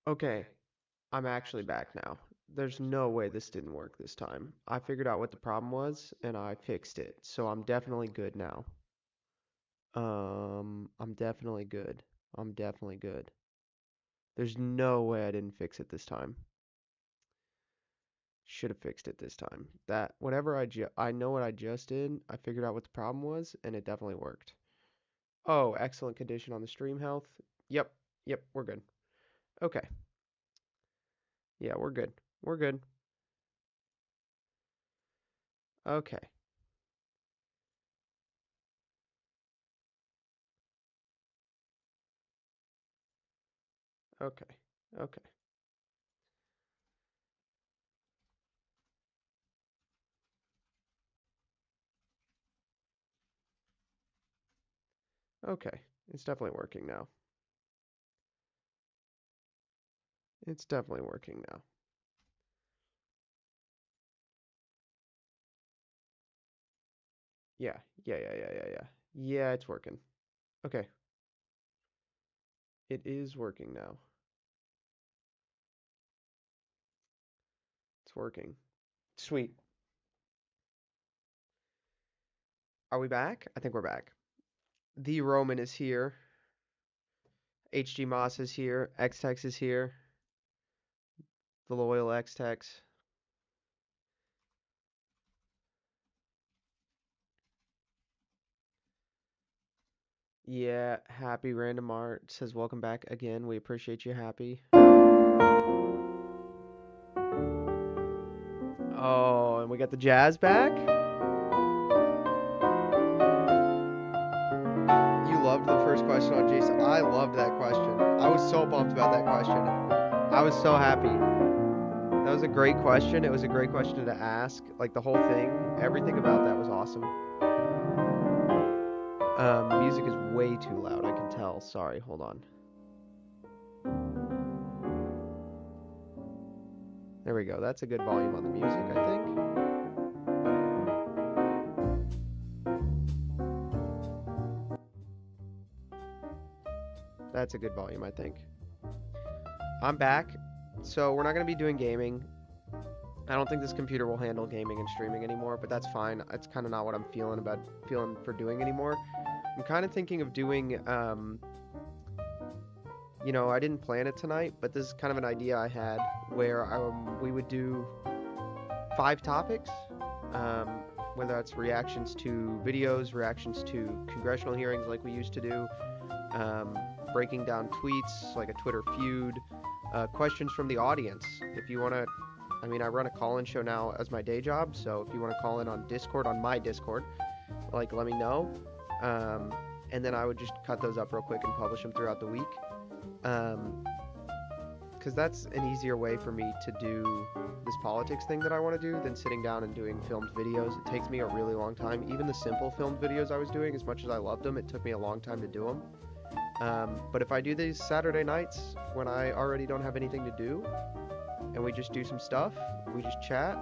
Okay, I'm actually back now. There's no way this didn't work this time. I figured out what the problem was and I fixed it. So I'm definitely good now. I'm definitely good. I'm definitely good. There's no way I didn't fix it this time. Should have fixed it this time. That whatever I know what I just did. I figured out what the problem was and it definitely worked. Oh, excellent condition on the stream health. Yep. Yep, we're good. Okay. Yeah, we're good. We're good. Okay. Okay. Okay. Okay, it's definitely working now. It's definitely working now. Yeah, yeah. Yeah, it's working. Okay, it is working now. It's working. Sweet. Are we back? I think we're back. The Roman is here. HG Moss is here. Xtex is here. The loyal Xtex. Yeah, Happy Random Art says welcome back again. We appreciate you, Happy. Oh, and we got the Jazz back. You loved the first question on Jason. I loved that question. I was so pumped about that question. I was so happy. That was a great question. It was a great question to ask. Like the whole thing, everything about that was awesome. Music is way too loud. I can tell. Sorry, hold on. There we go. That's a good volume on the music, I think. That's a good volume, I think. I'm back. So we're not going to be doing gaming. I don't think this computer will handle gaming and streaming anymore, but that's fine. It's kind of not what I'm feeling for doing anymore. I'm kind of thinking of doing I didn't plan it tonight, but this is kind of an idea I had where we would do 5 topics, um, whether that's reactions to videos, reactions to congressional hearings like we used to do, breaking down tweets like a Twitter feud, questions from the audience. If you want to, I run a call-in show now as my day job, so if you want to call in on Discord, on my Discord, like let me know. And then I would just cut those up real quick and publish them throughout the week. Because that's an easier way for me to do this politics thing that I want to do than sitting down and doing filmed videos. It takes me a really long time. Even the simple filmed videos I was doing, as much as I loved them, it took me a long time to do them. But if I do these Saturday nights when I already don't have anything to do, and we just do some stuff, we just chat,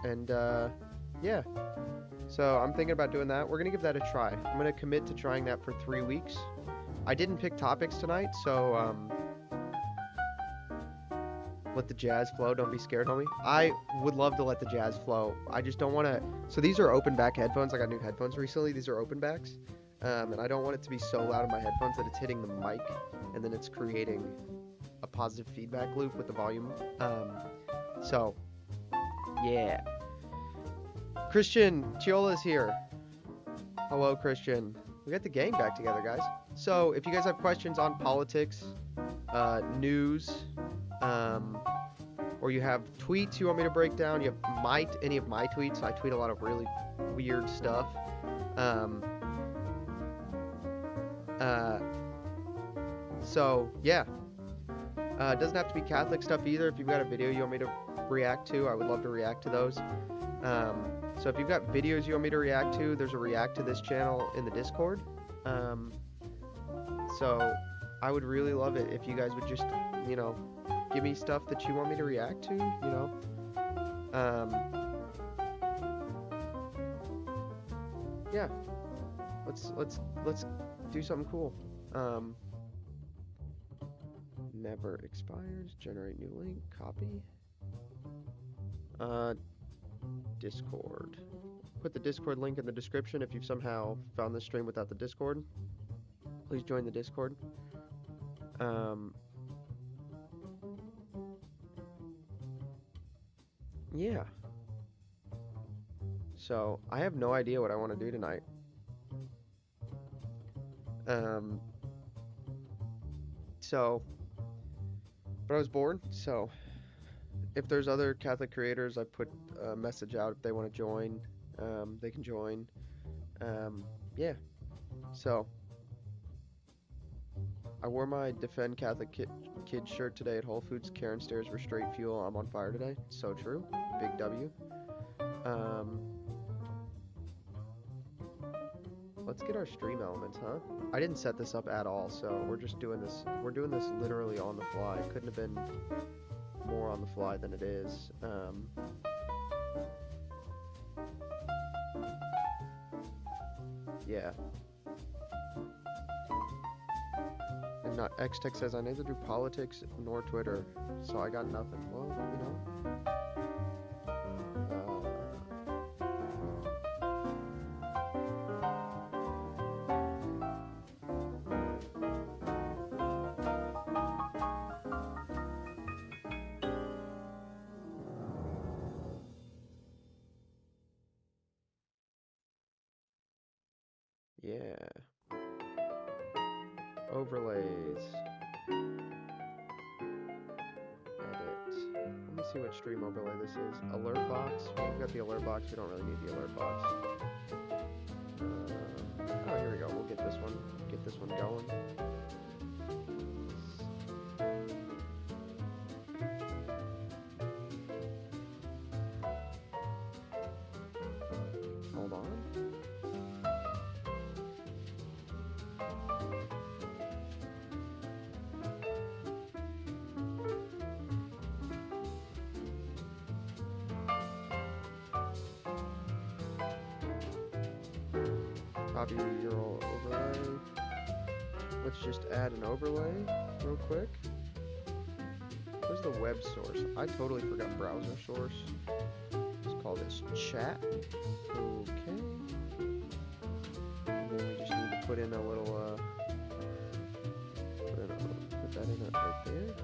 and yeah. So I'm thinking about doing that. We're going to give that a try. I'm going to commit to trying that for 3 weeks. I didn't pick topics tonight, so let the jazz flow. Don't be scared, homie. I would love to let the jazz flow. I just don't want to. So these are open back headphones. I got new headphones recently. These are open backs. And I don't want it to be so loud in my headphones that it's hitting the mic and then it's creating a positive feedback loop with the volume. So, yeah. Christian Chiola is here. Hello, Christian. We got the gang back together, guys. So, if you guys have questions on politics, news, or you have tweets you want me to break down, you have any of my tweets. I tweet a lot of really weird stuff. So yeah. It doesn't have to be Catholic stuff either. If you've got a video you want me to react to, I would love to react to those. So if you've got videos you want me to react to, there's a react to this channel in the Discord. So I would really love it if you guys would just, give me stuff that you want me to react to, yeah. Let's do something cool. Never expires. Generate new link. Copy. Discord. Put the Discord link in the description if you've somehow found this stream without the Discord. Please join the Discord. Yeah. So, I have no idea what I want to do tonight. But I was bored, so if there's other Catholic creators, I put a message out if they want to join. They can join. Yeah. So, I wore my Defend Catholic Kid shirt today at Whole Foods. Karen stairs were straight fuel. I'm on fire today. So true. Big W. Let's get our stream elements, huh? I didn't set this up at all, so we're just doing this. We're doing this literally on the fly. It couldn't have been more on the fly than it is. Yeah. And not Xtech says I neither do politics nor Twitter, so I got nothing. Well, you know. Yeah. Overlays. Edit. Let me see what stream overlay this is. Alert box. We've got the alert box. We don't really need the alert box. Oh, here we go. We'll get this one. Get this one going. Hold on. Copy your overlay. Let's just add an overlay real quick. Where's the web source? I totally forgot browser source. Let's call this chat. Okay. And then we just need to put in a little, put that in right there.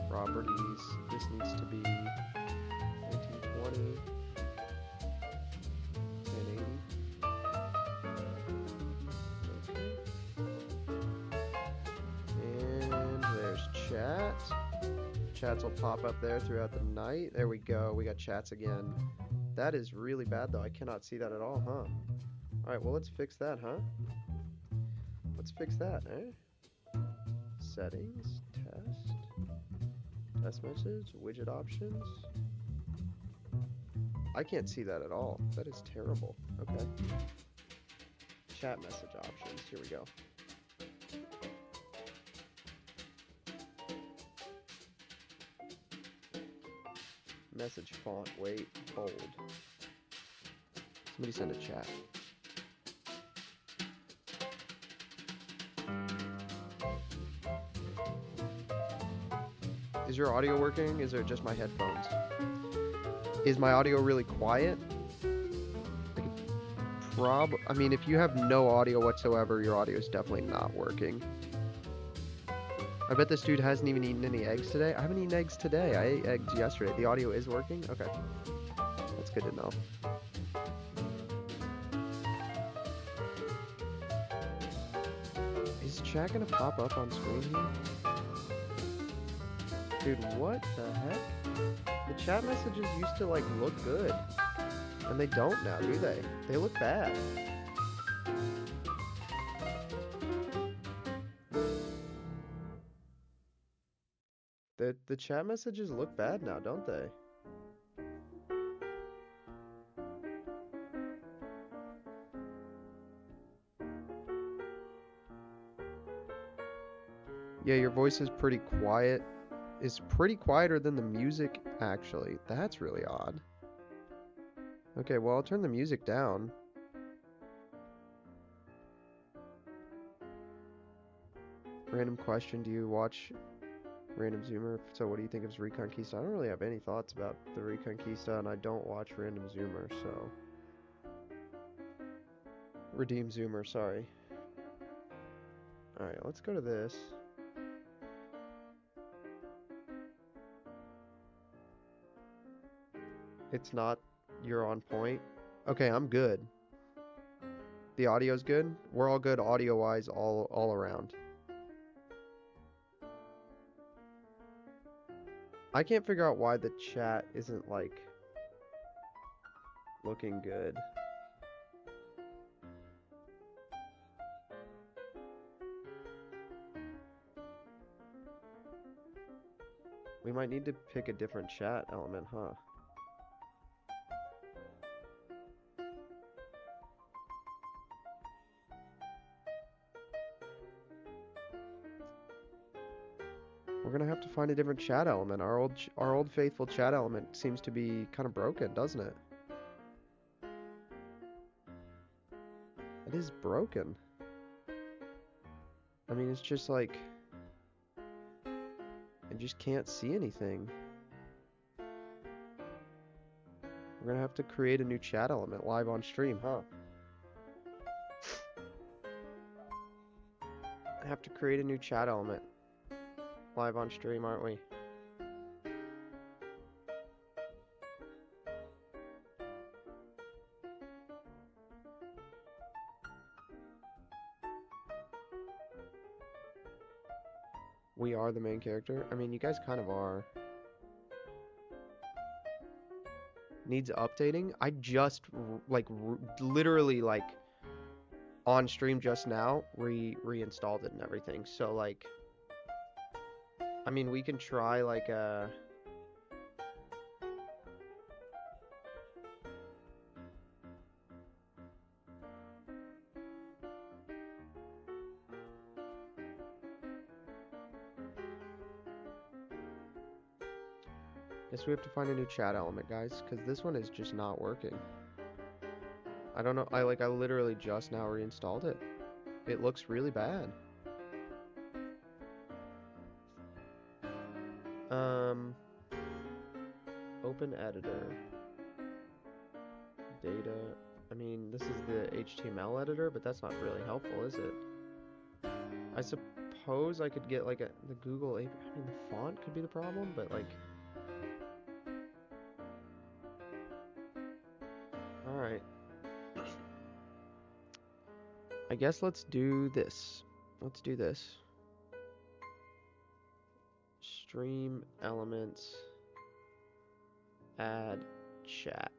Properties. This needs to be 1920, 1080. Okay. And there's chat. Chats will pop up there throughout the night. There we go. We got chats again. That is really bad though. I cannot see that at all, huh? Alright, well let's fix that, huh? Let's fix that, eh? Settings, test message, widget options. I can't see that at all. That is terrible. Okay. Chat message options. Here we go. Message font, weight, bold. Somebody send a chat. Is your audio working? Is it just my headphones? Is my audio really quiet? I mean, if you have no audio whatsoever, your audio is definitely not working. I bet this dude hasn't even eaten any eggs today. I haven't eaten eggs today. I ate eggs yesterday. The audio is working? Okay. That's good to know. Is chat gonna pop up on screen here? Dude, what the heck? The chat messages used to, like, look good. And they don't now, do they? They look bad. The chat messages look bad now, don't they? Yeah, your voice is pretty quiet. It's pretty quieter than the music, actually. That's really odd. Okay, well, I'll turn the music down. Random question, do you watch Random Zoomer? So what do you think of Reconquista? I don't really have any thoughts about the Reconquista, and I don't watch Random Zoomer, so... Redeem Zoomer, sorry. Alright, let's go to this. It's not, you're on point. Okay, I'm good. The audio's good? We're all good audio-wise all around. I can't figure out why the chat isn't, like, looking good. We might need to pick a different chat element, huh? We're gonna have to find a different chat element. Our old faithful chat element seems to be kind of broken, doesn't it? It is broken. I mean, it's just like... I just can't see anything. We're gonna have to create a new chat element live on stream, huh? I have to create a new chat element live on stream, aren't we? We are the main character? I mean, you guys kind of are. Needs updating? I just, like, literally, like, on stream just now, reinstalled it and everything. So, like, I mean, we can try, like, guess we have to find a new chat element, guys, because this one is just not working. I don't know, I literally just now reinstalled it. It looks really bad. Open editor. Data. I mean, this is the HTML editor, but that's not really helpful, is it? I suppose I could get, like, the Google API. I mean, the font could be the problem, but, like... Alright. I guess let's do this. Let's do this. Stream elements. Add chat.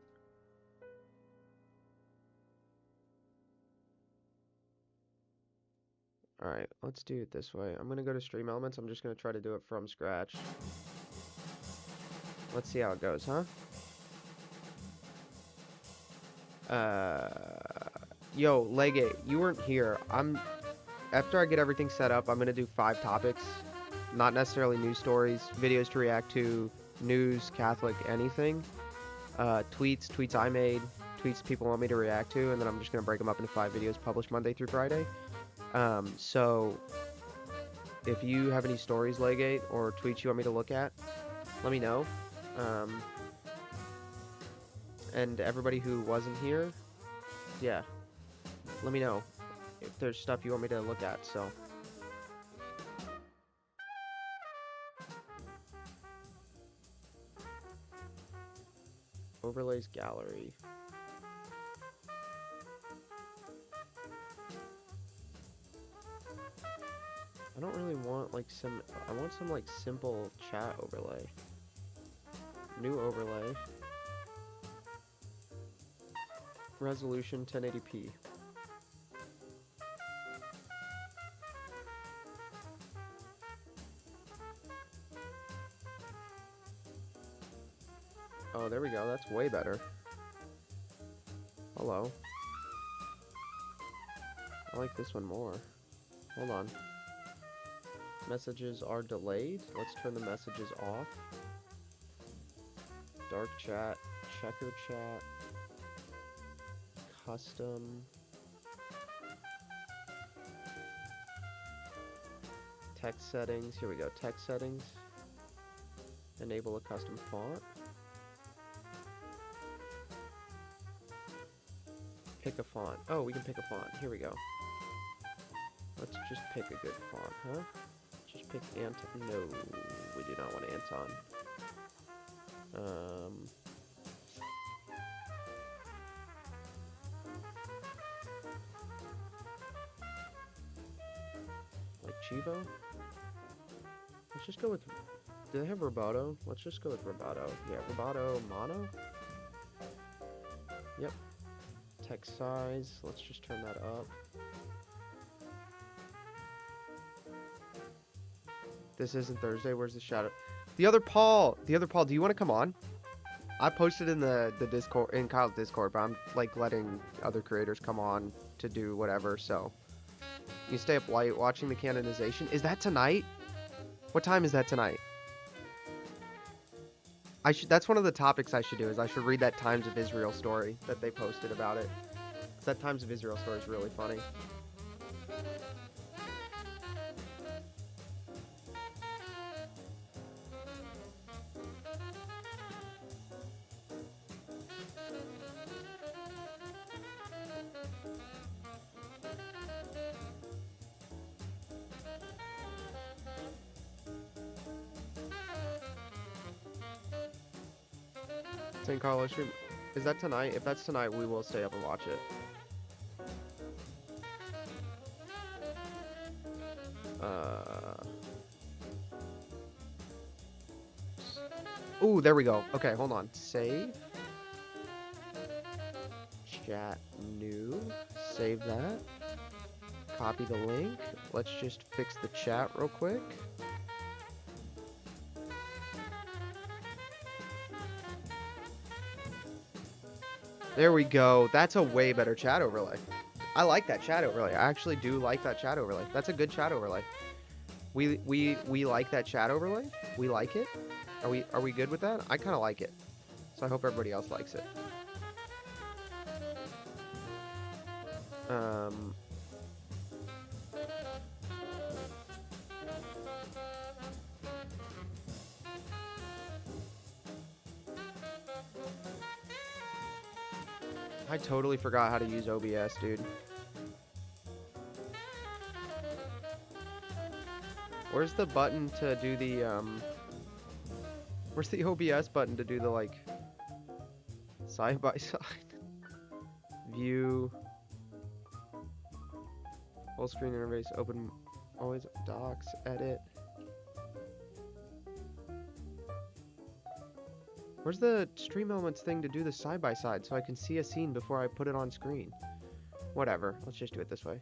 Alright, let's do it this way. I'm gonna go to stream elements. I'm just gonna try to do it from scratch. Let's see how it goes, huh? Yo, Legate, you weren't here. After I get everything set up, I'm gonna do 5 topics. Not necessarily news stories, videos to react to, news, Catholic, anything. Tweets I made, tweets people want me to react to, and then I'm just gonna break them up into 5 videos published Monday through Friday. So if you have any stories, Legate, or tweets you want me to look at, let me know. And everybody who wasn't here, yeah, let me know if there's stuff you want me to look at, so. Overlays gallery. I don't really want, like, I want some, like, simple chat overlay. New overlay. Resolution 1080p. Oh, there we go. That's way better. Hello. I like this one more. Hold on. Messages are delayed. Let's turn the messages off. Dark chat. Checker chat. Custom. Text settings. Here we go. Text settings. Enable a custom font. Pick a font. Oh, we can pick a font. Here we go. Let's just pick a good font, huh? Just pick Anton. No, we do not want Anton. Like Chivo? Let's just go with... Do they have Roboto? Let's just go with Roboto. Yeah, Roboto Mono? Yep. Text size. Let's just turn that up. This isn't Thursday. Where's the shadow? The other Paul, do you want to come on? I posted in the Discord, in Kyle's Discord, but I'm like letting other creators come on to do whatever, so you stay up late watching the canonization. Is that tonight? What time is that tonight? That's one of the topics I should do, is I should read that Times of Israel story that they posted about it. 'Cause that Times of Israel story is really funny. St. Carlos stream. Is that tonight? If that's tonight, we will stay up and watch it. Ooh, there we go. Okay, hold on. Save. Chat new. Save that. Copy the link. Let's just fix the chat real quick. There we go. That's a way better chat overlay. I like that chat overlay. I actually do like that chat overlay. That's a good chat overlay. We like that chat overlay. We like it. Are we good with that? I kind of like it. So I hope everybody else likes it. I totally forgot how to use OBS, dude. Where's the button to do the, where's the OBS button to do the, like, side-by-side? View. Full screen interface, open, always docs, edit. Where's the stream elements thing to do the side-by-side so I can see a scene before I put it on screen? Whatever, let's just do it this way.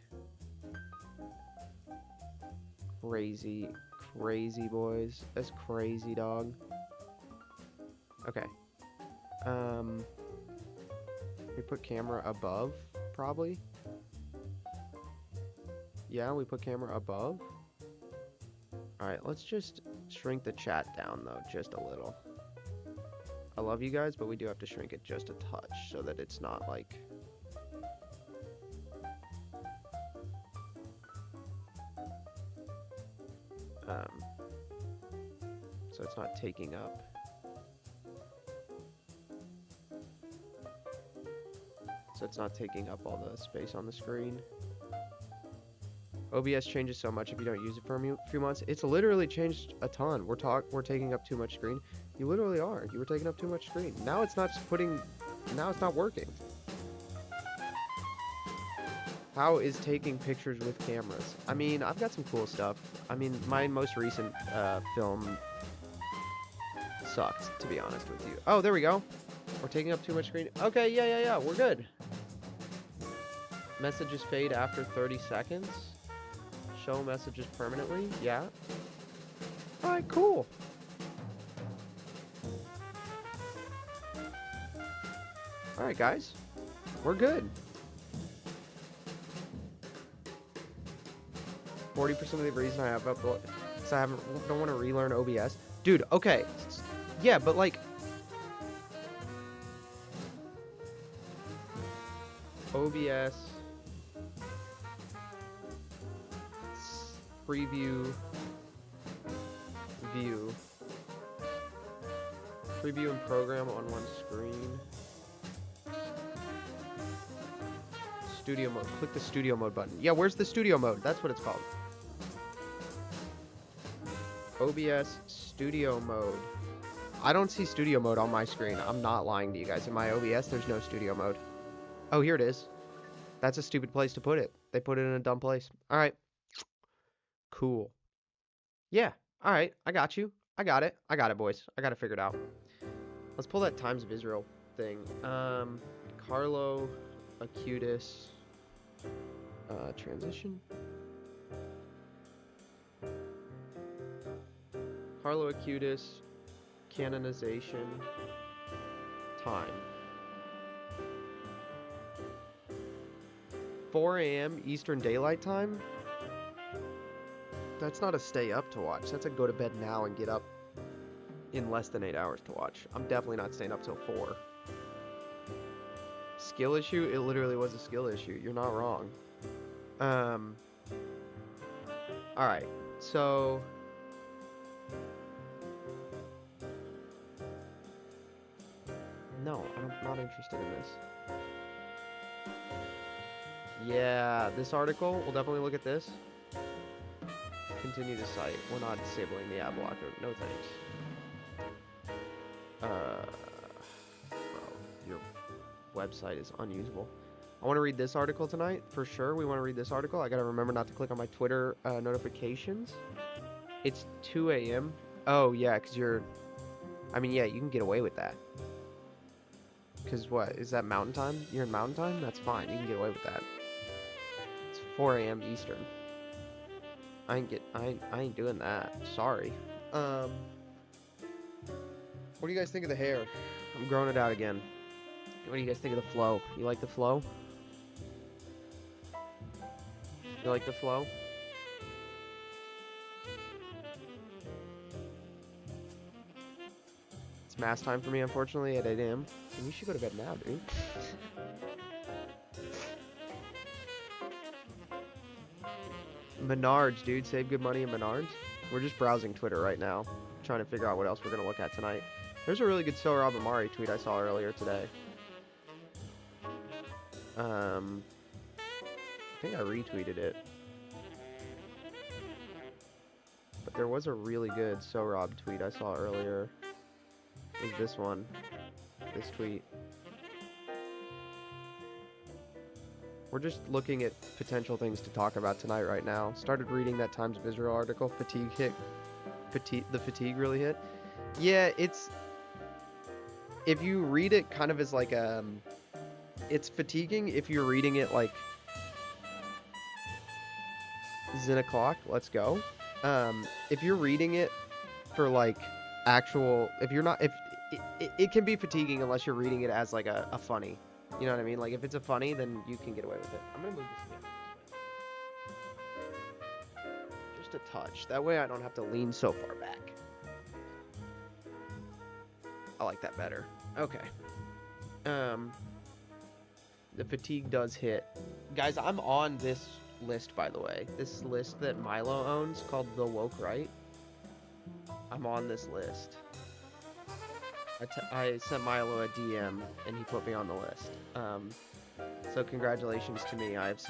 Crazy, crazy boys. That's crazy, dog. Okay. We put camera above, probably. Yeah, we put camera above. Alright, let's just shrink the chat down, though, just a little. I love you guys, but we do have to shrink it just a touch so that it's not like... so it's not taking up. So it's not taking up all the space on the screen. OBS changes so much if you don't use it for a few months. It's literally changed a ton. We're taking up too much screen. You literally are. You were taking up too much screen. Now it's not now it's not working. How is taking pictures with cameras? I mean, I've got some cool stuff. I mean, my most recent film sucked, to be honest with you. Oh, there we go. We're taking up too much screen. Okay, yeah, we're good. Messages fade after 30 seconds. Show messages permanently. Yeah. Alright, cool. Alright, guys. We're good. 40% of the reason I have upload is I don't want to relearn OBS. Dude, okay. Yeah, but like... OBS... Preview View. Preview and program on one screen. Studio mode. Click the studio mode button. Yeah, where's the studio mode? That's what it's called. OBS studio mode. I don't see studio mode on my screen. I'm not lying to you guys. In my OBS, there's no studio mode. Oh, here it is. That's a stupid place to put it. They put it in a dumb place. All right. Cool. Yeah. All right. I got you. I got it. I got it, boys. I got it figured out. Let's pull that Times of Israel thing. Carlo Acutis. Transition. Carlo Acutis. Canonization. Time. 4 a.m. Eastern Daylight Time? That's not a stay up to watch. That's a go to bed now and get up in less than 8 hours to watch. I'm definitely not staying up till 4. Skill issue? It literally was a skill issue. You're not wrong. Alright. So... No, I'm not interested in this. Yeah, this article, we'll definitely look at this. Continue to site. We're not disabling the ad blocker. No thanks. Bro, your website is unusable. I want to read this article tonight, for sure. We want to read this article. I gotta remember not to click on my Twitter notifications. It's 2 a.m. Oh, yeah, because you're... I mean, yeah, you can get away with that. Because what? Is that mountain time? You're in mountain time? That's fine. You can get away with that. It's 4 a.m. Eastern. I ain't doing that. Sorry. What do you guys think of the hair? I'm growing it out again. What do you guys think of the flow? You like the flow? You like the flow? It's mass time for me, unfortunately, at 8 a.m. And you should go to bed now, dude. Menards, dude. Save good money in Menards. We're just browsing Twitter right now, trying to figure out what else we're going to look at tonight. There's a really good Sohrab Amari tweet I saw earlier today. I think I retweeted it. But there was a really good Sohrab tweet I saw earlier. It was this one. This tweet. We're just looking at potential things to talk about tonight right now. Started reading that Times of Israel article. The fatigue really hit. Yeah, it's... If you read it kind of as like a... It's fatiguing if you're reading it like... Zin o'clock, let's go. If you're reading it for like actual... If you're not... It can be fatiguing unless you're reading it as like a funny. You know what I mean? Like, if it's a funny, then you can get away with it. I'm gonna move this again. Just a touch. That way I don't have to lean so far back. I like that better. Okay. The fatigue does hit. Guys, I'm on this list, by the way. This list that Milo owns called The Woke Right. I'm on this list. I sent Milo a DM, and he put me on the list. So congratulations to me. I've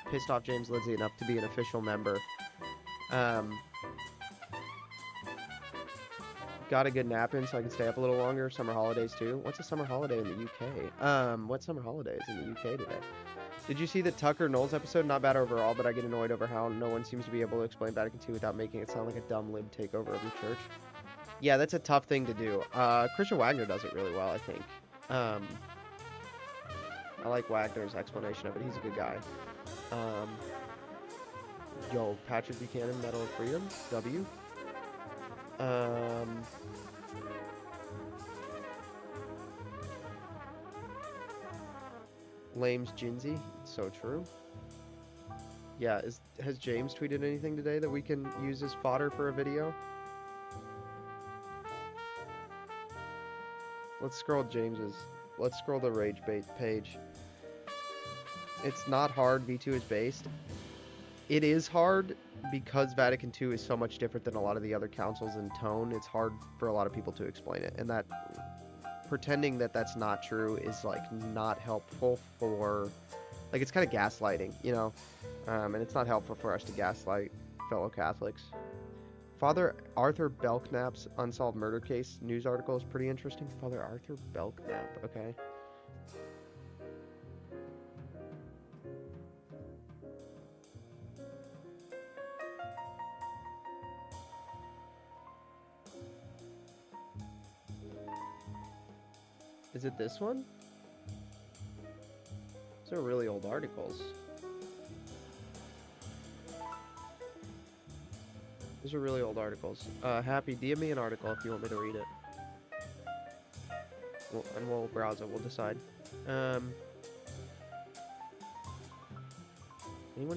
pissed off James Lindsay enough to be an official member. Got a good nap in so I can stay up a little longer. Summer holidays too. What's a summer holiday in the UK? What summer holidays in the UK today? Did you see the Tucker Knowles episode? Not bad overall, but I get annoyed over how no one seems to be able to explain Vatican II without making it sound like a dumb lib takeover of the church. Yeah, that's a tough thing to do. Christian Wagner does it really well, I think. I like Wagner's explanation of it. He's a good guy. Yo, Patrick Buchanan, Medal of Freedom, W. Lames Jinsey, so true. Yeah, has James tweeted anything today that we can use as fodder for a video? Let's scroll let's scroll the Rage Bait page. It's not hard, V2 is based. It is hard because Vatican II is so much different than a lot of the other councils in tone, it's hard for a lot of people to explain it. And that pretending that that's not true is like not helpful for, like, it's kind of gaslighting, you know? And it's not helpful for us to gaslight fellow Catholics. Father Arthur Belknap's unsolved murder case news article is pretty interesting. Father Arthur Belknap, okay. Is it this one? These are really old articles. These are really old articles. Happy, DM me an article if you want me to read it. And we'll browse it. We'll decide. Anyone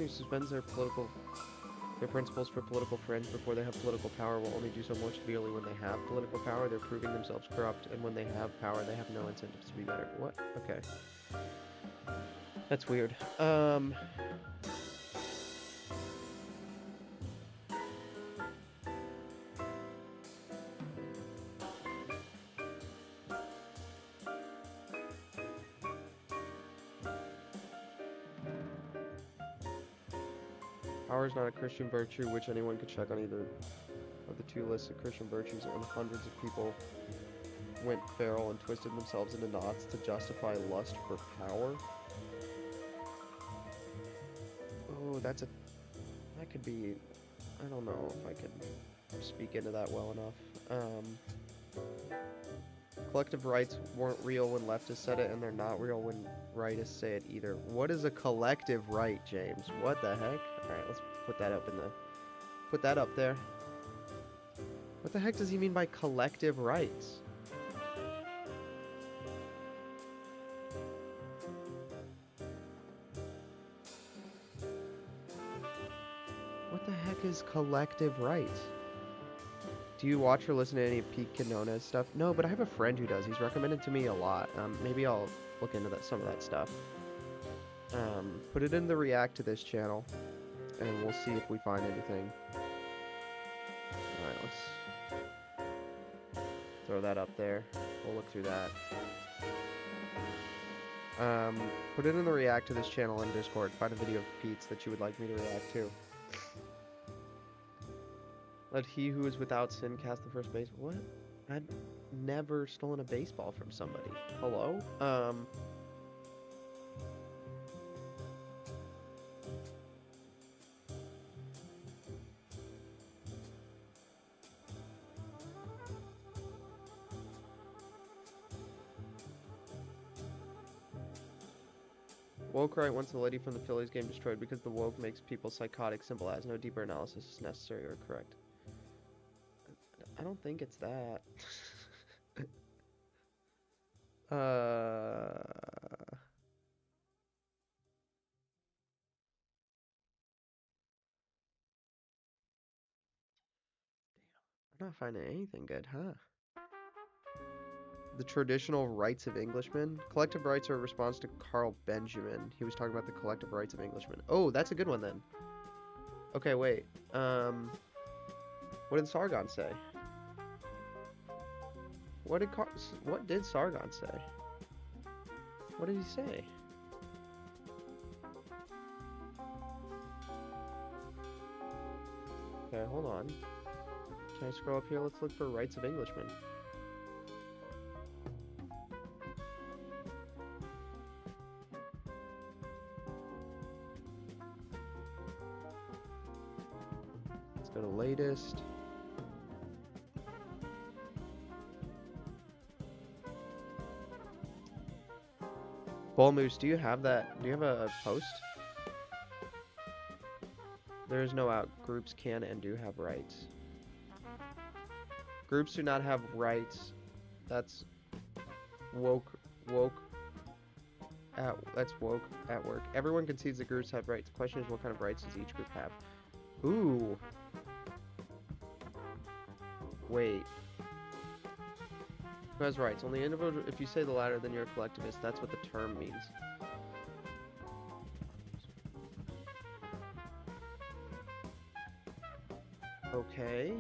who suspends their principles for political fringe before they have political power will only do so more severely when they have political power. They're proving themselves corrupt, and when they have power, they have no incentives to be better. What? Okay. That's weird. Power is not a Christian virtue, which anyone could check on either of the two lists of Christian virtues, and hundreds of people went feral and twisted themselves into knots to justify lust for power. Oh, that could be, I don't know if I can speak into that well enough. Collective rights weren't real when leftists said it, and they're not real when rightists say it either. What is a collective right, James? What the heck? Alright, let's put that up put that up there. What the heck does he mean by collective rights? What the heck is collective rights? Do you watch or listen to any Pete Quinones stuff? No, but I have a friend who does. He's recommended to me a lot. Maybe I'll look into some of that stuff. Put it in the react to this channel, and we'll see if we find anything. Alright, let's throw that up there. We'll look through that. Put it in the react to this channel in Discord. Find a video of Pete's that you would like me to react to. Let he who is without sin cast the first base. What? I've never stolen a baseball from somebody. Hello? Woke right wants the lady from the Phillies game destroyed because the woke makes people psychotic. Simple as. No deeper analysis is necessary or correct. I don't think it's that. I'm not finding anything good, huh? The traditional rights of Englishmen. Collective rights are a response to Carl Benjamin. He was talking about the collective rights of Englishmen. Oh, that's a good one then. Okay, wait. What did Sargon say? What did Sargon say? What did he say? Okay, hold on. Can I scroll up here? Let's look for rights of Englishmen. Let's go to latest. Bull Moose, do you have that? Do you have a post? There is no out. Groups can and do have rights. Groups do not have rights. That's woke. That's woke at work. Everyone concedes that groups have rights. The question is, what kind of rights does each group have? Ooh. Wait. Who has rights? Only individual. If you say the latter, then you're a collectivist. That's what the term means. Okay,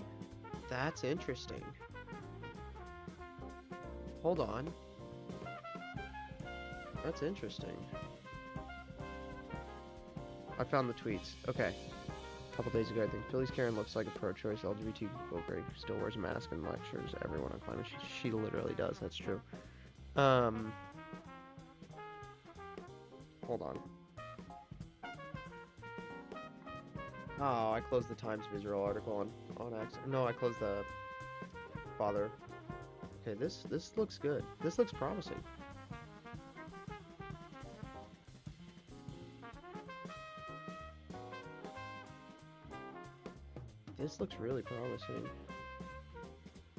that's interesting. Hold on. That's interesting. I found the tweets. Okay. A couple days ago, I think Billy's Karen looks like a pro-choice LGBT voter who still wears a mask and lectures everyone on climate. She literally does. That's true. Um, Hold on. Oh, I closed the Times of Israel article on accident. No, I closed the father. Okay, this looks good. This looks promising. This looks really promising.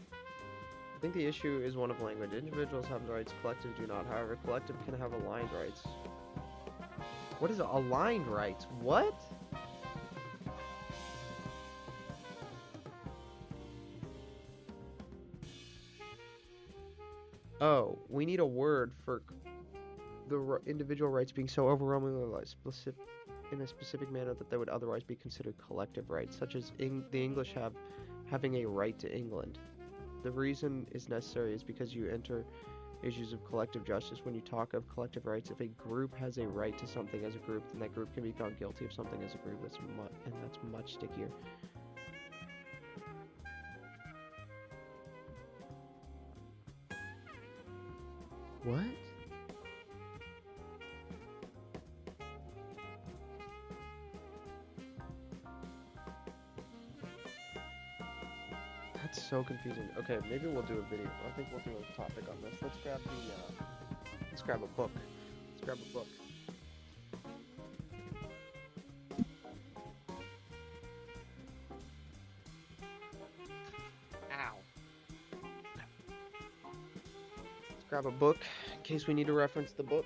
I think the issue is one of language. Individuals have rights, collectives do not. However, collective can have aligned rights. What is aligned rights? What? Oh, we need a word for the individual rights being so overwhelmingly in a specific manner that they would otherwise be considered collective rights, such as the English having a right to England. The reason is necessary is because you enter issues of collective justice when you talk of collective rights. If a group has a right to something as a group, then that group can be found guilty of something as a group. That's much stickier. What? That's so confusing. Okay, maybe we'll do a video. I think we'll do a topic on this. Let's grab let's grab a book. Let's grab a book. Ow. Let's grab a book in case we need to reference the book.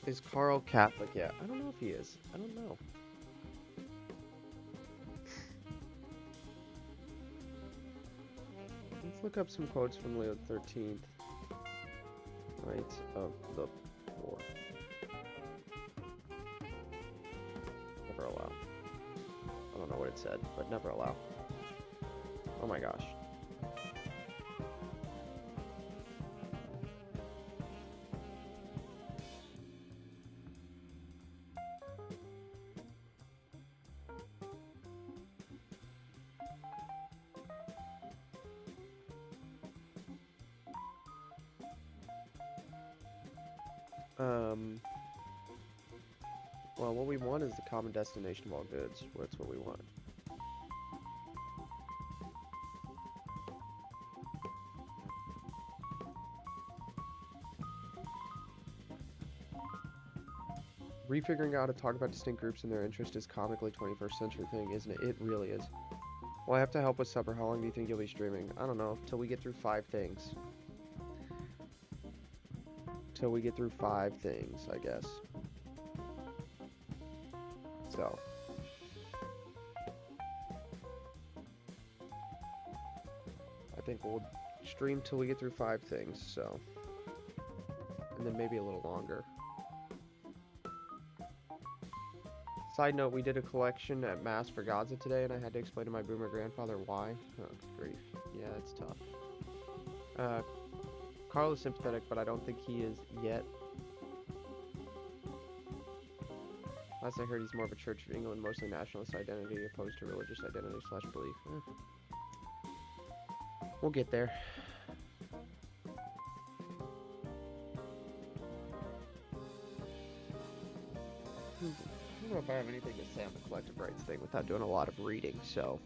Is Carl Catholic? Yeah, I don't know if he is. I don't know. Let's look up some quotes from Leo XIII. Rights of the poor. Never allow. I don't know what it said, but never allow. Oh my gosh. Well, what we want is the common destination of all goods. That's what we want. Refiguring out how to talk about distinct groups and their interest is comically 21st century thing, isn't it? It really is. Well, I have to help with supper. How long do you think you'll be streaming? I don't know. Till we get through 5 things. Till we get through 5 things, I guess. So. I think we'll stream till we get through 5 things, so. And then maybe a little longer. Side note, we did a collection at Mass for Gaza today, and I had to explain to my boomer grandfather why. Oh, grief. Yeah, it's tough. Carl is sympathetic, but I don't think he is yet. Last I heard, he's more of a Church of England, mostly nationalist identity, opposed to religious identity / belief. We'll get there. I don't know if I have anything to say on the collective rights thing without doing a lot of reading, so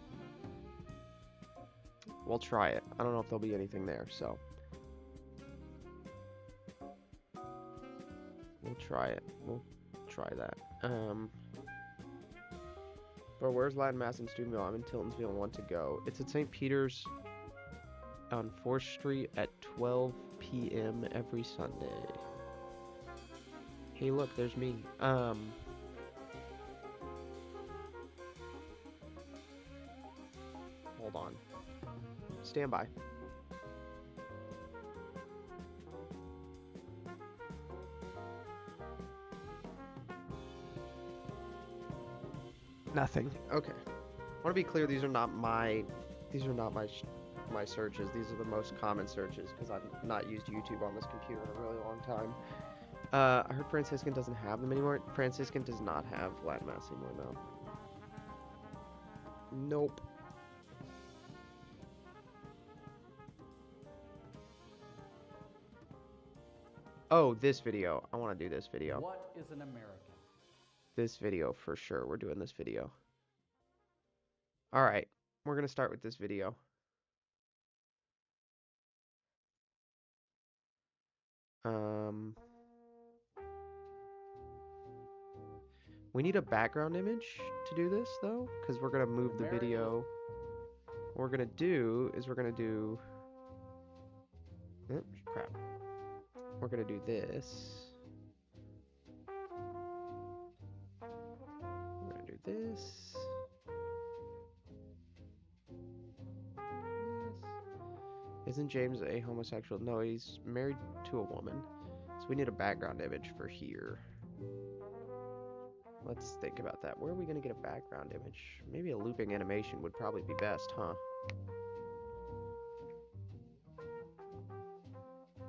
we'll try it. I don't know if there'll be anything there, so we'll try it. We'll try that. But where's Latin Mass in Steubenville? I'm in Tiltonsville and want to go. It's at St. Peter's on 4th Street at 12 p.m. every Sunday. Hey, look, there's me. Hold on. Stand by. Nothing. Okay. I want to be clear. These are not my my searches. These are the most common searches because I've not used YouTube on this computer in a really long time. I heard Franciscan doesn't have them anymore. Franciscan does not have Latin Mass anymore, no. Nope. Oh, this video. I want to do this video. What is an American? This video for sure. We're doing this video. All right. We're going to start with this video. We need a background image to do this, though, because we're going to move the video. What we're going to do is we're going to do... Oops, crap. We're going to do this. We're going to do this. Isn't James a homosexual? No, he's married to a woman. So we need a background image for here. Let's think about that. Where are we going to get a background image? Maybe a looping animation would probably be best, huh?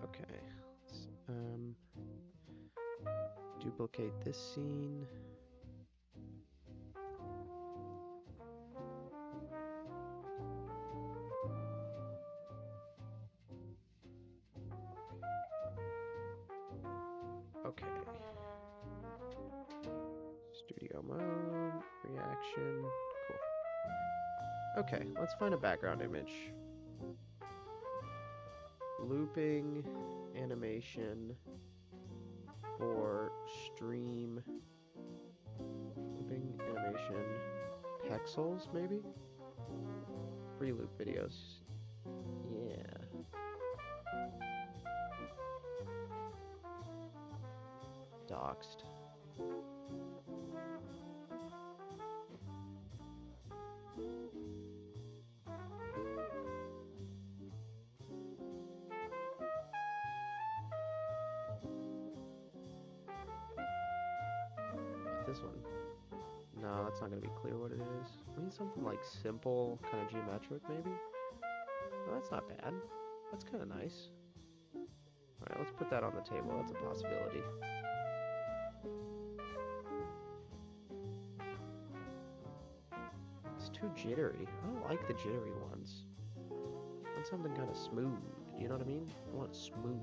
Okay. Let's, duplicate this scene. Okay. Studio mode, reaction, cool. Okay, let's find a background image. Looping animation for stream. Looping animation pixels, maybe? Free loop videos. Yeah. Doxed. This one. No, that's not going to be clear what it is. We need something like simple, kind of geometric, maybe? Oh, that's not bad. That's kind of nice. Alright, let's put that on the table. That's a possibility. It's too jittery. I don't like the jittery ones. I want something kind of smooth. You know what I mean? I want it smooth.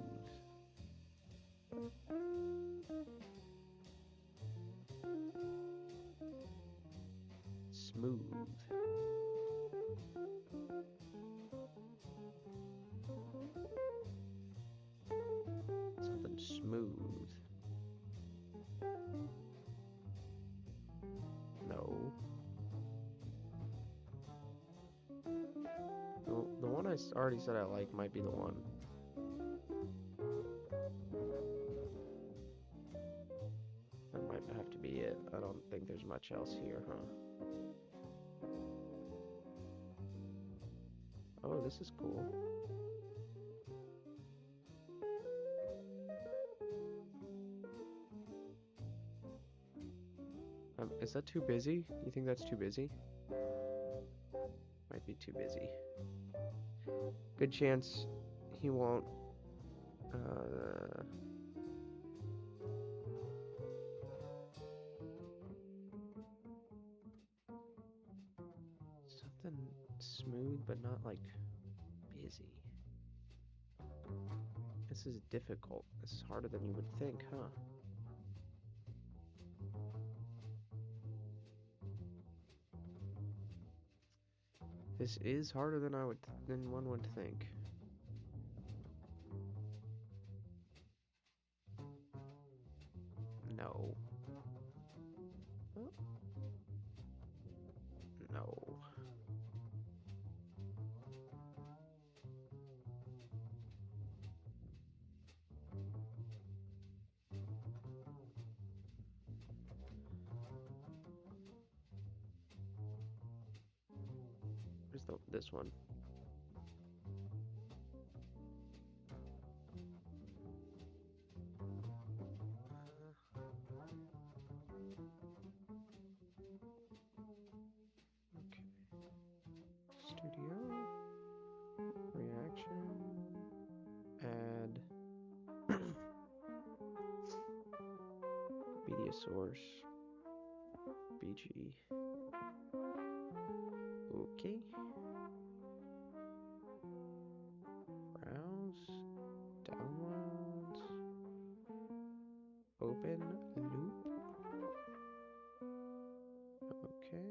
Smooth. Something smooth. No. The one I already said I like might be the one. That might have to be it. I don't think there's much else here, huh? Oh, this is cool. Is that too busy? You think that's too busy? Might be too busy. Good chance he won't. Something smooth, but not like busy. This is difficult. This is harder than you would think, huh? This is harder than one would think. No. Oh. No. Where's this one? source. BG. Okay. Browse. Downloads. Open loop. Okay.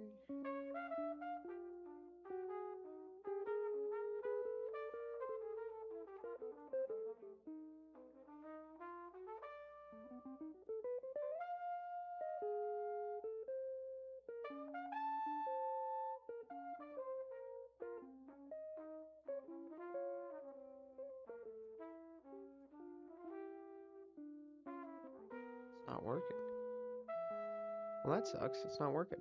It's not working. Well, that sucks. It's not working.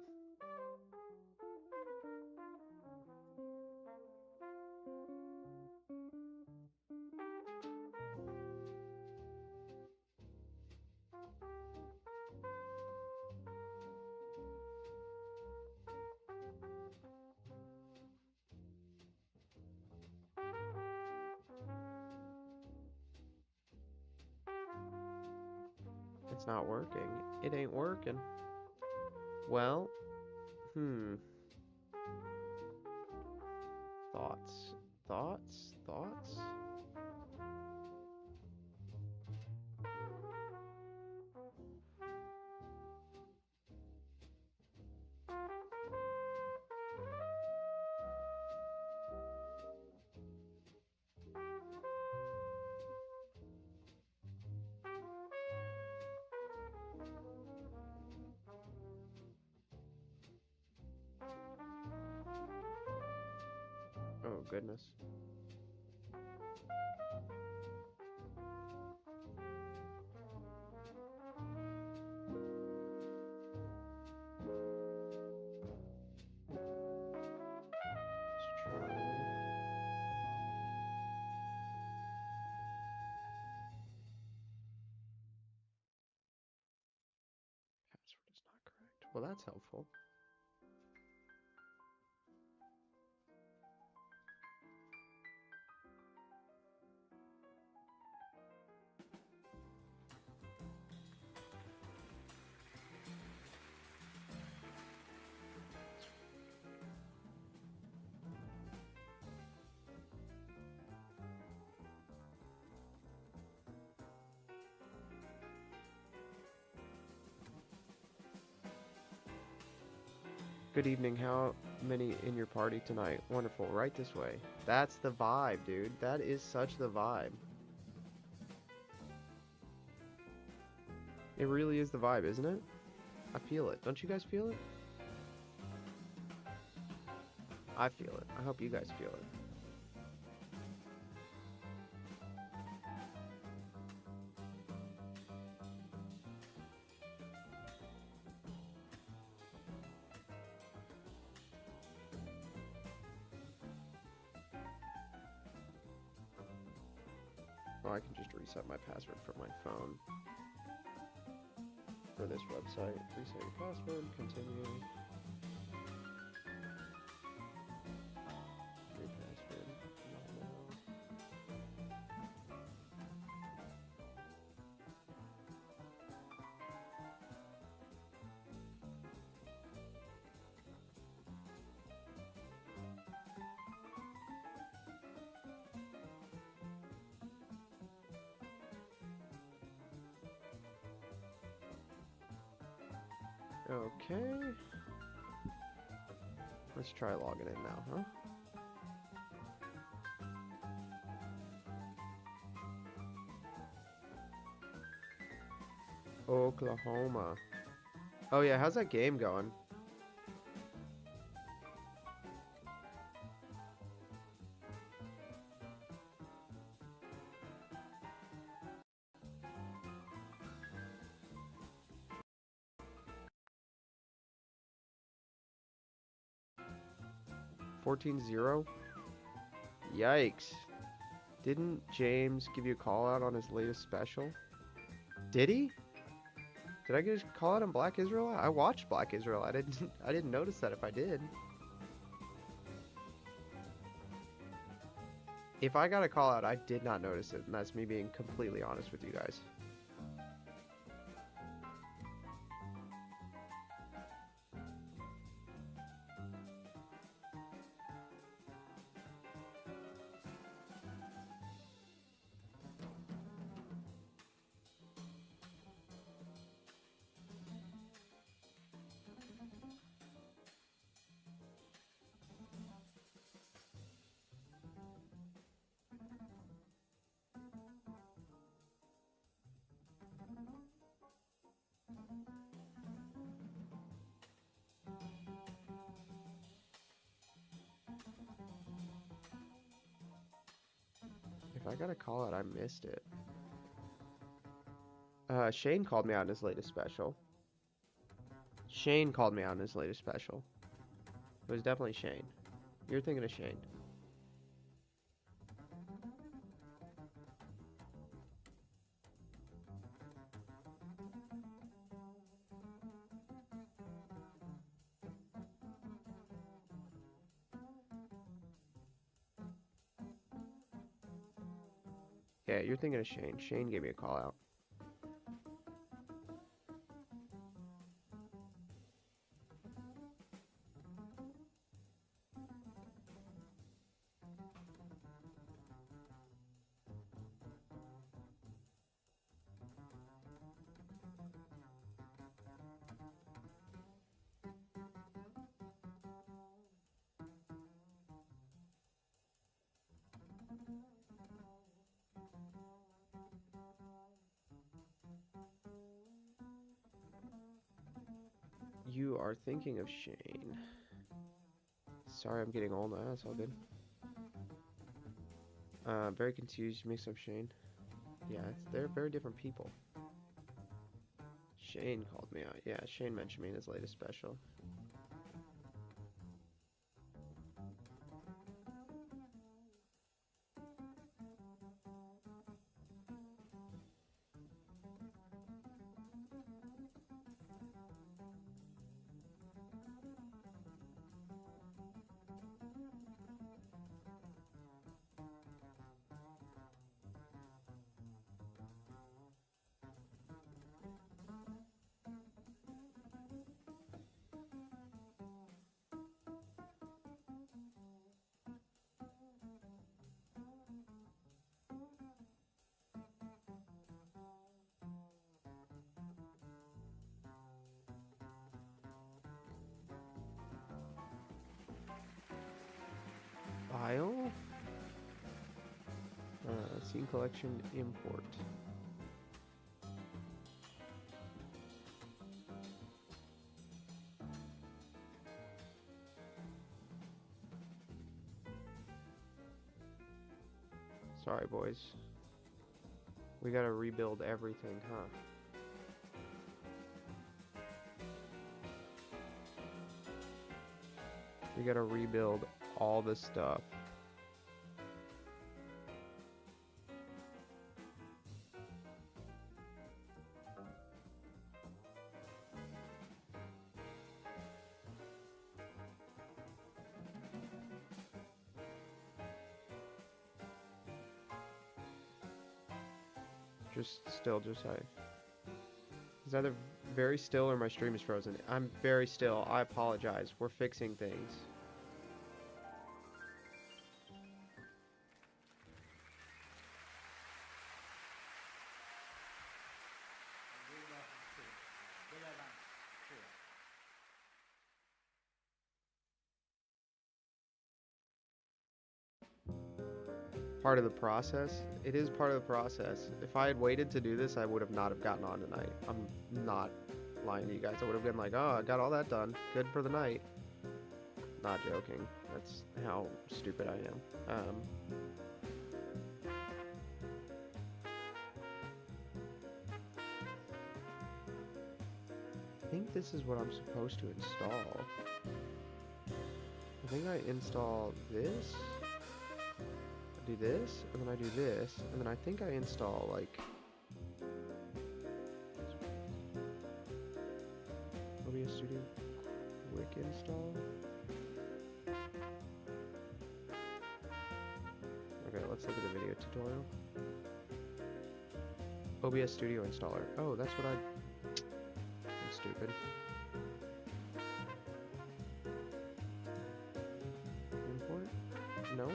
It's not working. It ain't working. Well, Thoughts? Thoughts? Thoughts? Oh, goodness. Let's try. Password is not correct. Well, that's helpful. Good evening. How many in your party tonight? Wonderful. Right this way. That's the vibe, dude. That is such the vibe. It really is the vibe, isn't it? I feel it. Don't you guys feel it? I feel it. I hope you guys feel it. Oh, I can just reset my password from my phone. For this website. Reset your password. Continue. New password. Not now. Okay. Let's try logging in now, huh? Oklahoma. Oh yeah, how's that game going? $14-0? Yikes. Didn't James give you a call out on his latest special? Did he? Did I get a call out on Black Israel? I watched Black Israel. I didn't notice that if I did. If I got a call out, I did not notice it, and that's me being completely honest with you guys. If I got a call out, I missed it. Shane called me out in his latest special. Shane called me out in his latest special. It was definitely Shane. You're thinking of Shane. Yeah, you're thinking of Shane. Shane gave me a call out. You are thinking of Shane. Sorry, I'm getting old. That's all good. Very confused. Mix up Shane. Yeah, they're very different people. Shane called me out. Yeah, Shane mentioned me in his latest special. File? Scene collection import. Sorry, boys. We gotta rebuild everything, huh? We gotta rebuild all this stuff. Just it's either very still or my stream is frozen. I'm very still. I apologize. We're fixing things. Part of the process. It is part of the process. If I had waited to do this, I would have not have gotten on tonight. I'm not lying to you guys. I would have been like, oh, I got all that done. Good for the night. Not joking. That's how stupid I am. I think this is what I'm supposed to install. I think I install this. I do this, and then I do this, and then I think I install, like, OBS Studio Quick Install. Okay, let's look at the video tutorial. OBS Studio Installer. Oh, that's what I'm stupid. Import? No?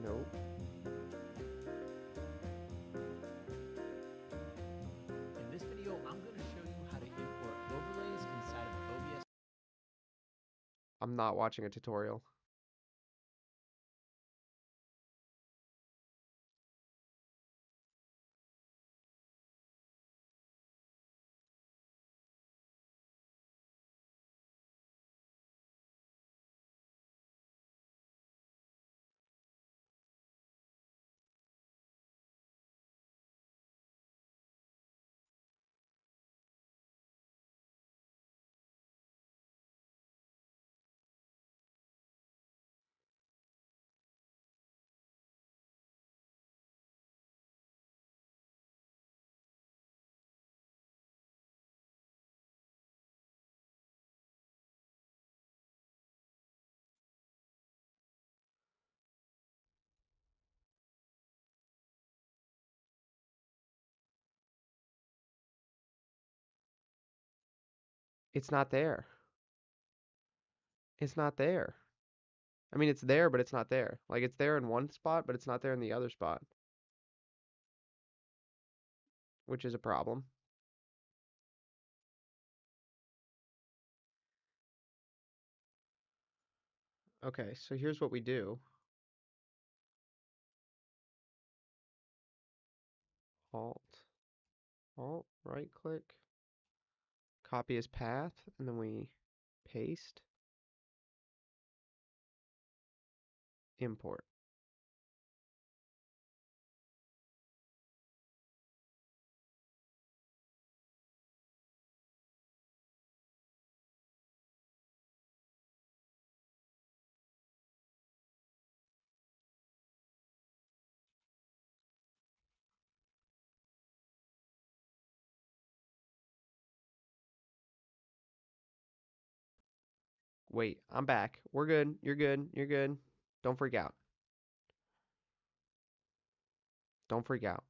Nope. In this video, I'm going to show you how to import overlays inside of OBS. I'm not watching a tutorial. It's not there. It's not there. I mean, it's there, but it's not there. Like, it's there in one spot, but it's not there in the other spot, which is a problem. Okay, so here's what we do. Alt, Alt, right click, copy as path, and then we paste, import. Wait, I'm back. We're good. You're good. You're good. Don't freak out. Don't freak out.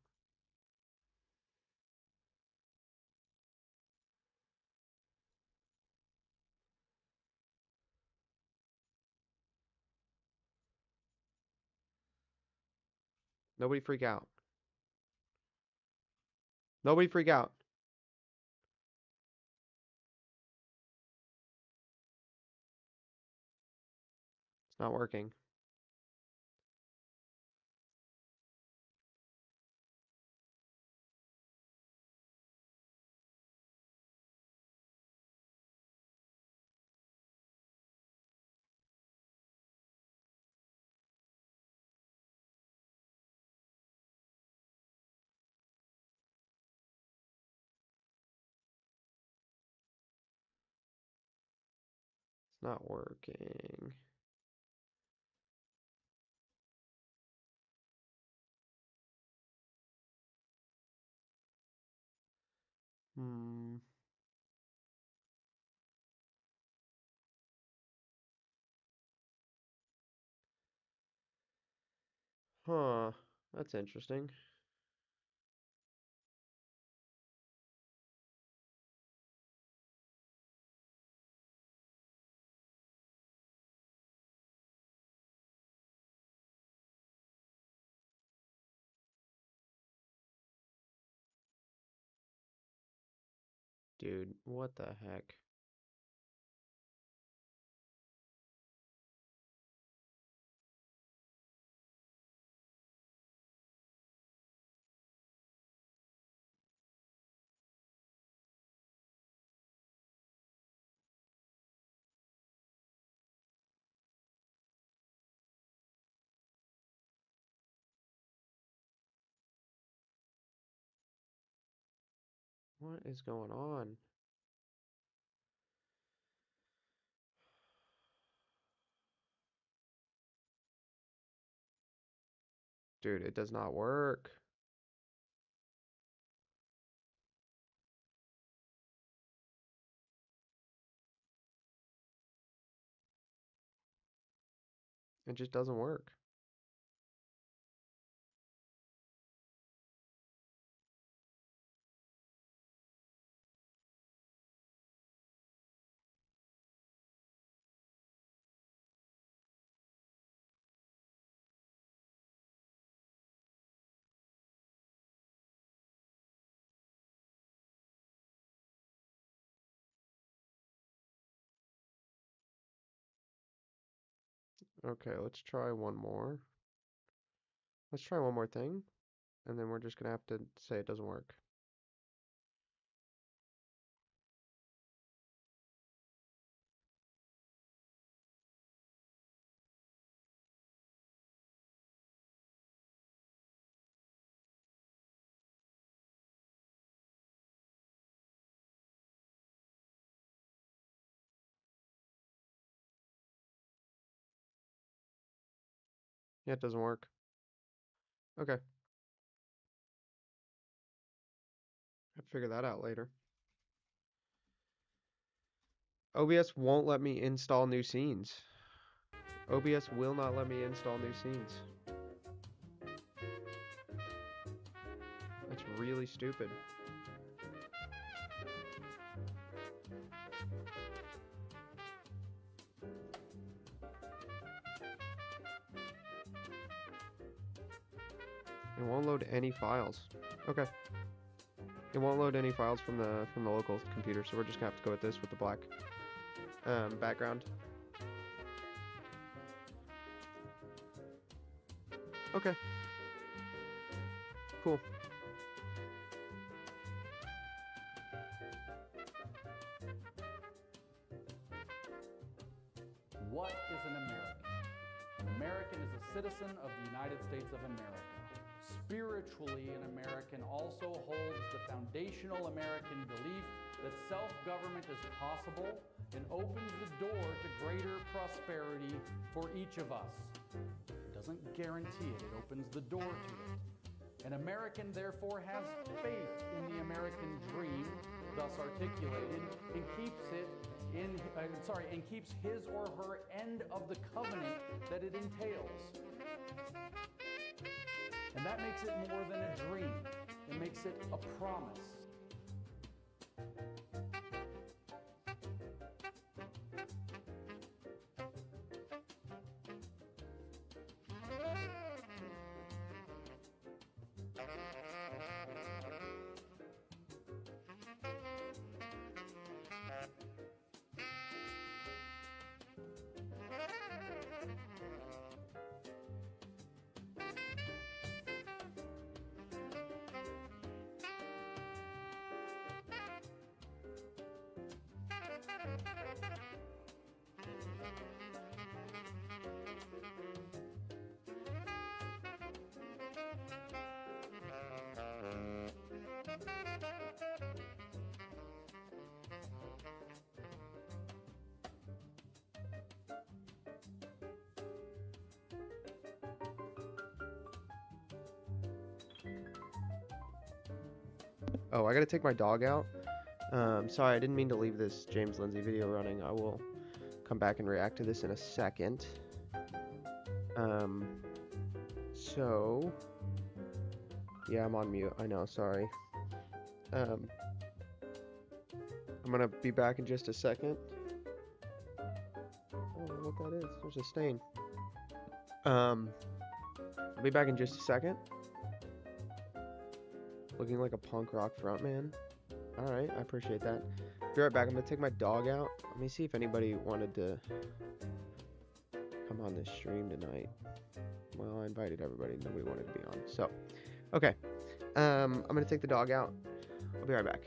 Nobody freak out. Nobody freak out. It's not working. It's not working. Hmm. Huh. That's interesting. Dude, what the heck? What is going on? Dude, it does not work. It just doesn't work. Okay, let's try one more. Let's try one more thing, and then we're just gonna have to say it doesn't work. Yeah, it doesn't work. Okay, I'll figure that out later. OBS won't let me install new scenes. OBS will not let me install new scenes. That's really stupid. It won't load any files. Okay. It won't load any files from the local computer, so we're just gonna have to go with this with the black background. Okay. Cool. What is an American? An American is a citizen of the United States of America. Spiritually, an American also holds the foundational American belief that self-government is possible and opens the door to greater prosperity for each of us. It doesn't guarantee it, it opens the door to it. An American therefore has faith in the American dream, thus articulated, and keeps his or her end of the covenant that it entails. And that makes it more than a dream. It makes it a promise. Oh, I gotta take my dog out. Sorry, I didn't mean to leave this James Lindsay video running. I will come back and react to this in a second. So... Yeah, I'm on mute. I know, sorry. I'm gonna be back in just a second. I don't know what that is. There's a stain. I'll be back in just a second. Looking like a punk rock frontman. Alright, I appreciate that. Be right back. I'm gonna take my dog out. Let me see if anybody wanted to come on this stream tonight. Well, I invited everybody. Nobody wanted to be on. So, okay. I'm gonna take the dog out. I'll be right back.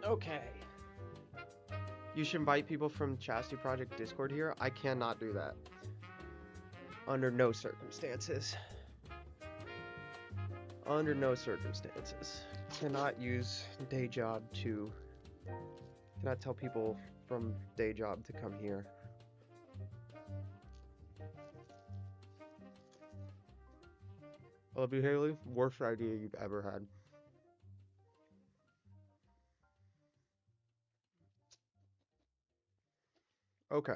Okay. You should invite people from Chastity Project Discord here. I cannot do that. Under no circumstances. Under no circumstances. Cannot use day job to... Cannot tell people from day job to come here. I love you, Haley. Worst idea you've ever had. Okay.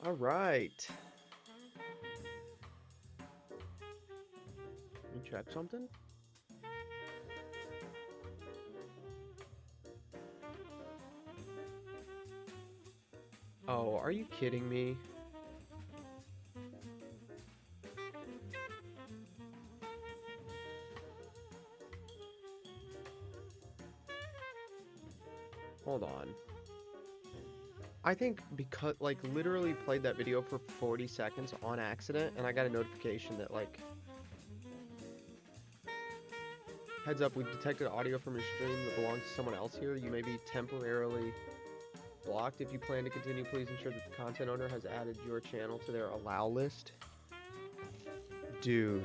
All right. You check something? Oh, are you kidding me? Hold on. I think because, like, literally played that video for 40 seconds on accident, and I got a notification that, like, heads up, we've detected audio from your stream that belongs to someone else here. You may be temporarily blocked. If you plan to continue, please ensure that the content owner has added your channel to their allow list. Dude.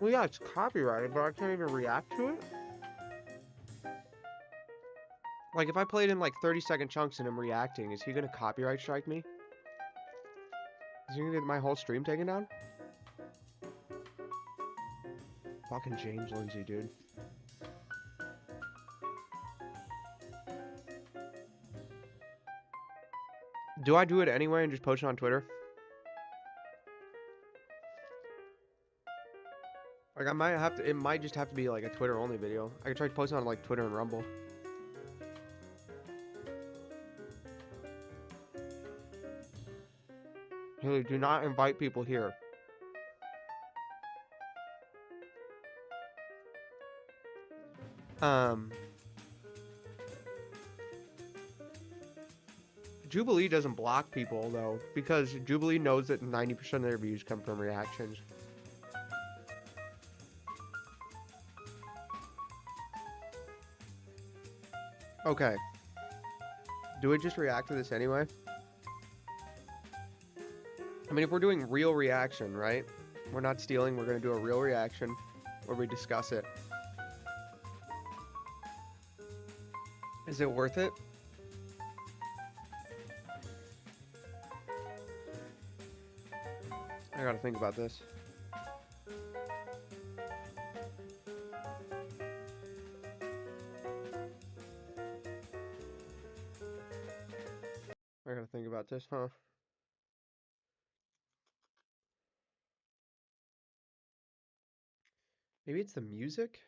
Well, yeah, it's copyrighted, but I can't even react to it. Like, if I played in, like, 30-second chunks and I'm reacting, is he gonna copyright strike me? Is he gonna get my whole stream taken down? Fucking James Lindsay, dude. Do I do it anyway and just post it on Twitter? Like, I might have to, it might just have to be, like, a Twitter-only video. I could try to post it on, like, Twitter and Rumble. Hey, do not invite people here. Jubilee doesn't block people, though, because Jubilee knows that 90% of their views come from reactions. Okay. Do we just react to this anyway? I mean, if we're doing real reaction, right? We're not stealing, we're going to do a real reaction where we discuss it. Is it worth it? I gotta think about this. I gotta think about this, huh? Maybe it's the music?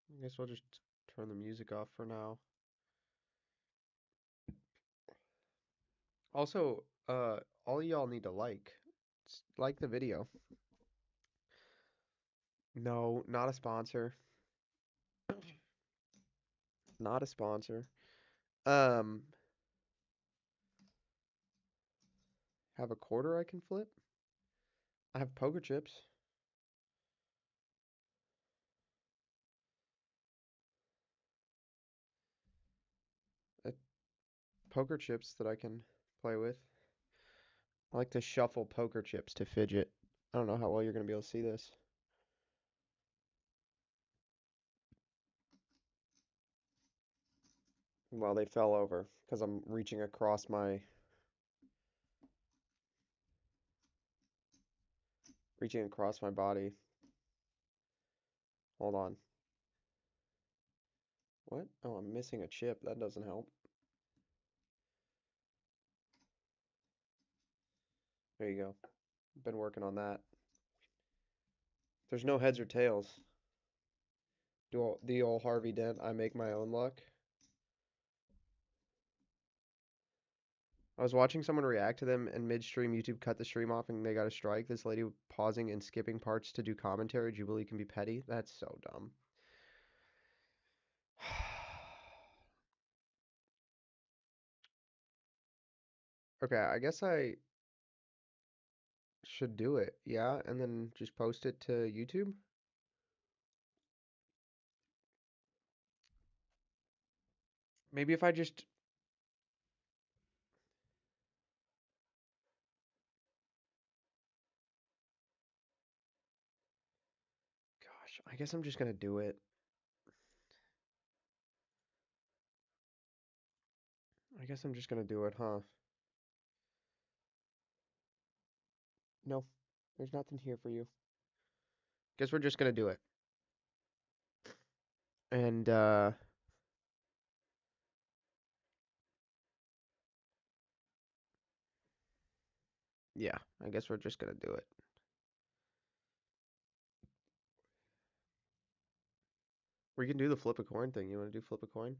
I guess we'll just turn the music off for now. Also, all y'all need to like the video. No, not a sponsor. Not a sponsor. Have a quarter I can flip? I have poker chips. Poker chips that I can play with. I like to shuffle poker chips to fidget. I don't know how well you're going to be able to see this. Well, they fell over because I'm reaching across my body. Hold on. What? Oh, I'm missing a chip. That doesn't help. There you go. Been working on that. There's no heads or tails. The old Harvey Dent, I make my own luck. I was watching someone react to them, and midstream YouTube cut the stream off and they got a strike. This lady pausing and skipping parts to do commentary. Jubilee can be petty. That's so dumb. Okay, I guess I should do it. Yeah, and then just post it to YouTube. Maybe if I just... Gosh, I guess I'm just gonna do it. I guess I'm just gonna do it, huh? No, there's nothing here for you. Guess we're just gonna do it. And, yeah, I guess we're just gonna do it. We can do the flip a coin thing. You wanna do flip a coin?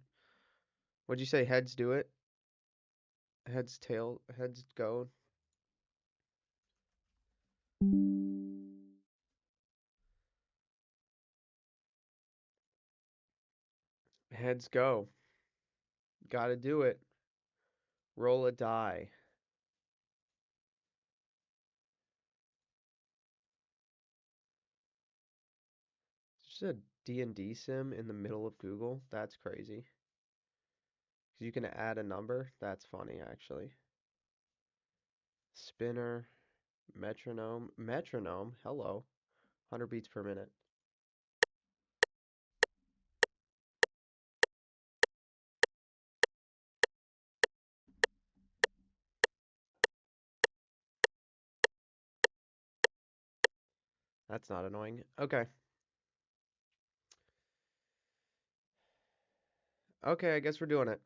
What'd you say? Heads do it? Heads, tail, heads go. Heads go. Gotta do it. Roll a die. Just a D&D sim in the middle of Google. That's crazy. 'Cause you can add a number. That's funny, actually. Spinner. Metronome. Metronome. Hello. 100 beats per minute. That's not annoying. Okay. Okay, I guess we're doing it.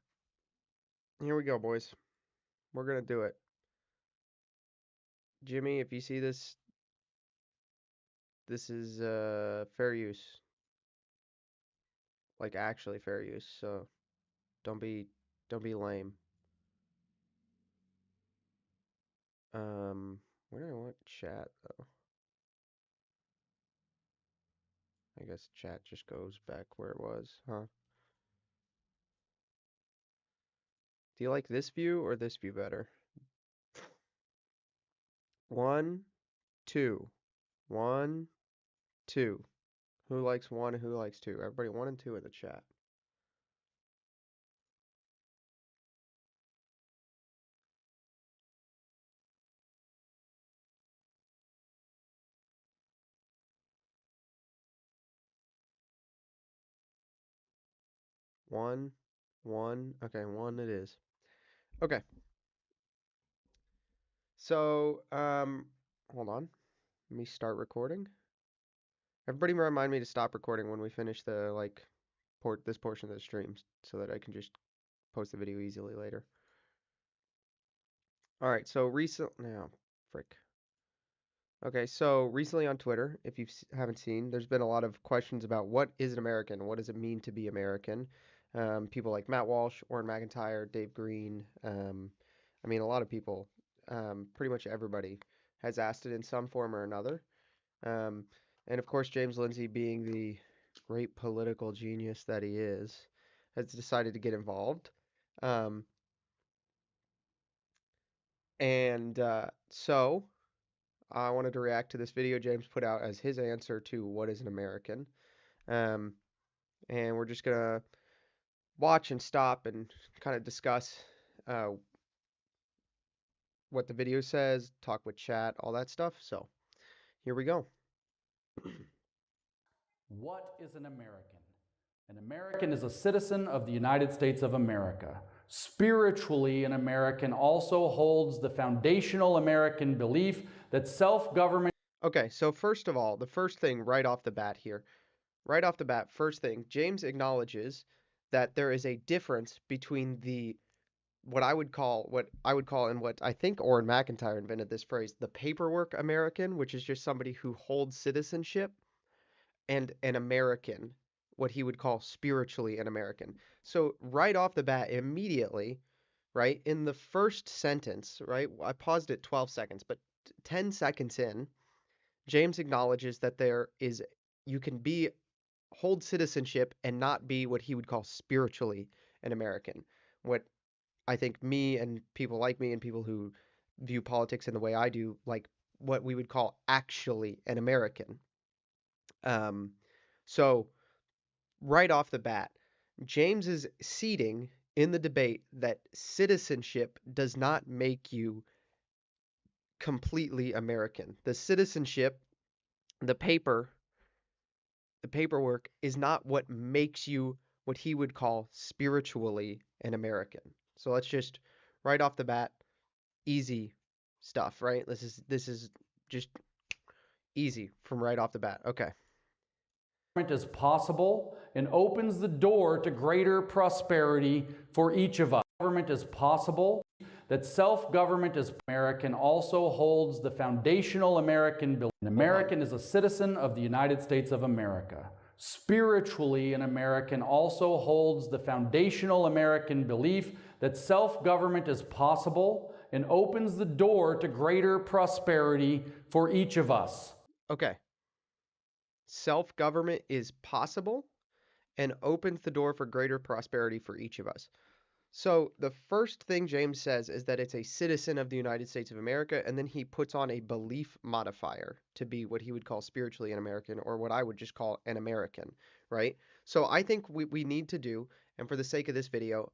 Here we go, boys. We're gonna do it. Jimmy, if you see this, this is fair use. Like actually fair use. So don't be lame. Where do I want chat though? I guess chat just goes back where it was, huh? Do you like this view or this view better? 1, 2. 1, 2. Who likes 1 and who likes 2? Everybody 1 and 2 in the chat. One, 1. Okay, 1 it is. Okay. So, hold on. Let me start recording. Everybody remind me to stop recording when we finish the, like, this portion of the stream so that I can just post the video easily later. All right, so now, frick. Okay, so recently on Twitter, if you haven't seen, there's been a lot of questions about what is an American? What does it mean to be American? People like Matt Walsh, Orrin McIntyre, Dave Green. I mean, a lot of people, pretty much everybody, has asked it in some form or another. Um, and of course, James Lindsay, being the great political genius that he is, has decided to get involved. Um, so I wanted to react to this video James put out as his answer to what is an American. Um, and we're just gonna watch and stop and kind of discuss uh, what the video says, talk with chat, all that stuff. So here we go. What is an American? An American is a citizen of the United States of America. Spiritually, an American also holds the foundational American belief that self-government... Okay, so first of all, the first thing right off the bat here, right off the bat, first thing, James acknowledges that there is a difference between what I would call, and what I think Orrin McIntyre invented this phrase, the paperwork American, which is just somebody who holds citizenship, and an American, what he would call spiritually an American. So right off the bat, immediately, right, in the first sentence, right, I paused it 12 seconds, but 10 seconds in, James acknowledges that you can hold citizenship and not be what he would call spiritually an American. What I think me and people like me and people who view politics in the way I do, like what we would call actually an American. Um, so right off the bat, James is ceding in the debate that citizenship does not make you completely American. The citizenship, the paper, the paperwork is not what makes you what he would call spiritually an American. So let's just right off the bat, easy stuff, right? This is just easy from right off the bat. Okay. As possible and opens the door to greater prosperity for each of us. Government is possible, that self-government as American also holds the foundational American belief. An American is a citizen of the United States of America. Spiritually, an American also holds the foundational American belief that self-government is possible and opens the door to greater prosperity for each of us. Okay. Self-government is possible and opens the door for greater prosperity for each of us. So the first thing James says is that it's a citizen of the United States of America, and then he puts on a belief modifier to be what he would call spiritually an American, or what I would just call an American, right? So I think we need to do, and for the sake of this video,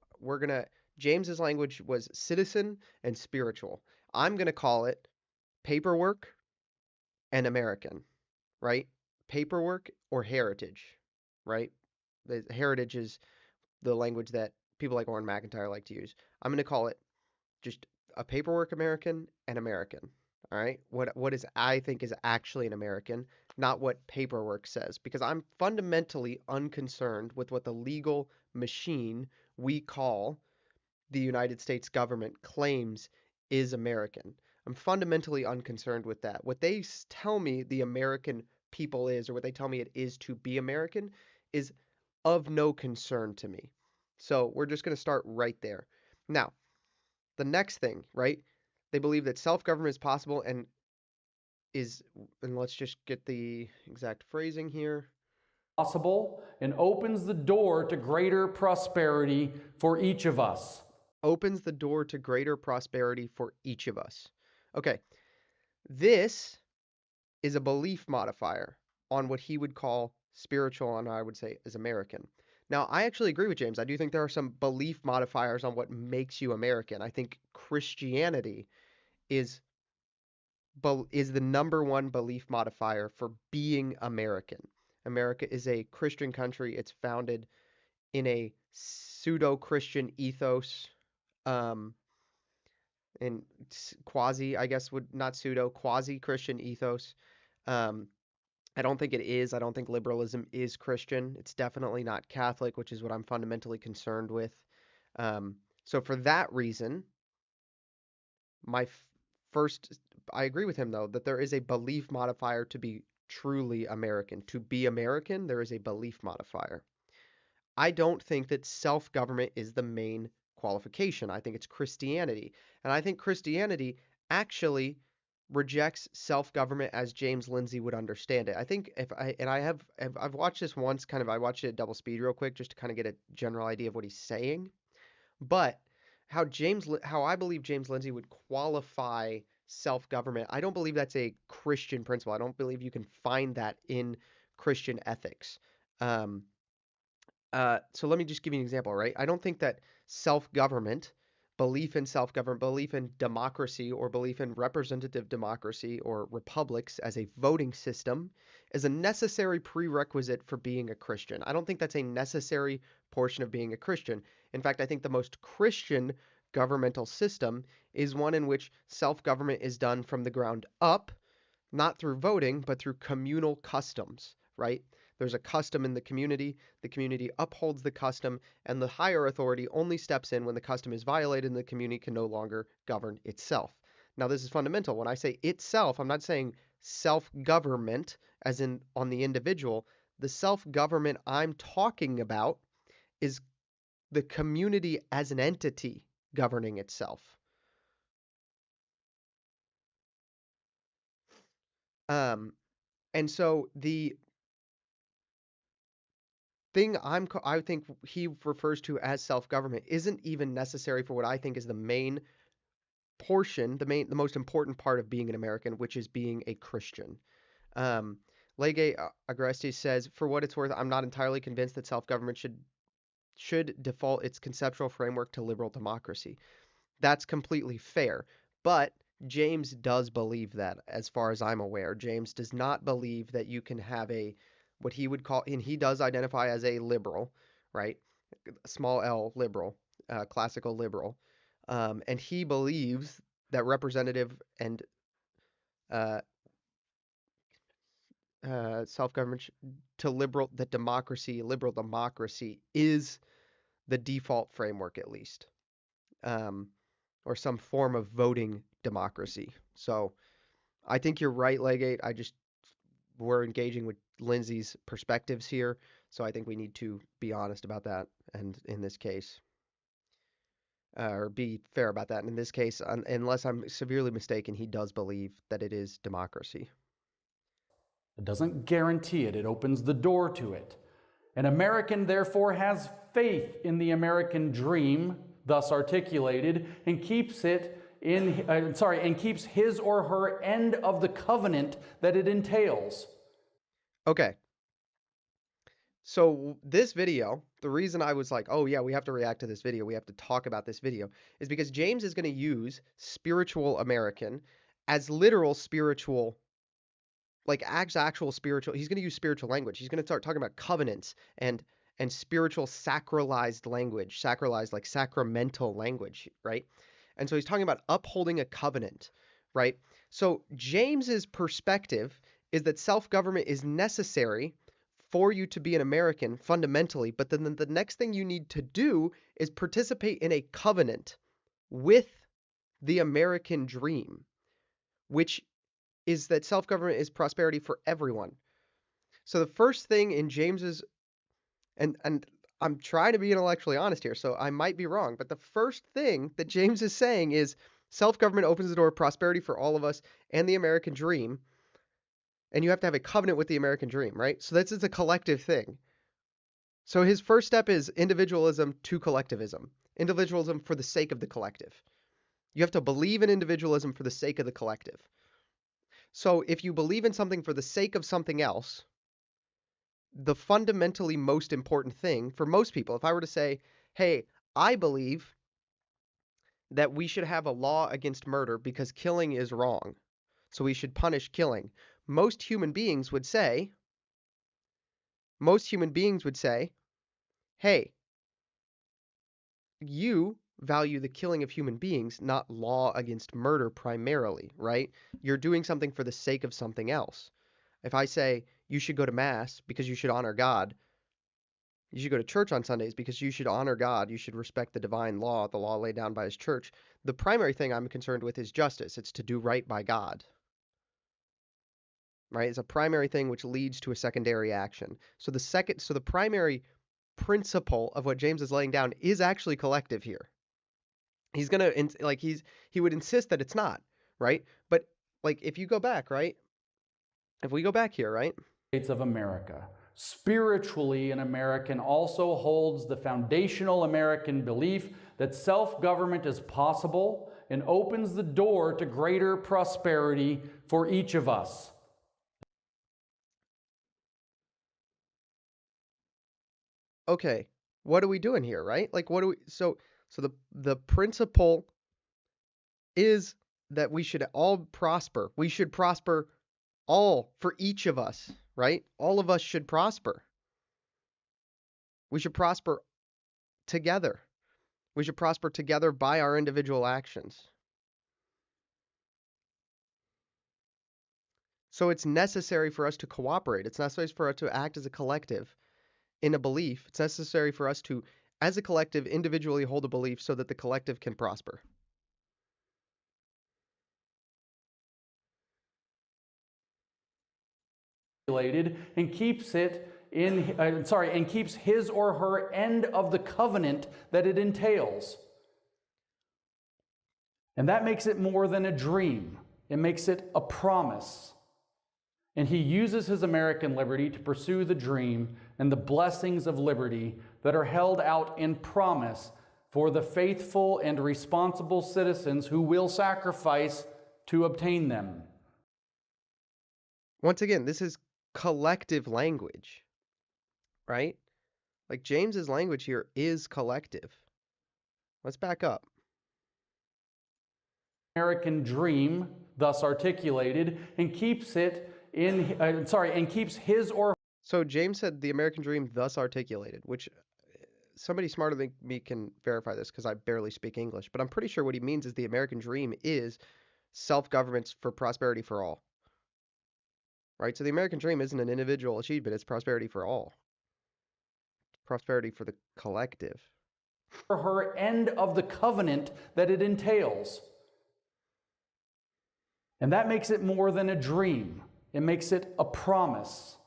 James's language was citizen and spiritual. I'm gonna call it paperwork and American, right? Paperwork or heritage, right? The heritage is the language that people like Orrin McIntyre like to use. I'm going to call it just a paperwork American and American. All right. What is I think is actually an American, not what paperwork says, because I'm fundamentally unconcerned with what the legal machine we call the United States government claims is American. I'm fundamentally unconcerned with that. What they tell me the American people is, or what they tell me it is to be American, is of no concern to me. So we're just going to start right there. Now, the next thing, right? They believe that self-government is possible and let's just get the exact phrasing here. Possible and opens the door to greater prosperity for each of us. Opens the door to greater prosperity for each of us. Okay, this is a belief modifier on what he would call spiritual and I would say is American. Now, I actually agree with James. I do think there are some belief modifiers on what makes you American. I think Christianity is the number one belief modifier for being American. America is a Christian country. It's founded in a pseudo-Christian ethos, and quasi, I guess would not pseudo, quasi-Christian ethos. I don't think it is. I don't think liberalism is Christian. It's definitely not Catholic, which is what I'm fundamentally concerned with. So for that reason, my first, I agree with him though, that there is a belief modifier to be truly American. To be American, there is a belief modifier. I don't think that self-government is the main qualification. I think it's Christianity. And I think Christianity actually rejects self-government as James Lindsay would understand it. I think I've watched this once, I watched it at double speed real quick just to kind of get a general idea of what he's saying. But how I believe James Lindsay would qualify self-government, I don't believe that's a Christian principle. I don't believe you can find that in Christian ethics. So let me just give you an example, right? I don't think that self-government, belief in self-government, belief in democracy, or belief in representative democracy or republics as a voting system is a necessary prerequisite for being a Christian. I don't think that's a necessary portion of being a Christian. In fact, I think the most Christian governmental system is one in which self-government is done from the ground up, not through voting, but through communal customs, right? There's a custom in the community upholds the custom, and the higher authority only steps in when the custom is violated and the community can no longer govern itself. Now, this is fundamental. When I say itself, I'm not saying self-government as in on the individual. The self-government I'm talking about is the community as an entity governing itself. And so the thing I think he refers to as self-government isn't even necessary for what I think is the main portion, the most important part of being an American, which is being a Christian. Um, Legate Agresti says, for what it's worth, I'm not entirely convinced that self-government should default its conceptual framework to liberal democracy. That's completely fair, but James does believe that, as far as I'm aware. James does not believe that you can have what he would call, and he does identify as a liberal, right? Small L liberal, classical liberal. And he believes that representative and uh, self-government to liberal democracy is the default framework, at least, um, or some form of voting democracy. So I think you're right, Legate. We're engaging with Lindsay's perspectives here, so I think we need to be honest about that, and in this case, or be fair about that. And in this case, unless I'm severely mistaken, he does believe that it is democracy. It doesn't guarantee it, it opens the door to it. An American, therefore, has faith in the American dream, thus articulated, and keeps his or her end of the covenant that it entails. Okay. So this video, the reason I was like, oh yeah, we have to react to this video, we have to talk about this video, is because James is going to use spiritual American as literal spiritual, like actual spiritual. He's going to use spiritual language. He's going to start talking about covenants and spiritual sacralized language, sacralized like sacramental language, right? And so he's talking about upholding a covenant, right? So James's perspective is that self-government is necessary for you to be an American fundamentally, but then the next thing you need to do is participate in a covenant with the American dream, which is that self-government is prosperity for everyone. So the first thing in James's and I'm trying to be intellectually honest here, so I might be wrong, but the first thing that James is saying is self-government opens the door of prosperity for all of us and the American dream, and you have to have a covenant with the American dream, right? So this is a collective thing. So his first step is individualism to collectivism. Individualism for the sake of the collective. You have to believe in individualism for the sake of the collective. So if you believe in something for the sake of something else, the fundamentally most important thing for most people, if I were to say, hey, I believe that we should have a law against murder because killing is wrong, so we should punish killing. Most human beings would say, hey, you value the killing of human beings, not law against murder primarily, right? You're doing something for the sake of something else. If I say you should go to mass because you should honor God, you should go to church on Sundays because you should honor God, you should respect the divine law, the law laid down by his church, the primary thing I'm concerned with is justice. It's to do right by God. Right? It's a primary thing which leads to a secondary action. So the primary principle of what James is laying down is actually collective here. He's gonna he would insist that it's not, right? But like if you go back, right? If we go back here, right? States of America. Spiritually, an American also holds the foundational American belief that self-government is possible and opens the door to greater prosperity for each of us. Okay, what are we doing here, right? Like what do we so the principle is that we should all prosper. We should prosper all for each of us, right? All of us should prosper. We should prosper together. We should prosper together by our individual actions. So it's necessary for us to cooperate. It's necessary for us to act as a collective in a belief. It's necessary for us to, as a collective, individually hold a belief so that the collective can prosper. And keeps it and keeps his or her end of the covenant that it entails. And that makes it more than a dream. It makes it a promise. And he uses his American liberty to pursue the dream and the blessings of liberty that are held out in promise for the faithful and responsible citizens who will sacrifice to obtain them. Once again, this is collective language, right? Like James's language here is collective. Let's back up. American dream, thus articulated, and keeps it in, and keeps his or. So James said the American dream thus articulated, which somebody smarter than me can verify this because I barely speak English, but I'm pretty sure what he means is the American dream is self-government for prosperity for all. Right? So the American dream isn't an individual achievement, it's prosperity for all. Prosperity for the collective. For her end of the covenant that it entails. And that makes it more than a dream. It makes it a promise.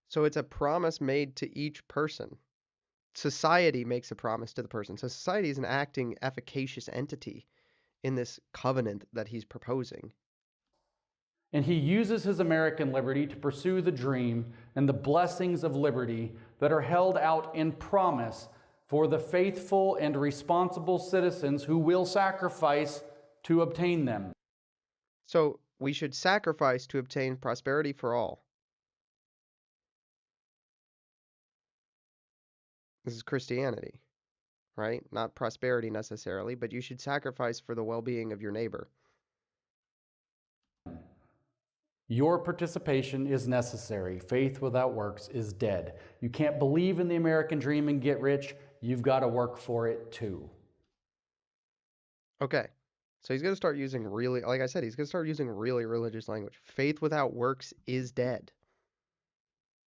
So it's a promise made to each person. Society makes a promise to the person. So society is an acting, efficacious entity in this covenant that he's proposing. And he uses his American liberty to pursue the dream and the blessings of liberty that are held out in promise for the faithful and responsible citizens who will sacrifice to obtain them. So we should sacrifice to obtain prosperity for all. This is Christianity, right? Not prosperity necessarily, but you should sacrifice for the well-being of your neighbor. Your participation is necessary. Faith without works is dead. You can't believe in the American dream and get rich. You've got to work for it too. Okay. So he's going to start using really, like I said, he's going to start using really religious language. Faith without works is dead.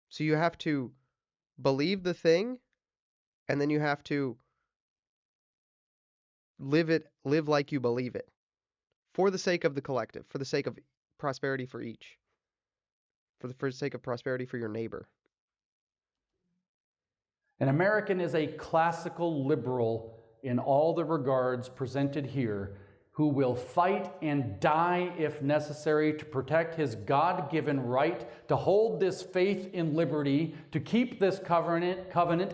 So you have to believe the thing, and then you have to live like you believe it. For the sake of the collective, for the sake of prosperity for each. For the sake of prosperity for your neighbor. An American is a classical liberal in all the regards presented here, who will fight and die if necessary to protect his God-given right to hold this faith in liberty, to keep this covenant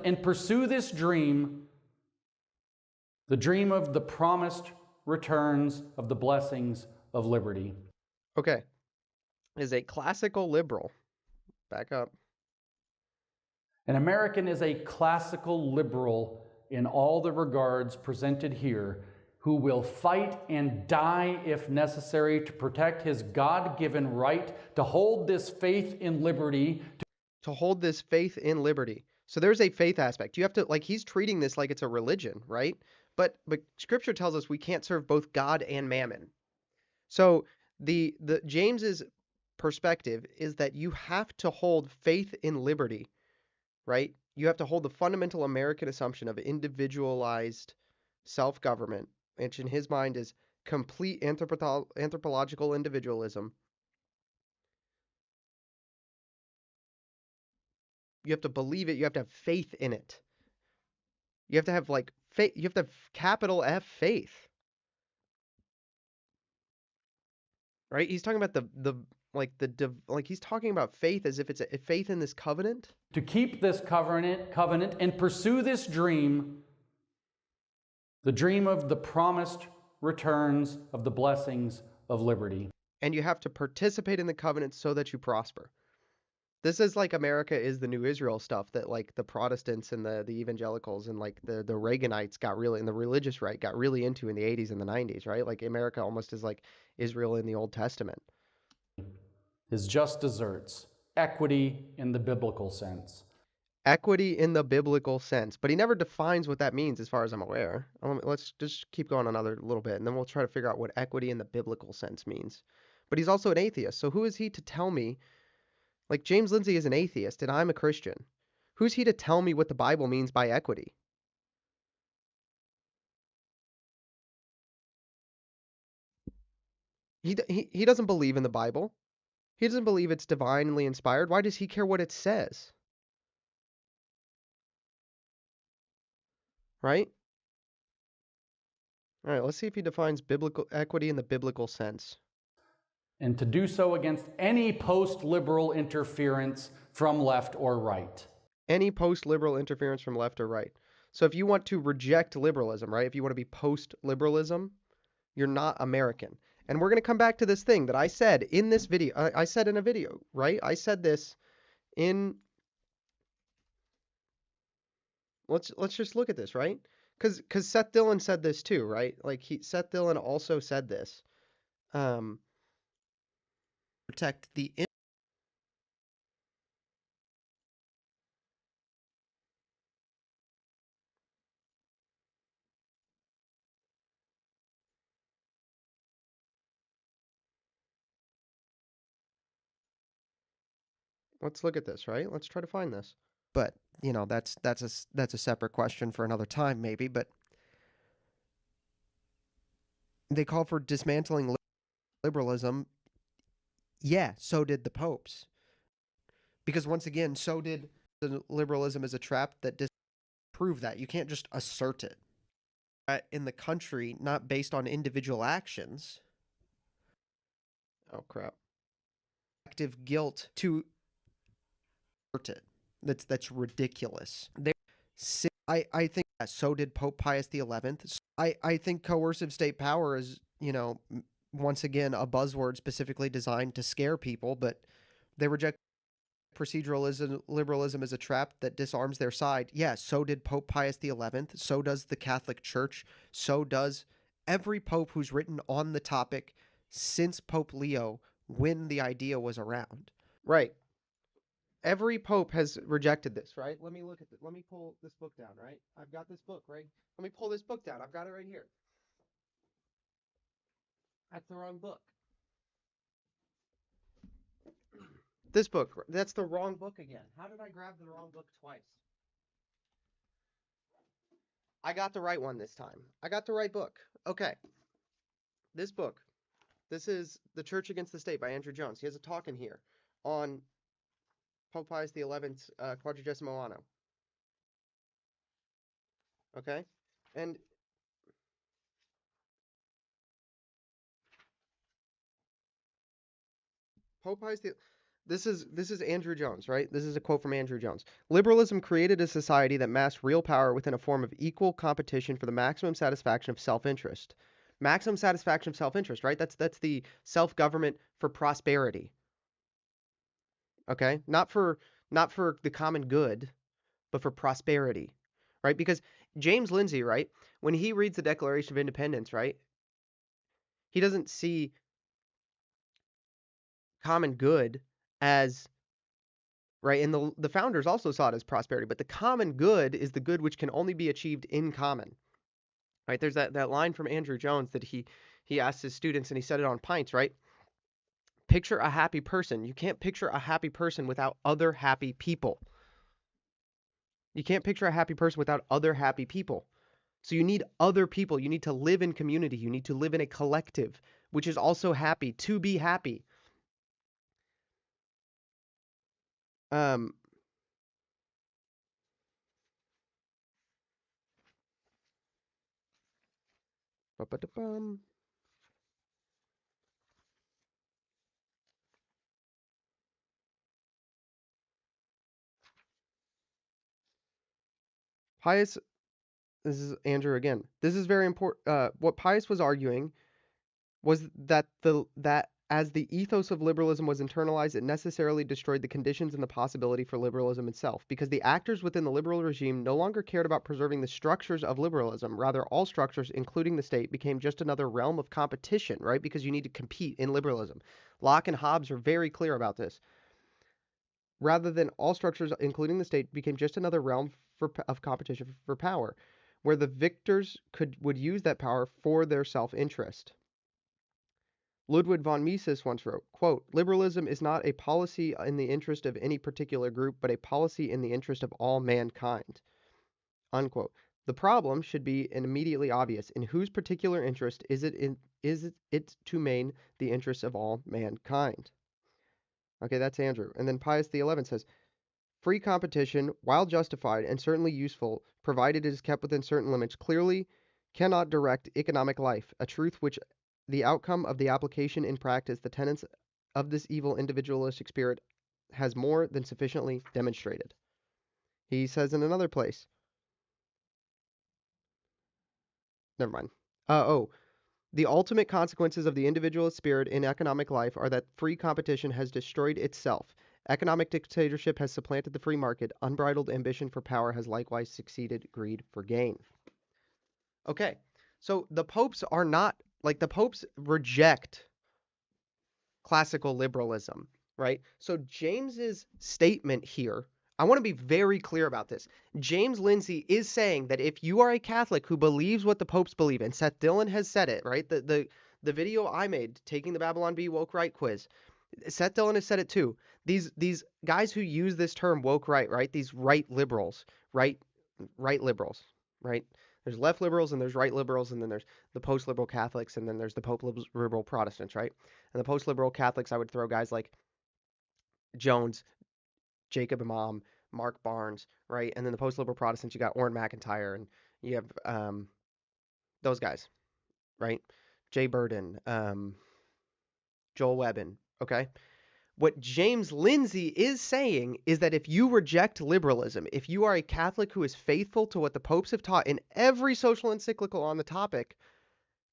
and pursue this dream, the dream of the promised returns of the blessings of liberty. Okay. Is a classical liberal. Back up. An American is a classical liberal in all the regards presented here, who will fight and die if necessary to protect his God-given right to hold this faith in liberty. To hold this faith in liberty. So there's a faith aspect. You have to, like, he's treating this like it's a religion, right? But Scripture tells us we can't serve both God and mammon. So the James's perspective is that you have to hold faith in liberty, right? You have to hold the fundamental American assumption of individualized self-government, which in his mind is complete anthropological individualism. You have to believe it. You have to have faith in it. You have to have like faith. You have to have capital F faith, right? He's talking about he's talking about faith as if it's a faith in this covenant. To keep this covenant and pursue this dream, the dream of the promised returns of the blessings of liberty. And you have to participate in the covenant so that you prosper. This is like America is the new Israel stuff that like the Protestants and the evangelicals and like the Reaganites got really, and the religious right got really into in the 80s and the 90s, right? Like America almost is like Israel in the Old Testament. His just deserts, equity in the biblical sense. Equity in the biblical sense, but he never defines what that means as far as I'm aware. Let's just keep going another little bit, and then we'll try to figure out what equity in the biblical sense means. But he's also an atheist, so who is he to tell me? Like James Lindsay is an atheist, and I'm a Christian. Who's he to tell me what the Bible means by equity? He doesn't believe in the Bible. He doesn't believe it's divinely inspired. Why does he care what it says? right? All right, let's see if he defines biblical equity in the biblical sense. And to do so against any post-liberal interference from left or right. Any post-liberal interference from left or right. So if you want to reject liberalism, right? If you want to be post-liberalism, you're not American. And we're going to come back to this thing that I said in this video. I said in a video, right? I said this in... Let's just look at this, right? Because Seth Dillon said this too, right? Like Seth Dillon also said this. Protect the... Let's look at this, right? Let's try to find this. But, you know, that's a separate question for another time maybe, but they call for dismantling liberalism. Yeah, so did the popes. Because once again, so did the liberalism is a trap that disprove that. You can't just assert it. In the country, not based on individual actions. Oh crap. Active guilt to assert it. That's ridiculous. I think so did Pope Pius XI. I think coercive state power is, you know, once again a buzzword specifically designed to scare people, but they reject proceduralism. Liberalism is a trap that disarms their side. Yeah, so did Pope Pius XI. So does the Catholic Church. So does every pope who's written on the topic since Pope Leo when the idea was around. Right. Every pope has rejected this, right? Let me look at this. Let me pull this book down, right? I've got this book, right? Let me pull this book down. I've got it right here. That's the wrong book. This book, that's the wrong book again. How did I grab the wrong book twice? I got the right one this time. I got the right book. Okay. This book. This is The Church Against the State by Andrew Jones. He has a talk in here on Pope Pius XI's Quadragesimo Anno. Okay? And Pope Pius XI... This is Andrew Jones, right? This is a quote from Andrew Jones. Liberalism created a society that masked real power within a form of equal competition for the maximum satisfaction of self-interest. Maximum satisfaction of self-interest, right? That's the self-government for prosperity. Okay? Not for the common good, but for prosperity. Right? Because James Lindsay, right, when he reads the Declaration of Independence, right, he doesn't see common good as... Right, and the founders also saw it as prosperity, but the common good is the good which can only be achieved in common. Right, there's that line from Andrew Jones that he asked his students, and he said it on Pints, right? Picture a happy person. You can't picture a happy person without other happy people. You can't picture a happy person without other happy people. So you need other people. You need to live in community. You need to live in a collective, which is also happy, to be happy. Um, ba-ba-da-bum. Pius, this is Andrew again. This is very important. What Pius was arguing was that as the ethos of liberalism was internalized, it necessarily destroyed the conditions and the possibility for liberalism itself, because the actors within the liberal regime no longer cared about preserving the structures of liberalism. Rather, all structures, including the state, became just another realm of competition, right? Because you need to compete in liberalism. Locke and Hobbes are very clear about this. Rather than all structures, including the state, became just another realm of competition for power, where the victors would use that power for their self-interest. Ludwig von Mises once wrote, quote, "Liberalism is not a policy in the interest of any particular group, but a policy in the interest of all mankind." Unquote. The problem should be immediately obvious. In whose particular interest is it to main the interests of all mankind? Okay, that's Andrew. And then Pius XI says, free competition, while justified and certainly useful, provided it is kept within certain limits, clearly cannot direct economic life, a truth which the outcome of the application in practice, the tenets of this evil individualistic spirit has more than sufficiently demonstrated. He says in another place, never mind. The ultimate consequences of the individualist spirit in economic life are that free competition has destroyed itself. Economic dictatorship has supplanted the free market. Unbridled ambition for power has likewise succeeded greed for gain. Okay, so the popes are not, like, the popes reject classical liberalism, right? So James's statement here, I want to be very clear about this. James Lindsay is saying that if you are a Catholic who believes what the popes believe, and Seth Dillon has said it, right? The video I made taking the Babylon Bee woke right quiz, Seth Dillon has said it too. These guys who use this term woke right, right? These right liberals, right liberals, right? There's left liberals and there's right liberals, and then there's the post-liberal Catholics, and then there's the post-liberal Protestants, right? And the post-liberal Catholics, I would throw guys like Jones, Jacob Imam, Mark Barnes, right? And then the post-liberal Protestants, you got Orrin McIntyre, and you have those guys, right? Jay Burden, Joel Webbin, okay? What James Lindsay is saying is that if you reject liberalism, if you are a Catholic who is faithful to what the popes have taught in every social encyclical on the topic,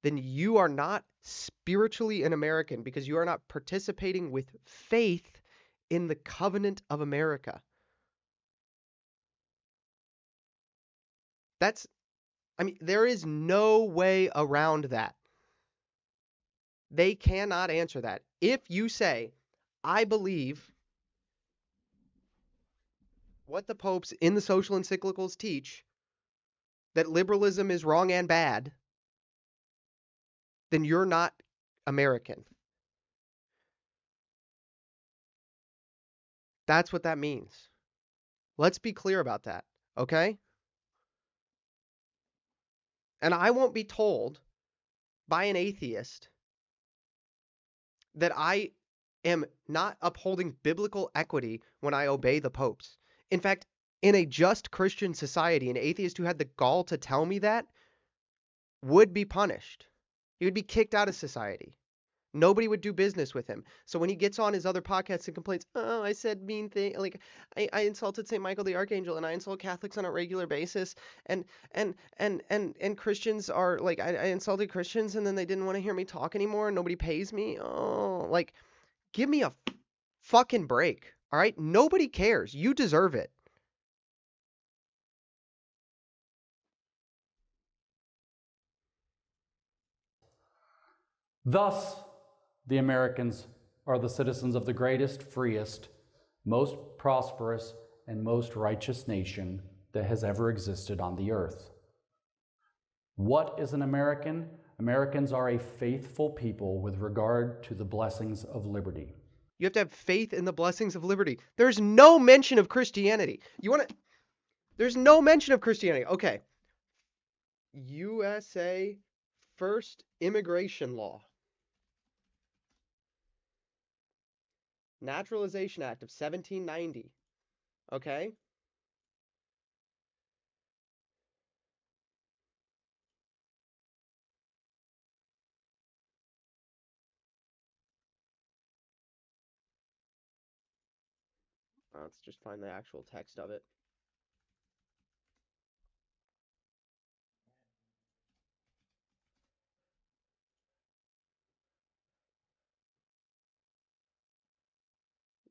then you are not spiritually an American because you are not participating with faith in the covenant of America. There is no way around that. They cannot answer that. If you say, I believe what the popes in the social encyclicals teach, that liberalism is wrong and bad, then you're not American. That's what that means. Let's be clear about that, okay? And I won't be told by an atheist that I am not upholding biblical equity when I obey the popes. In fact, in a just Christian society, an atheist who had the gall to tell me that would be punished. He would be kicked out of society. Nobody would do business with him. So when he gets on his other podcasts and complains, oh, I said mean thing, like I insulted St. Michael the Archangel, and I insult Catholics on a regular basis, and Christians are like, I insulted Christians, and then they didn't want to hear me talk anymore, and nobody pays me. Oh, like, give me a fucking break. All right? Nobody cares. You deserve it. Thus, the Americans are the citizens of the greatest, freest, most prosperous, and most righteous nation that has ever existed on the earth. What is an American? Americans are a faithful people with regard to the blessings of liberty. You have to have faith in the blessings of liberty. There's no mention of Christianity. There's no mention of Christianity. Okay. USA First Immigration Law. Naturalization Act of 1790. Okay? Let's just find the actual text of it.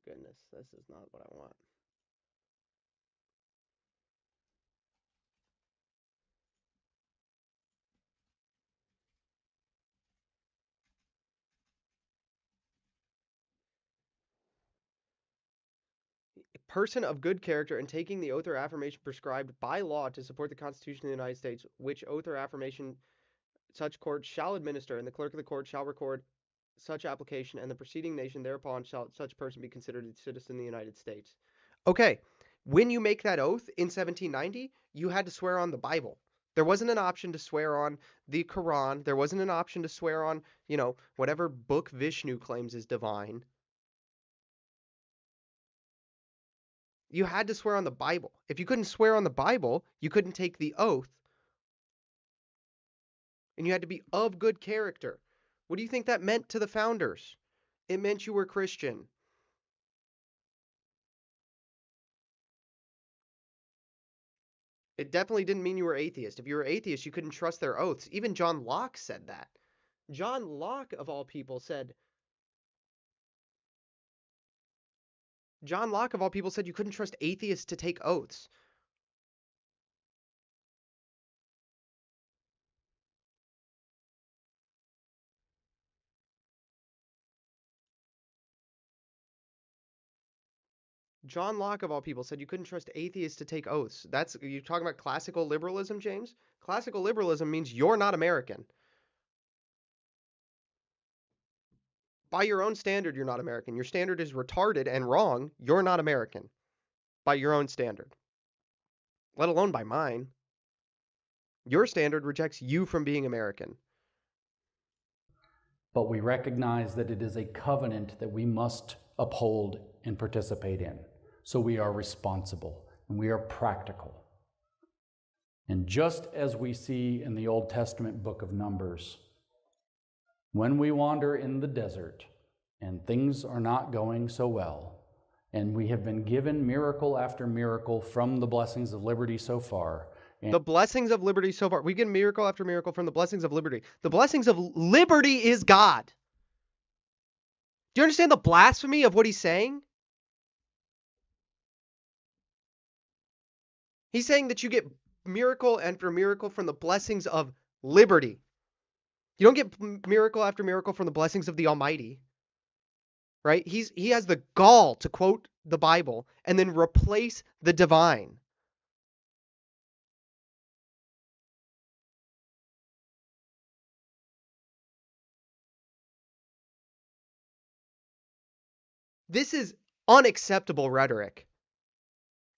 Goodness, this is not what I want. A person of good character and taking the oath or affirmation prescribed by law to support the Constitution of the United States, which oath or affirmation such court shall administer, and the clerk of the court shall record such application, and the preceding nation thereupon shall such person be considered a citizen of the United States. Okay, when you make that oath in 1790, you had to swear on the Bible. There wasn't an option to swear on the Quran. There wasn't an option to swear on, whatever book Vishnu claims is divine. You had to swear on the Bible. If you couldn't swear on the Bible, you couldn't take the oath. And you had to be of good character. What do you think that meant to the founders? It meant you were Christian. It definitely didn't mean you were atheist. If you were atheist, you couldn't trust their oaths. Even John Locke said that. John Locke, of all people, said you couldn't trust atheists to take oaths. John Locke, of all people, said you couldn't trust atheists to take oaths. That's, you talking about classical liberalism, James? Classical liberalism means you're not American. By your own standard, you're not American. Your standard is retarded and wrong. You're not American. By your own standard. Let alone by mine. Your standard rejects you from being American. But we recognize that it is a covenant that we must uphold and participate in. So we are responsible and we are practical. And just as we see in the Old Testament book of Numbers, when we wander in the desert and things are not going so well, and we have been given miracle after miracle from the blessings of liberty so far. The blessings of liberty so far. We get miracle after miracle from the blessings of liberty. The blessings of liberty is God. Do you understand the blasphemy of what he's saying? He's saying that you get miracle after miracle from the blessings of liberty. You don't get miracle after miracle from the blessings of the Almighty. Right? He has the gall to quote the Bible and then replace the divine. This is unacceptable rhetoric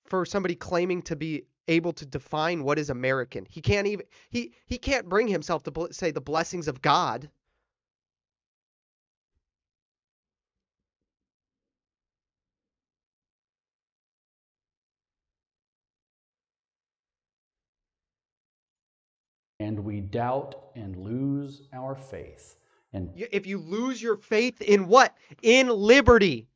for somebody claiming to be able to define what is American. He can't even he can't bring himself to say the blessings of God. And we doubt and lose our faith. And if you lose your faith in what? In liberty.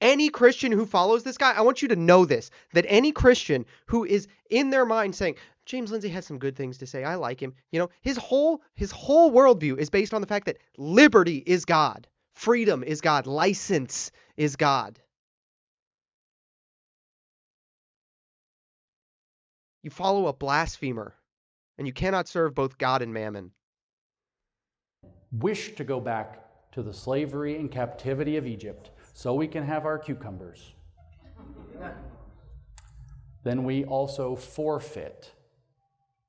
Any Christian who follows this guy, I want you to know this, that any Christian who is in their mind saying, James Lindsay has some good things to say, I like him, you know, his whole worldview is based on the fact that liberty is God, freedom is God, license is God. You follow a blasphemer, and you cannot serve both God and mammon. Wish to go back to the slavery and captivity of Egypt so we can have our cucumbers. Then we also forfeit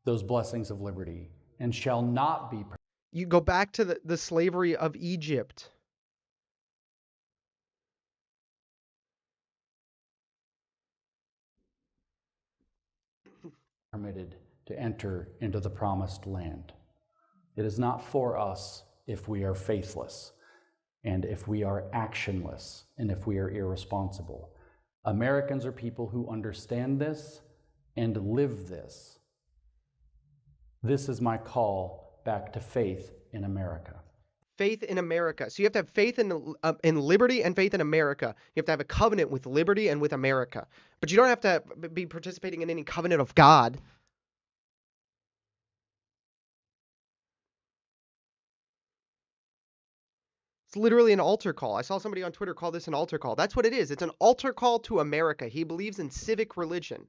those blessings of liberty and shall not be. You go back to the slavery of Egypt. Permitted to enter into the promised land. It is not for us if we are faithless and if we are actionless and if we are irresponsible. Americans are people who understand this and live this. This is my call back to faith in America. Faith in America. So you have to have faith in liberty and faith in America. You have to have a covenant with liberty and with America. But you don't have to be participating in any covenant of God. It's literally an altar call. I saw somebody on Twitter call this an altar call. That's what it is. It's an altar call to America. He believes in civic religion.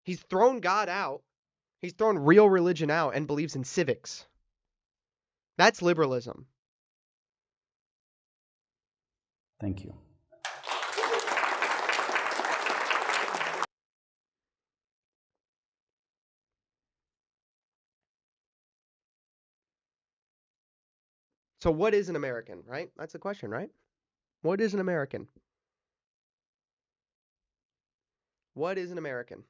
He's thrown God out. He's thrown real religion out and believes in civics. That's liberalism. Thank you. So what is an American, right? That's the question, right? What is an American? What is an American?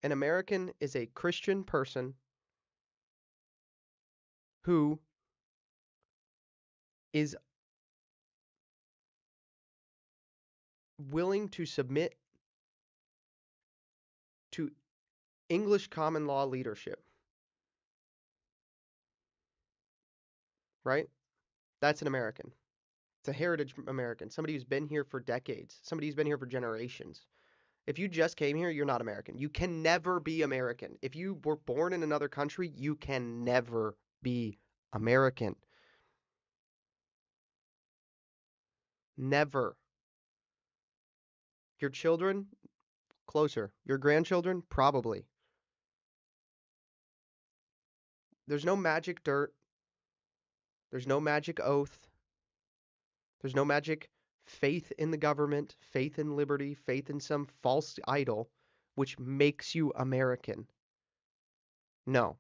An American is a Christian person who is willing to submit to English common law leadership, right? That's an American. It's a heritage American, somebody who's been here for decades, somebody who's been here for generations. If you just came here, you're not American. You can never be American. If you were born in another country, you can never be American. Never. Your children, closer. Your grandchildren, probably. There's no magic dirt. There's no magic oath. There's no magic faith in the government, faith in liberty, faith in some false idol which makes you American. No.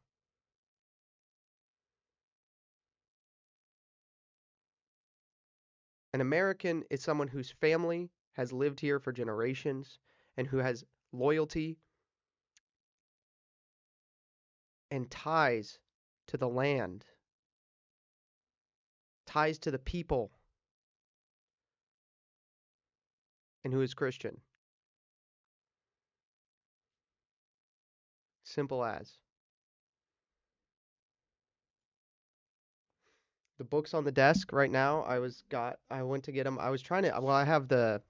An American is someone whose family has lived here for generations and who has loyalty and ties to the land, ties to the people, and who is Christian. Simple as. The books on the desk right now, I went to get them. I was trying to, well, I have the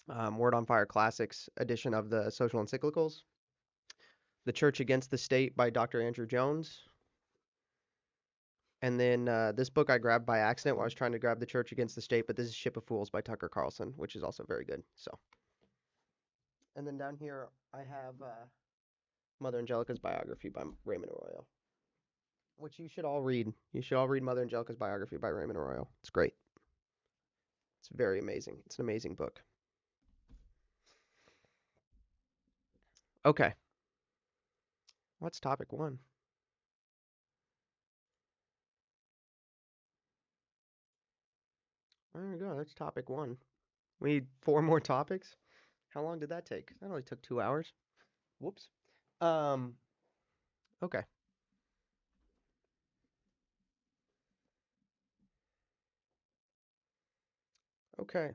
Word on Fire Classics edition of the Social Encyclicals, The Church Against the State by Dr. Andrew Jones. And then this book I grabbed by accident while I was trying to grab The Church Against the State, but this is Ship of Fools by Tucker Carlson, which is also very good. So, and then down here I have Mother Angelica's biography by Raymond Arroyo, which you should all read. You should all read Mother Angelica's biography by Raymond Arroyo. It's great. It's very amazing. It's an amazing book. Okay. What's topic one? There we go. That's topic one. We need 4 more topics. How long did that take? That only took 2 hours. Whoops. Okay. Okay.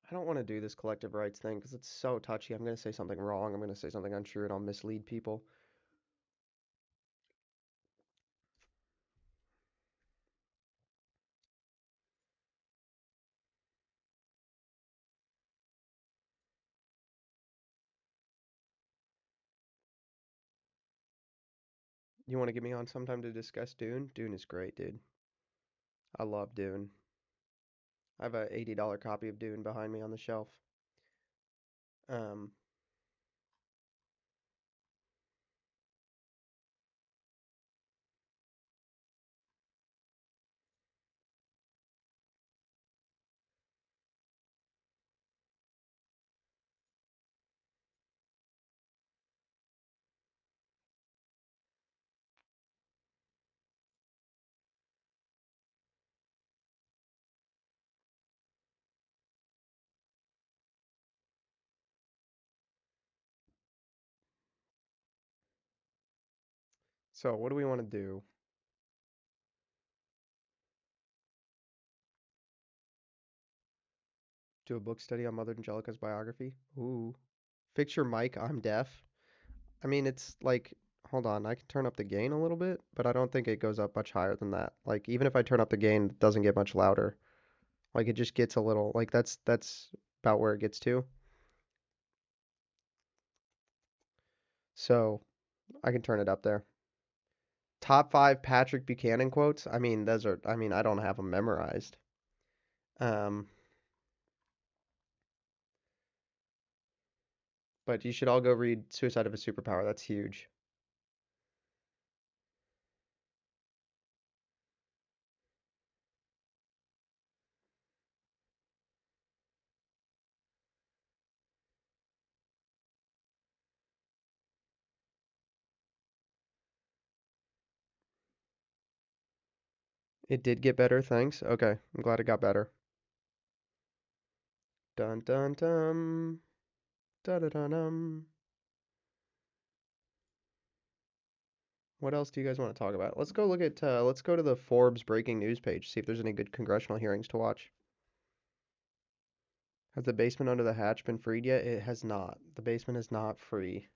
I don't want to do this collective rights thing because it's so touchy. I'm going to say something wrong. I'm going to say something untrue and I'll mislead people. You want to get me on sometime to discuss Dune? Dune is great, dude. I love Dune. I have a $80 copy of Dune behind me on the shelf. Um, so what do we want to do? Do a book study on Mother Angelica's biography? Ooh. Fix your mic, I'm deaf. I mean, it's like, hold on, I can turn up the gain a little bit, but I don't think it goes up much higher than that. Like, even if I turn up the gain, it doesn't get much louder. Like, it just gets a little, like, that's about where it gets to. So, I can turn it up there. Top 5 Patrick Buchanan quotes. I mean, those are, I mean, I don't have them memorized. Um, but you should all go read Suicide of a Superpower. That's huge. It did get better, thanks. Okay, I'm glad it got better. Dun dun dun. Dun dun dun dun. What else do you guys want to talk about? Let's go look at let's go to the Forbes breaking news page, see if there's any good congressional hearings to watch. Has the basement under the hatch been freed yet? It has not. The basement is not free.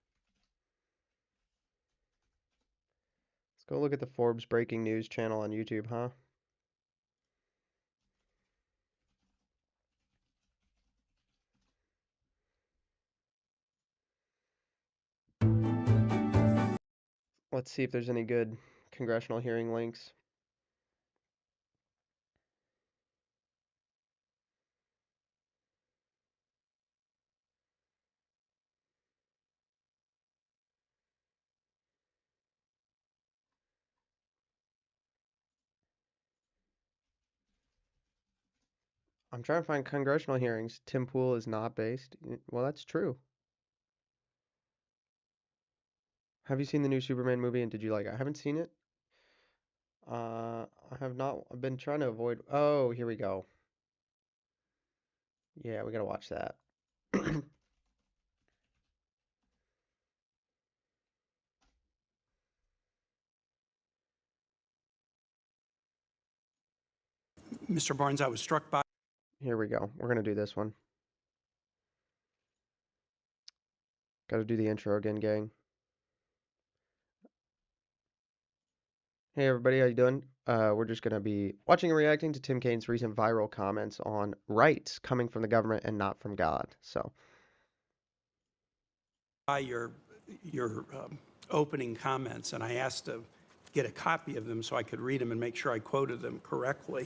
Let's go look at the Forbes breaking news channel on YouTube, huh? Let's see if there's any good congressional hearing links. I'm trying to find congressional hearings. Tim Pool is not based. Well, that's true. Have you seen the new Superman movie and did you like it? I haven't seen it. I have not. I've been trying to avoid. Oh, here we go. Yeah, we gotta watch that. Mr. Barnes, I was struck by. Here we go. We're gonna do this one. Gotta do the intro again, gang. Hey everybody, how you doing? We're just gonna be watching and reacting to Tim Kaine's recent viral comments on rights coming from the government and not from God. So, Your opening comments, and I asked to get a copy of them so I could read them and make sure I quoted them correctly.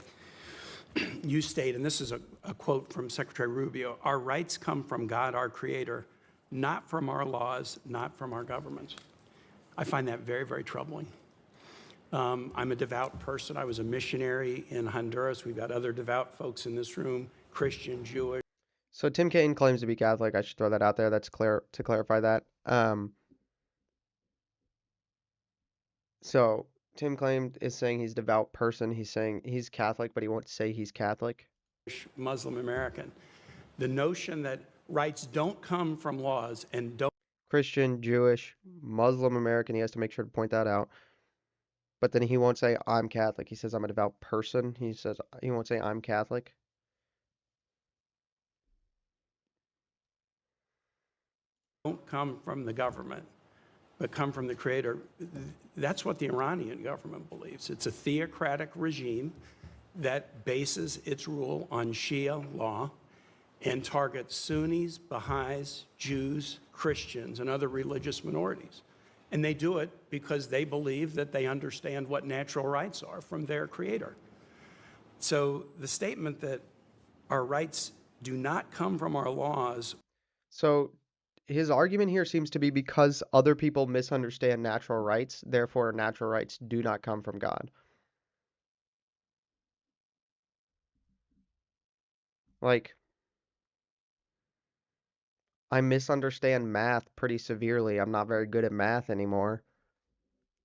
You state, and this is a quote from Secretary Rubio, our rights come from God, our Creator, not from our laws, not from our governments. I find that very, very troubling. I'm a devout person. I was a missionary in Honduras. We've got other devout folks in this room, Christian, Jewish. so Tim Kaine claims to be Catholic. I should throw that out there. That's clear to clarify that. So Tim claimed is saying he's a devout person. He's saying he's Catholic, but he won't say he's Catholic. Muslim American. The notion that rights don't come from laws and don't Christian, Jewish, Muslim American. He has to make sure to point that out. But then he won't say I'm Catholic. He says I'm a devout person. He says he won't say I'm Catholic. come from the government, but come from the Creator. That's what the Iranian government believes. It's a theocratic regime that bases its rule on Shia law and targets Sunnis, Baha'is, Jews, Christians, and other religious minorities. And they do it because they believe that they understand what natural rights are from their Creator. So the statement that our rights do not come from our laws. So his argument here seems to be because other people misunderstand natural rights, therefore natural rights do not come from God. Like, I misunderstand math pretty severely. I'm not very good at math anymore.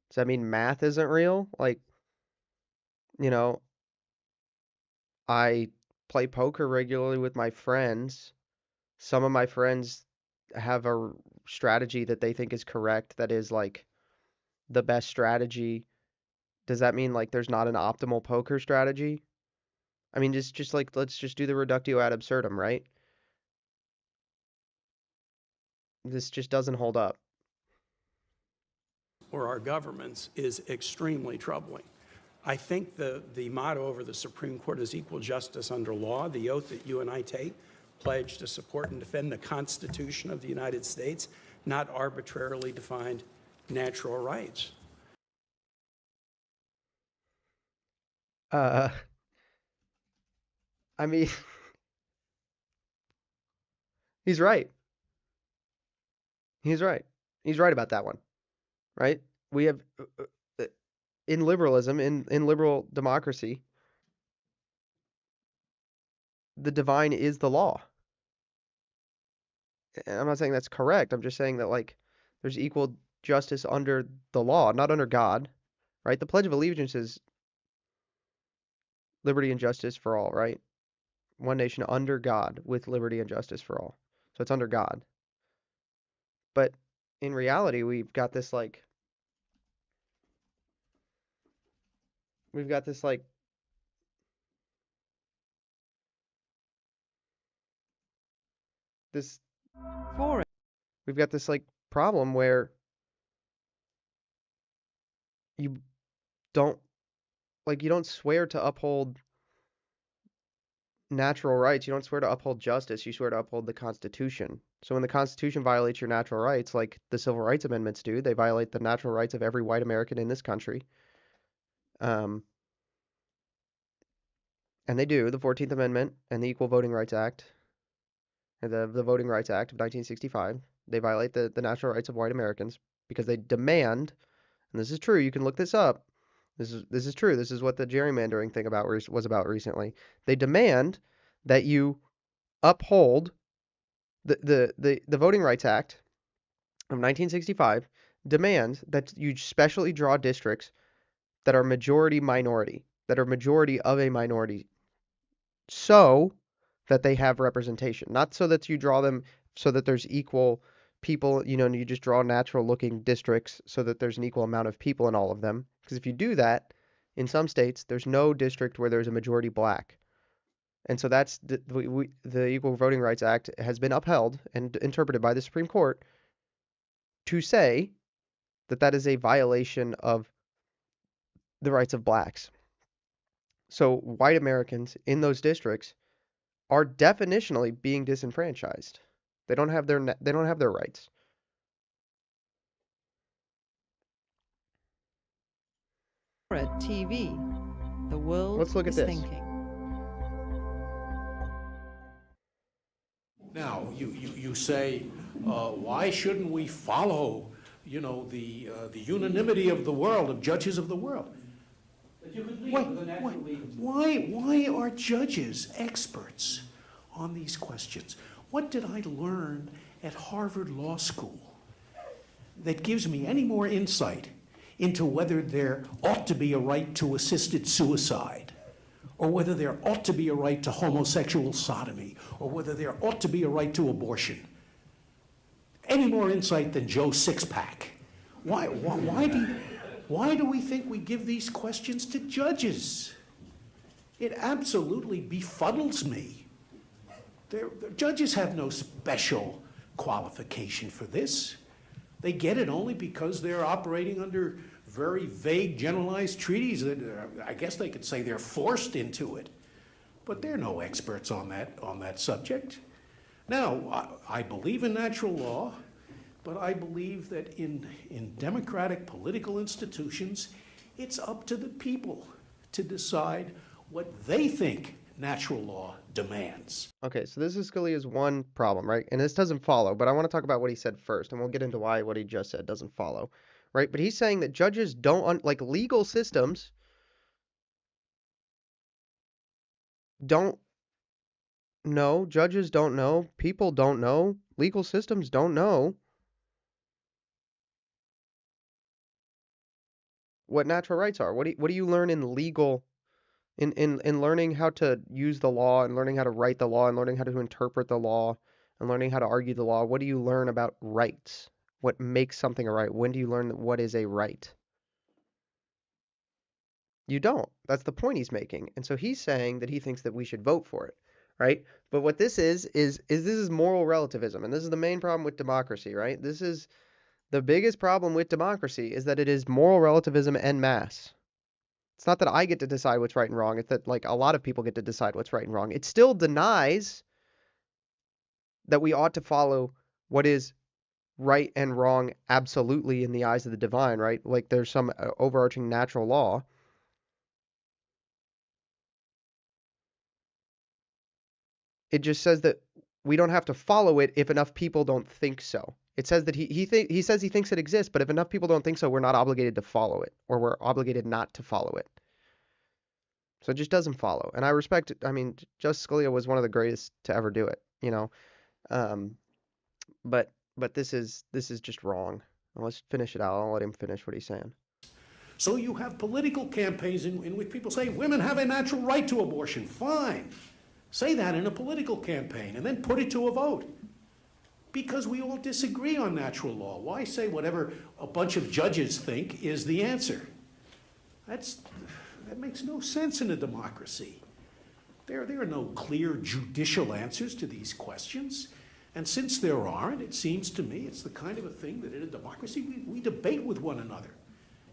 Does that mean math isn't real? Like, you know, I play poker regularly with my friends. Some of my friends have a strategy that they think is correct, that is like the best strategy. Does that mean like there's not an optimal poker strategy? I mean, just like let's just do the reductio ad absurdum, right? This just doesn't hold up. Or our governments is extremely troubling. I think the motto over the Supreme Court is equal justice under law. The oath that you and I take, pledge to support and defend the Constitution of the United States, not arbitrarily defined natural rights. Uh, I mean, he's right. He's right. He's right about that one, right? We have in liberalism, in liberal democracy, the divine is the law. And I'm not saying that's correct. I'm just saying that like there's equal justice under the law, not under God, right? The Pledge of Allegiance is liberty and justice for all, right? One nation under God with liberty and justice for all. So it's under God. But in reality, we've got this like we've got this like this For it. we've got this like problem where you don't you don't swear to uphold natural rights. You don't swear to uphold justice. You swear to uphold the Constitution. So when the Constitution violates your natural rights, like the Civil Rights Amendments do, they violate the natural rights of every white American in this country. And they do, the 14th Amendment and the Equal Voting Rights Act, or the Voting Rights Act of 1965. They violate the natural rights of white Americans because they demand, and this is true, you can look this up. This is true. This is what the gerrymandering thing was about recently. They demand that you uphold the Voting Rights Act of 1965 demands that you specially draw districts that are majority minority, that are majority of a minority, so that they have representation. Not so that you draw them so that there's equal people, and you just draw natural looking districts so that there's an equal amount of people in all of them. Because if you do that, in some states, there's no district where there's a majority black. And so that's the Equal Voting Rights Act has been upheld and interpreted by the Supreme Court to say that that is a violation of the rights of blacks. So white Americans in those districts are definitionally being disenfranchised. They don't have their rights. For it. TV. The world Let's look at is this. thinking. Now, you say, why shouldn't we follow, the unanimity of the world, of judges of the world? Why are judges experts on these questions? What did I learn at Harvard Law School that gives me any more insight into whether there ought to be a right to assisted suicide, or whether there ought to be a right to homosexual sodomy, or whether there ought to be a right to abortion? Any more insight than Joe Sixpack? Why do we think we give these questions to judges? It absolutely befuddles me. The judges have no special qualification for this. They get it only because they're operating under very vague, generalized treaties that I guess they could say they're forced into it. But they're no experts on that subject. Now, I believe in natural law, but I believe that in democratic political institutions, it's up to the people to decide what they think natural law demands. Okay, so this is Scalia's one problem, right? And this doesn't follow, but I want to talk about what he said first, and we'll get into why what he just said doesn't follow, right? But he's saying that judges don't, like legal systems, don't know, judges don't know, people don't know, legal systems don't know what natural rights are. What do you learn in legal, in learning how to use the law and learning how to write the law and learning how to interpret the law and learning how to argue the law? What do you learn about rights? What makes something a right? When do you learn what is a right? You don't. That's the point he's making. And so he's saying that he thinks that we should vote for it, right? But what this is this is moral relativism, and this is the main problem with democracy, right? This is the biggest problem with democracy, is that it is moral relativism en masse. It's not that I get to decide what's right and wrong. It's that like a lot of people get to decide what's right and wrong. It still denies that we ought to follow what is right and wrong absolutely in the eyes of the divine, right? Like there's some overarching natural law. It just says that we don't have to follow it if enough people don't think so. It says that he says he thinks it exists, but if enough people don't think so, we're not obligated to follow it, or we're obligated not to follow it. So it just doesn't follow. And I respect it. I mean, Justice Scalia was one of the greatest to ever do it, But this is just wrong. Well, let's finish it out. I'll let him finish what he's saying. So you have political campaigns in which people say women have a natural right to abortion. Fine. Say that in a political campaign and then put it to a vote. Because we all disagree on natural law. Why say whatever a bunch of judges think is the answer? That's That makes no sense in a democracy. There are no clear judicial answers to these questions. And since there aren't, it seems to me it's the kind of a thing that in a democracy we debate with one another.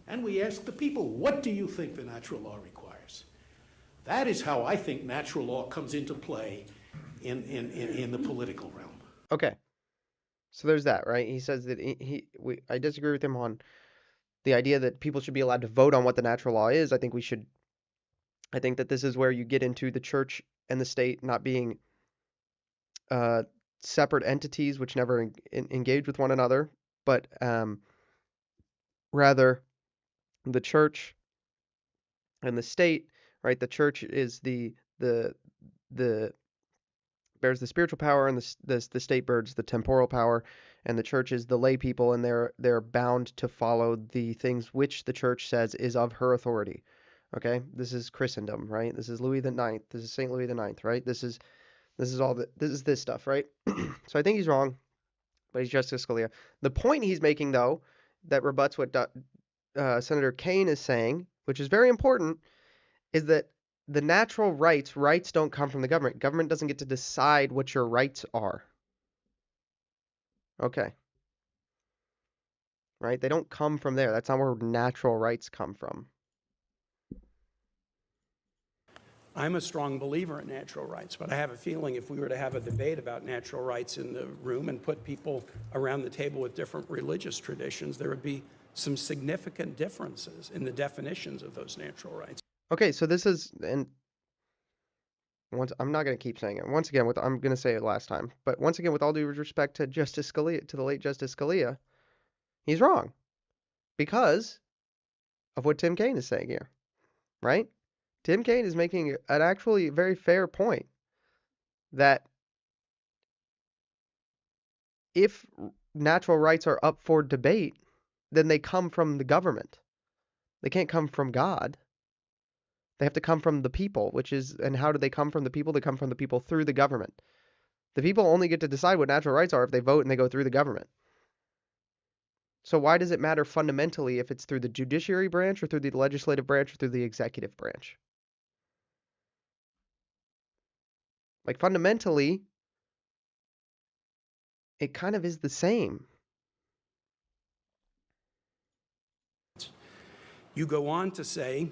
And we ask the people, what do you think the natural law requires? That is how I think natural law comes into play in the political realm. Okay. So there's that, right? He says that I disagree with him on the idea that people should be allowed to vote on what the natural law is. I think that this is where you get into the church and the state not being separate entities which never engage with one another, but rather the church and the state, right? The church is the bears the spiritual power, and the state bears the temporal power, and the church is the lay people, and they're bound to follow the things which the church says is of her authority. Okay, this is Christendom, right? This is Louis the Ninth. This is Saint Louis the Ninth, right? This is this stuff, right? So I think he's wrong, but he's Justice Scalia. The point he's making, though, that rebuts what Senator Kaine is saying, which is very important, is that the natural rights don't come from the government. Government doesn't get to decide what your rights are. Okay. Right? They don't come from there. That's not where natural rights come from. I'm a strong believer in natural rights, but I have a feeling if we were to have a debate about natural rights in the room and put people around the table with different religious traditions, there would be some significant differences in the definitions of those natural rights. Okay, so this is, and I'm not going to keep saying it. Once again, I'm going to say it last time, but once again, with all due respect to Justice Scalia, to the late Justice Scalia, he's wrong because of what Tim Kaine is saying here, right? Tim Kaine is making an actually very fair point that if natural rights are up for debate, then they come from the government. They can't come from God. They have to come from the people, and how do they come from the people? They come from the people through the government. The people only get to decide what natural rights are if they vote and they go through the government. So why does it matter fundamentally if it's through the judiciary branch or through the legislative branch or through the executive branch? Like fundamentally, it kind of is the same. You go on to say,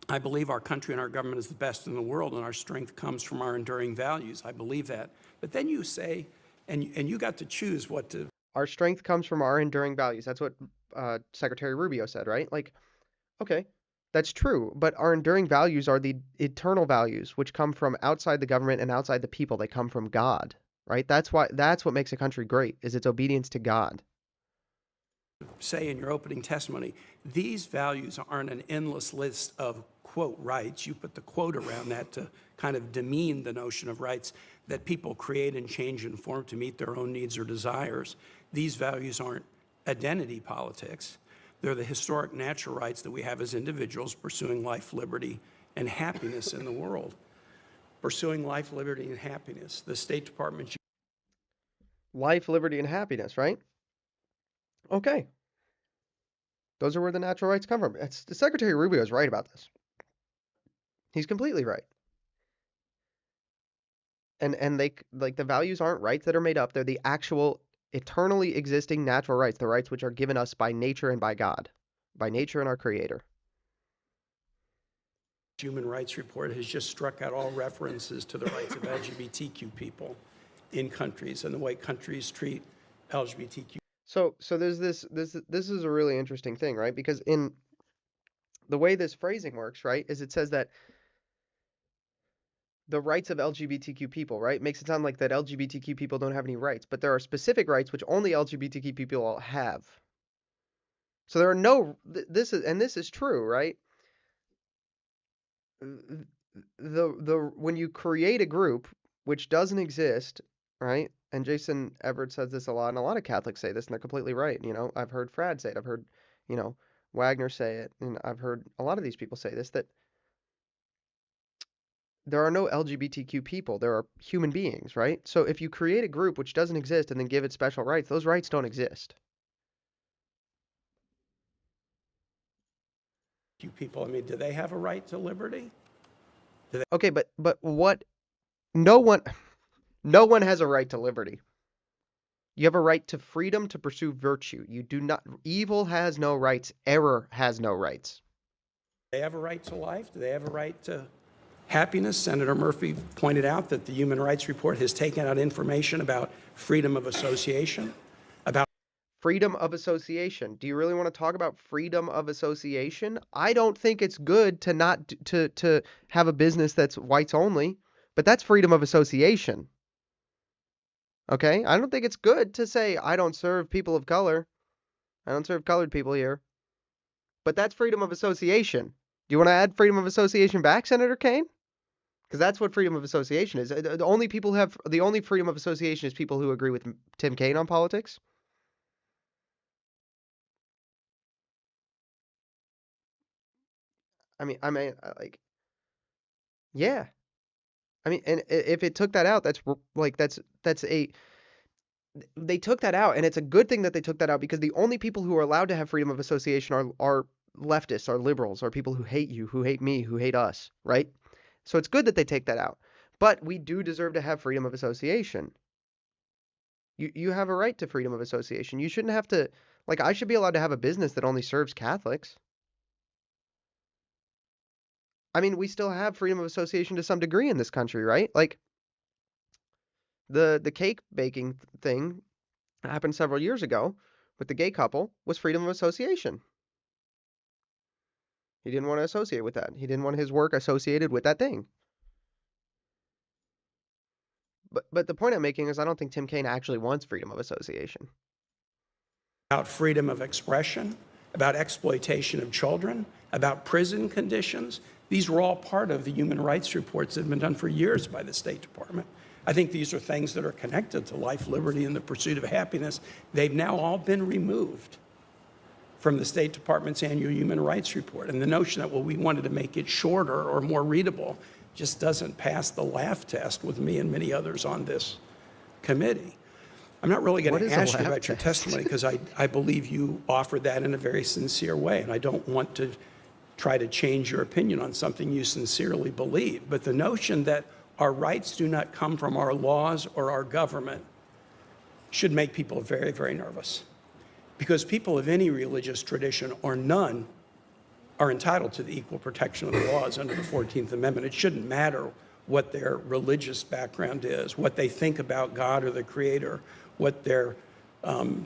I believe our country and our government is the best in the world, and our strength comes from our enduring values. I believe that. But then you say, and you got to choose what to... Our strength comes from our enduring values. That's what Secretary Rubio said, right? Like, okay, that's true. But our enduring values are the eternal values, which come from outside the government and outside the people. They come from God, right? That's what makes a country great, is its obedience to God. Say in your opening testimony, these values aren't an endless list of, quote, rights. You put the quote around that to kind of demean the notion of rights that people create and change and form to meet their own needs or desires. These values aren't identity politics. They're the historic natural rights that we have as individuals pursuing life, liberty, and happiness in the world. Pursuing life, liberty, and happiness. The State Department... Life, liberty, and happiness, right? Okay. Those are where the natural rights come from. Secretary Rubio is right about this. He's completely right. And they, like, the values aren't rights that are made up. They're the actual eternally existing natural rights, the rights which are given us by nature and by God, by nature and our Creator. Human Rights Report has just struck out all references to the rights of LGBTQ people in countries and the way countries treat LGBTQ. So there's this is a really interesting thing, right? Because in the way this phrasing works, right, is it says that the rights of LGBTQ people, right, makes it sound like that LGBTQ people don't have any rights, but there are specific rights which only LGBTQ people have. So there are no, this is true, right? When you create a group which doesn't exist, right? And Jason Everett says this a lot, and a lot of Catholics say this, and they're completely right. You know, I've heard Frad say it, I've heard, Wagner say it, and I've heard a lot of these people say this, that there are no LGBTQ people, there are human beings, right? So if you create a group which doesn't exist and then give it special rights, those rights don't exist. You people, I mean, do they have a right to liberty? Okay, but what? No one has a right to liberty. You have a right to freedom to pursue virtue. You do not. Evil has no rights. Error has no rights. Do they have a right to life? Do they have a right to happiness? Senator Murphy pointed out that the Human Rights Report has taken out information about freedom of association, about Freedom of association. Do you really want to talk about freedom of association? I don't think it's good to not to have a business that's whites only, but that's freedom of association. Okay? I don't think it's good to say I don't serve people of color. I don't serve colored people here. But that's freedom of association. Do you want to add freedom of association back, Senator Kane? Because that's what freedom of association is. The only people who have the only freedom of association is people who agree with Tim Kaine on politics. Like, yeah. I mean, and if it took that out, that's a they took that out, and it's a good thing that they took that out because the only people who are allowed to have freedom of association are leftists, are liberals, are people who hate you, who hate me, who hate us, right? So it's good that they take that out. But we do deserve to have freedom of association. You have a right to freedom of association. You shouldn't have to, like, I should be allowed to have a business that only serves Catholics. I mean, we still have freedom of association to some degree in this country, right? Like the cake baking thing happened several years ago with the gay couple was freedom of association. He didn't want to associate with that. He didn't want his work associated with that thing. But the point I'm making is I don't think Tim Kaine actually wants freedom of association. about freedom of expression, about exploitation of children, about prison conditions. These were all part of the human rights reports that have been done for years by the State Department. I think these are things that are connected to life, liberty, and the pursuit of happiness. They've now all been removed from the State Department's annual human rights report. And the notion that, well, we wanted to make it shorter or more readable just doesn't pass the laugh test with me and many others on this committee. I'm not really going to ask you about your testimony because I believe you offered that in a very sincere way, and I don't want to try to change your opinion on something you sincerely believe. But the notion that our rights do not come from our laws or our government should make people very, very nervous. Because people of any religious tradition or none are entitled to the equal protection of the laws under the 14th Amendment. It shouldn't matter what their religious background is, what they think about God or the Creator, what their... Okay,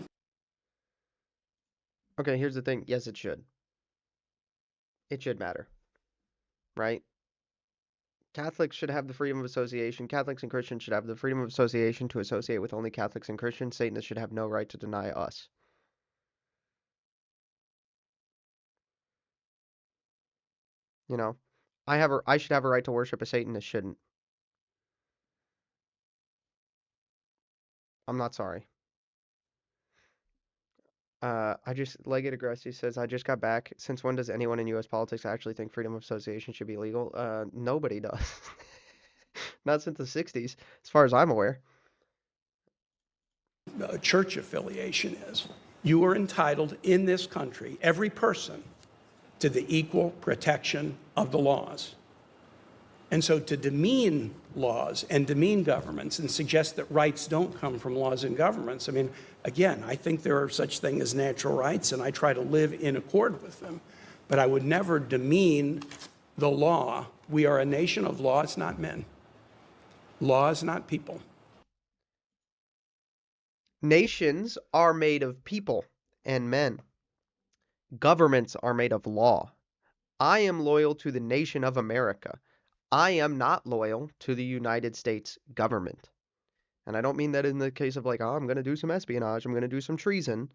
here's the thing. Yes, it should. It should matter, right? Catholics should have the freedom of association. Catholics and Christians should have the freedom of association to associate with only Catholics and Christians. Satanists should have no right to deny us. You know, I should have a right to worship a Satanist shouldn't. I'm not sorry. Legged Aggressive says, I just got back. Since when does anyone in U.S. politics actually think freedom of association should be legal? Nobody does. Not since the 60s, as far as I'm aware. church affiliation is. You are entitled in this country, every person, to the equal protection of the laws. And so to demean laws and demean governments and suggest that rights don't come from laws and governments, I mean, again, I think there are such things as natural rights, and I try to live in accord with them. But I would never demean the law. We are a nation of laws, not men. Laws, not people. Nations are made of people and men. Governments are made of law. I am loyal to the nation of America. I am not loyal to the United States government. And I don't mean that in the case of like, oh, I'm going to do some espionage, I'm going to do some treason,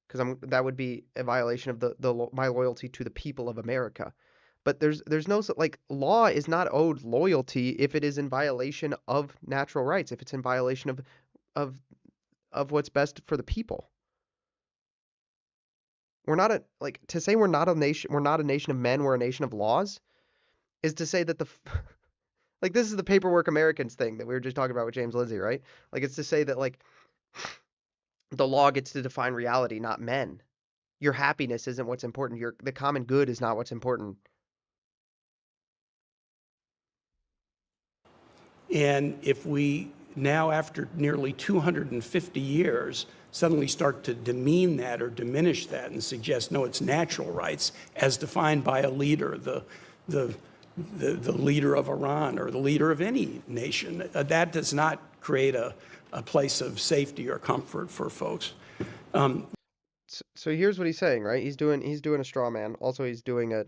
because that would be a violation of my loyalty to the people of America. But there's no, like, law is not owed loyalty if it is in violation of natural rights, if it's in violation of what's best for the people. We're not to say we're not a nation of men, we're a nation of laws, is to say that like, this is the paperwork Americans thing that we were just talking about with James Lindsay, right? Like, it's to say that, like, the law gets to define reality, not men. your happiness isn't what's important. The common good is not what's important. And if we now, after nearly 250 years, suddenly start to demean that or diminish that and suggest, no, it's natural rights as defined by a leader, the leader of Iran or the leader of any nation, that does not create a place of safety or comfort for folks. So here's what he's saying, right? He's doing a straw man. Also, he's doing a,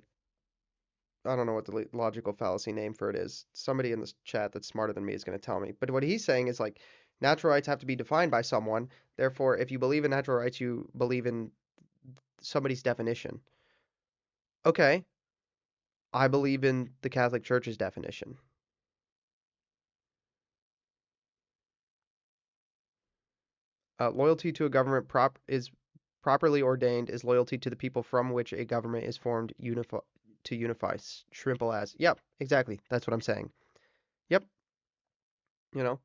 I don't know what the logical fallacy name for it is. Somebody in this chat that's smarter than me is going to tell me. But what he's saying is like natural rights have to be defined by someone. Therefore, if you believe in natural rights, you believe in somebody's definition. Okay, I believe in the Catholic Church's definition. Loyalty to a government is properly ordained is loyalty to the people from which a government is formed to unify. Simple as. Yep, exactly. That's what I'm saying. Yep. You know,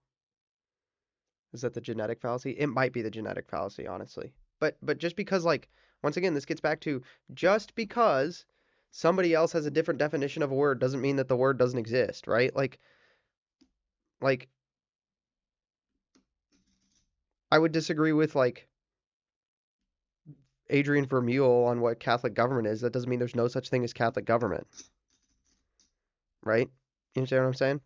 is that the genetic fallacy? It might be the genetic fallacy, honestly. But just because, like, once again, this gets back to just because somebody else has a different definition of a word doesn't mean that the word doesn't exist, right? Like I would disagree with like Adrian Vermeule on what Catholic government is. That doesn't mean there's no such thing as Catholic government, right? You understand what I'm saying?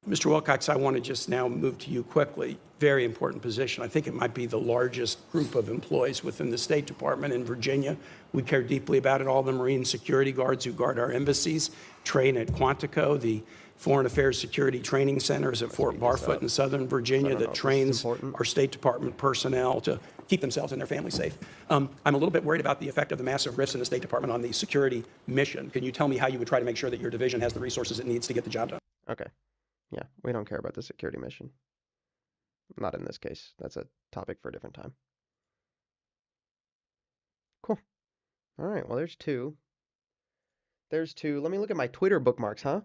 Mr. Wilcox, I want to just now move to you quickly. Very important position. I think it might be the largest group of employees within the State Department in Virginia. We care deeply about it. All the Marine security guards who guard our embassies train at Quantico, the Foreign Affairs Security Training Centers at Fort Barfoot in Southern Virginia that trains our State Department personnel to keep themselves and their families safe. I'm a little bit worried about the effect of the massive rifts in the State Department on the security mission. Can you tell me how you would try to make sure that your division has the resources it needs to get the job done? Okay. Yeah, we don't care about the security mission. Not in this case. That's a topic for a different time. Cool. All right, well, there's two. There's two. Let me look at my Twitter bookmarks, huh?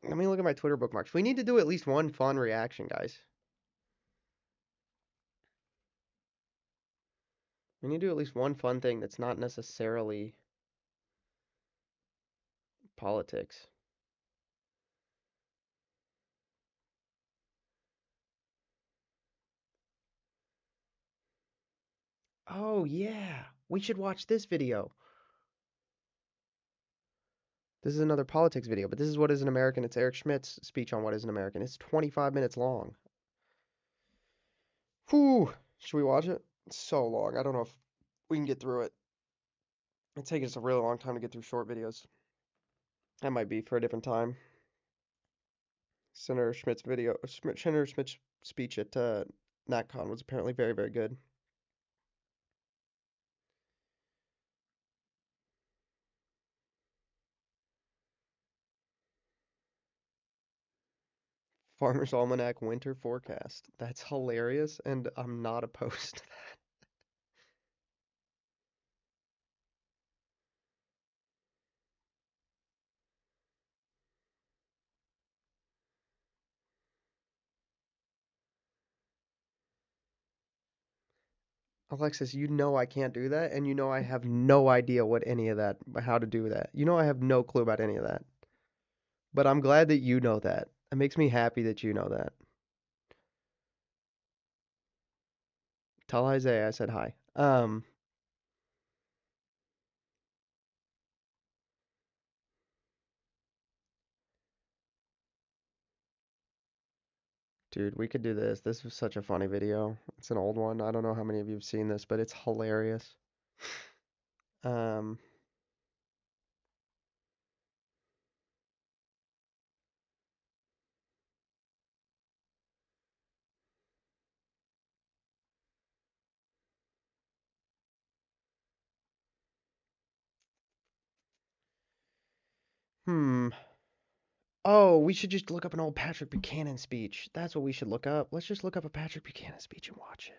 Let me look at my Twitter bookmarks. We need to do at least one fun reaction, guys. We need to do at least one fun thing that's not necessarily politics. Oh, yeah. We should watch this video. This is another politics video, but this is What is an American? It's Eric Schmidt's speech on What is an American. It's 25 minutes long. Whew. Should we watch it? It's so long. I don't know if we can get through it. It takes us a really long time to get through short videos. That might be for a different time. Senator Schmidt's Senator Schmidt's speech at NatCon was apparently very, very good. Farmer's Almanac winter forecast. That's hilarious, and I'm not opposed to that. Alexis, you know I can't do that, and you know I have no idea what any of that, how to do that. You know I have no clue about any of that. But I'm glad that you know that. It makes me happy that you know that. Tell Isaiah I said hi. Dude, we could do this. This was such a funny video. It's an old one. I don't know how many of you have seen this, but it's hilarious. Um, hmm. Oh, we should just look up an old Patrick Buchanan speech. That's what we should look up. Let's just look up a Patrick Buchanan speech and watch it.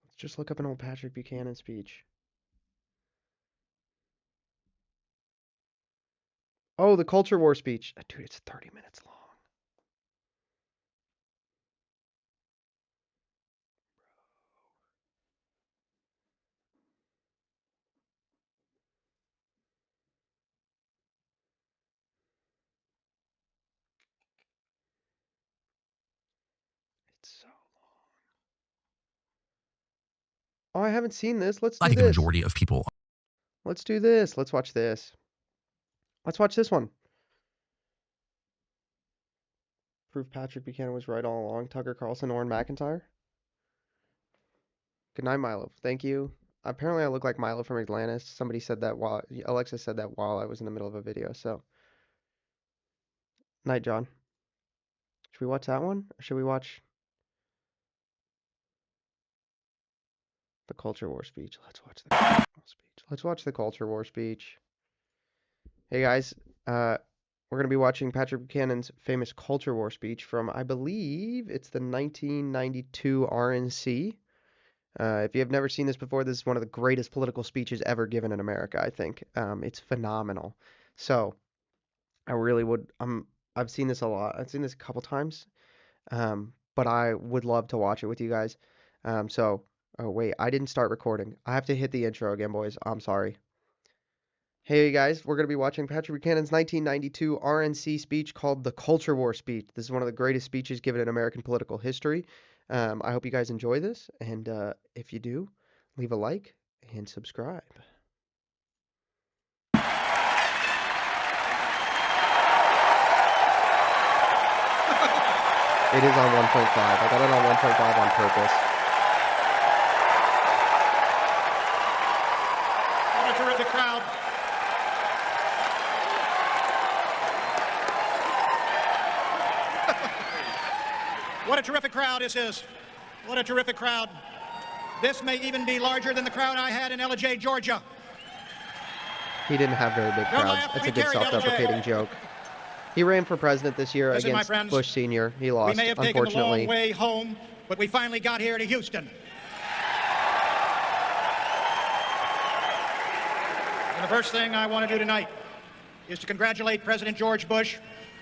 Let's just look up an old Patrick Buchanan speech. Oh, the culture war speech. Dude, it's 30 minutes long. It's so long. Oh, I haven't seen this. Let's do I think a this. majority of people. Let's do this. Let's watch this. Let's watch this one. Proof Patrick Buchanan was right all along. Tucker Carlson, Orrin McIntyre. Good night, Milo. Thank you. Apparently, I look like Milo from Atlantis. Somebody said that while Alexa said that while I was in the middle of a video. So, night, John. Should we watch that one, or should we watch the culture war speech? Let's watch the culture war speech. Let's watch the culture war speech. Hey guys, we're gonna be watching Patrick Buchanan's famous culture war speech from, I believe, it's the 1992 RNC. If you have never seen this before, this is one of the greatest political speeches ever given in America, I think. It's phenomenal. So, I really would, I've seen this a lot. I've seen this a couple times, but I would love to watch it with you guys. Oh wait, I didn't start recording. I have to hit the intro again, boys. I'm sorry. Hey guys, we're going to be watching Patrick Buchanan's 1992 RNC speech called the Culture War Speech. This is one of the greatest speeches given in American political history. I hope you guys enjoy this, and if you do, leave a like and subscribe. It is on 1.5. I got it on 1.5 on purpose. What a terrific crowd. What a terrific crowd this is. What a terrific crowd. This may even be larger than the crowd I had in LJ, Georgia. He didn't have very big Don't crowds. laugh, That's we a good carried self-deprecating LJ. joke. He ran for president this year Listen, my against friends, Bush Sr. He We lost, may have taken the unfortunately. long way home, but we finally got here to Houston. And the first thing I want to do tonight is to congratulate President George Bush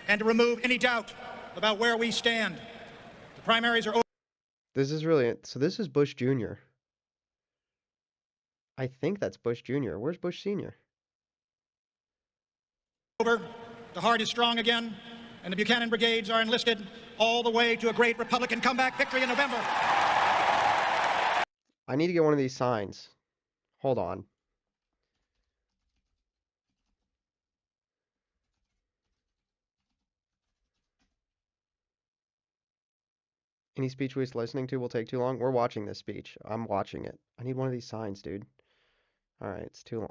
and to remove any doubt about where we stand. The primaries are This is really it. So this is Bush Jr. I think that's Bush Jr. Where's Bush Sr.? over. The heart is strong again, and the Buchanan brigades are enlisted all the way to a great Republican comeback victory in November. I need to get one of these signs. Hold on. Any speech we're listening to will take too long. We're watching this speech. I'm watching it. I need one of these signs, dude. All right, it's too long.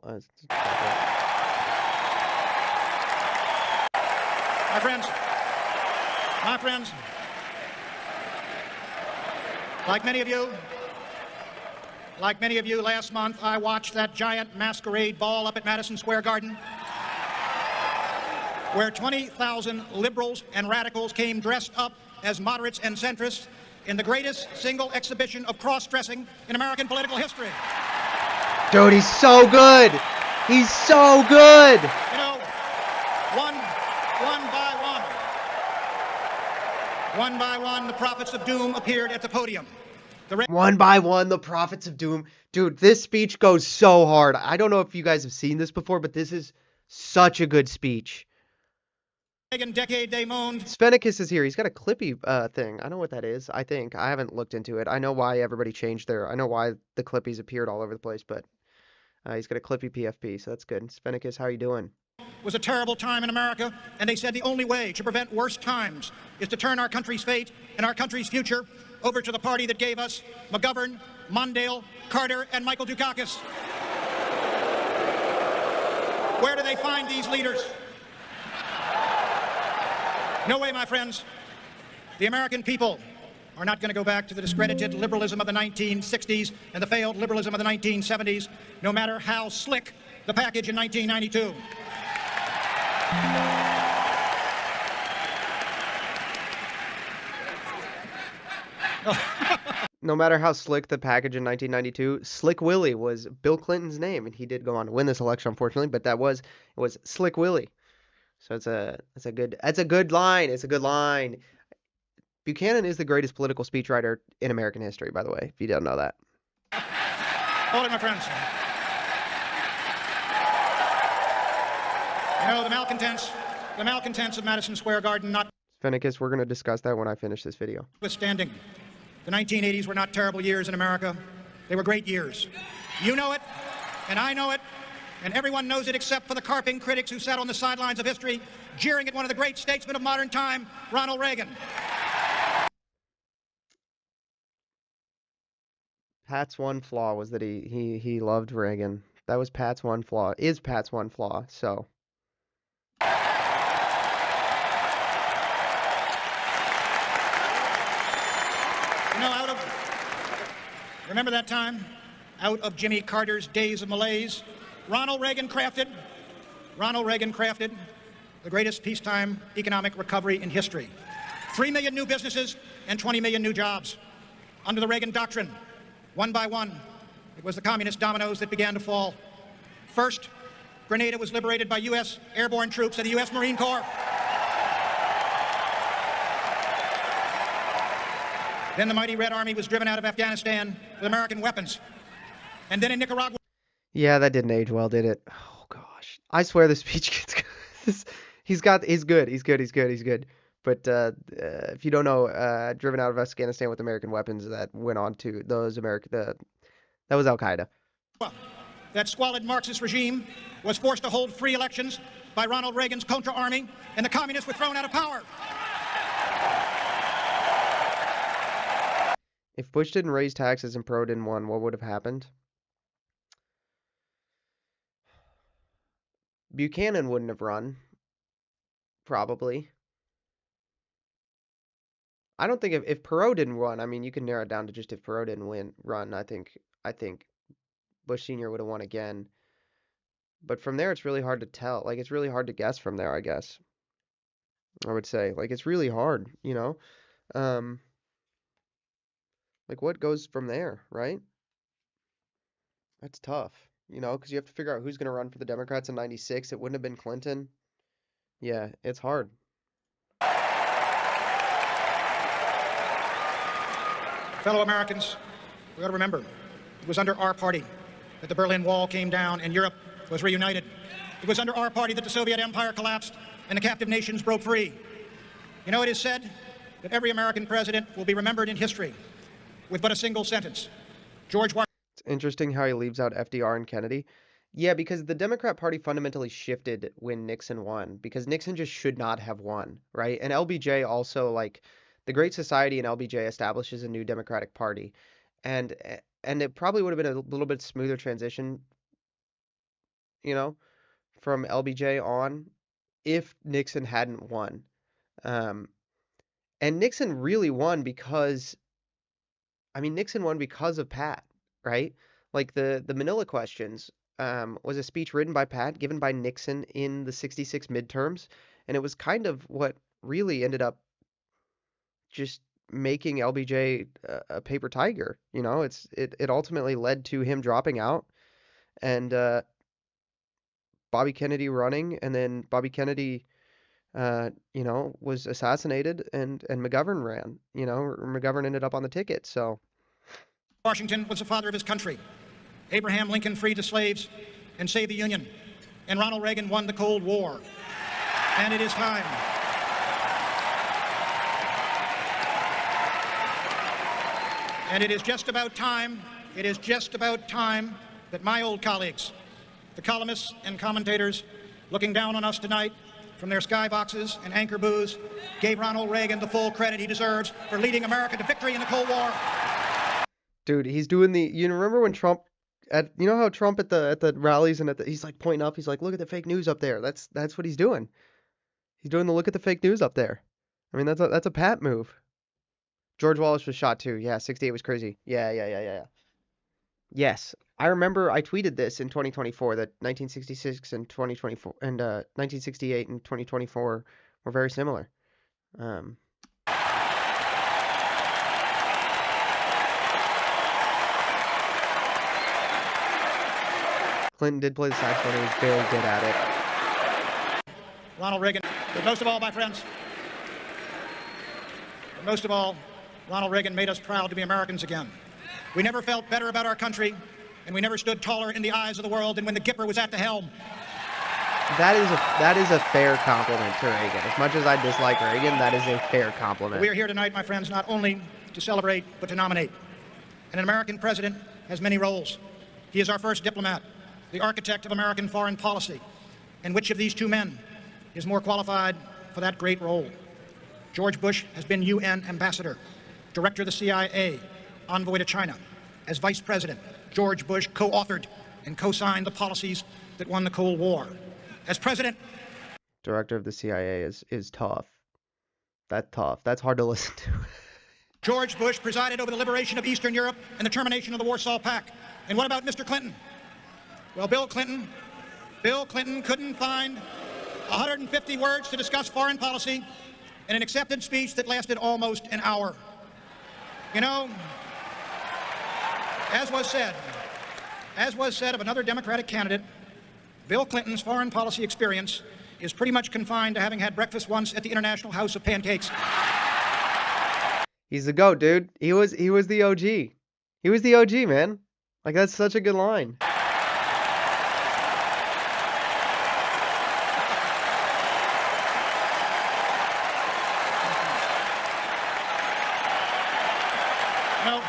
My friends, like many of you, last month I watched that giant masquerade ball up at Madison Square Garden, where 20,000 liberals and radicals came dressed up as moderates and centrists in the greatest single exhibition of cross-dressing in American political history. Dude, he's so good. He's so good. You know, one by one, the prophets of doom appeared at the podium. One by one, the prophets of doom. Dude, this speech goes so hard. I don't know if you guys have seen this before, but this is such a good speech. Reagan decade they moaned. Spenicus is here. He's got a Clippy thing. I know what that is. I think. I haven't looked into it. I know why everybody changed their... I know why the Clippies appeared all over the place, but he's got a Clippy PFP, so that's good. Spenicus, how you doing? Was a terrible time in America, and they said the only way to prevent worse times is to turn our country's fate and our country's future over to the party that gave us McGovern, Mondale, Carter, and Michael Dukakis. Where do they find these leaders? No way, my friends. The American people are not going to go back to the discredited liberalism of the 1960s and the failed liberalism of the 1970s, no matter how slick the package in 1992. No matter how slick the package in 1992, Slick Willie was Bill Clinton's name, and he did go on to win this election, unfortunately, but it was Slick Willie. So it's a good line. It's a good line. Buchanan is the greatest political speechwriter in American history, by the way, if you don't know that. Hold it, my friends. You know, the malcontents of Madison Square Garden, Fennicus, we're going to discuss that when I finish this video. notwithstanding, the 1980s were not terrible years in America. They were great years. You know it, and I know it, and everyone knows it except for the carping critics who sat on the sidelines of history, jeering at one of the great statesmen of modern time, Ronald Reagan. Pat's one flaw was that he loved Reagan. That was Pat's one flaw. Is Pat's one flaw. So. You know, remember that time? Out of Jimmy Carter's days of malaise, Ronald Reagan crafted the greatest peacetime economic recovery in history. 3 million new businesses and 20 million new jobs. Under the Reagan doctrine, one by one, it was the communist dominoes that began to fall. First, Grenada was liberated by U.S. airborne troops and the U.S. Marine Corps. Then the mighty Red Army was driven out of Afghanistan with American weapons. And then in Nicaragua... Yeah, that didn't age well, did it? Oh, gosh. I swear the speech gets... He's good. But if you don't know, driven out of Afghanistan with American weapons, that went on to that was Al-Qaeda. That squalid Marxist regime was forced to hold free elections by Ronald Reagan's Contra Army, and the communists were thrown out of power. If Bush didn't raise taxes and Perot didn't win, what would have happened? Buchanan wouldn't have run. Probably. I don't think if Perot didn't run, I mean, you can narrow it down to just if Perot didn't run, I think Bush Sr. would have won again. But from there, it's really hard to tell. Like, it's really hard to guess from there, I guess. I would say. Like, it's really hard, you know? Like, what goes from there, right? That's tough, you know, because you have to figure out who's going to run for the Democrats in '96. It wouldn't have been Clinton. Yeah, it's hard. Fellow Americans, we ought to remember, it was under our party that the Berlin Wall came down and Europe was reunited. It was under our party that the Soviet Empire collapsed and the captive nations broke free. You know, it is said that every American president will be remembered in history with but a single sentence. George Washington. It's interesting how he leaves out FDR and Kennedy. Yeah, because the Democrat Party fundamentally shifted when Nixon won, because Nixon just should not have won, right? And LBJ also, like, the Great Society and LBJ establishes a new Democratic Party. And it probably would have been a little bit smoother transition, you know, from LBJ on if Nixon hadn't won. And Nixon really won because, I mean, Nixon won because of Pat, right? Like the Manila questions was a speech written by Pat, given by Nixon in the '66 midterms. And it was kind of what really ended up just making LBJ a paper tiger. You know, it ultimately led to him dropping out and Bobby Kennedy running, and then Bobby Kennedy, you know, was assassinated, and McGovern ran. You know, McGovern ended up on the ticket. So Washington was the father of his country. Abraham Lincoln freed the slaves and saved the Union, and Ronald Reagan won the Cold War. And it is time. And it is just about time that my old colleagues, the columnists and commentators looking down on us tonight from their skyboxes and anchor booths, gave Ronald Reagan the full credit he deserves for leading America to victory in the Cold War. Dude, he's doing you remember when Trump, you know how Trump at the rallies and he's like pointing up, he's like, look at the fake news up there. That's what he's doing. He's doing the look at the fake news up there. I mean, that's a Pat move. George Wallace was shot too. Yeah, 68 was crazy. Yeah. Yes, I remember I tweeted this in 2024 that 1966 and 2024 and 1968 and 2024 were very similar. Clinton did play the saxophone. He was very good at it. Ronald Reagan. But most of all, my friends, most of all, Ronald Reagan made us proud to be Americans again. We never felt better about our country, and we never stood taller in the eyes of the world than when the Gipper was at the helm. That is a fair compliment to Reagan. As much as I dislike Reagan, that is a fair compliment. We are here tonight, my friends, not only to celebrate, but to nominate. And an American president has many roles. He is our first diplomat, the architect of American foreign policy. And which of these two men is more qualified for that great role? George Bush has been UN ambassador, director of the CIA, envoy to China. As vice president, George Bush co-authored and co-signed the policies that won the Cold War. As president, Director of the CIA is tough. That's tough. That's hard to listen to. George Bush presided over the liberation of Eastern Europe and the termination of the Warsaw Pact. And what about Mr. Clinton? Well, Bill Clinton couldn't find 150 words to discuss foreign policy in an accepted speech that lasted almost an hour. You know, as was said of another Democratic candidate, Bill Clinton's foreign policy experience is pretty much confined to having had breakfast once at the International House of Pancakes. He's the GOAT, dude. He was the OG. He was the OG, man. Like, that's such a good line. No.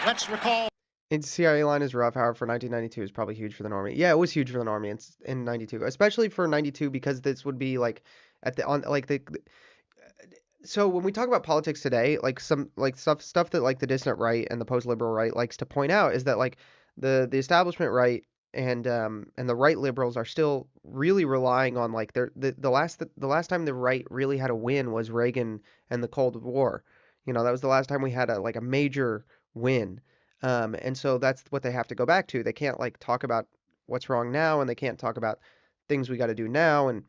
Let's recall. The CIA line is rough, however, for 1992 is probably huge for the Normie. Yeah, it was huge for the Normie in 92, especially for 92 because this would be like so when we talk about politics today, like some like stuff that like the dissident right and the post-liberal right likes to point out is that like the establishment right and the right liberals are still really relying on like the last time the right really had a win was Reagan and the Cold War. You know, that was the last time we had a major win. And so that's what they have to go back to. They can't like talk about what's wrong now, and they can't talk about things we got to do now, and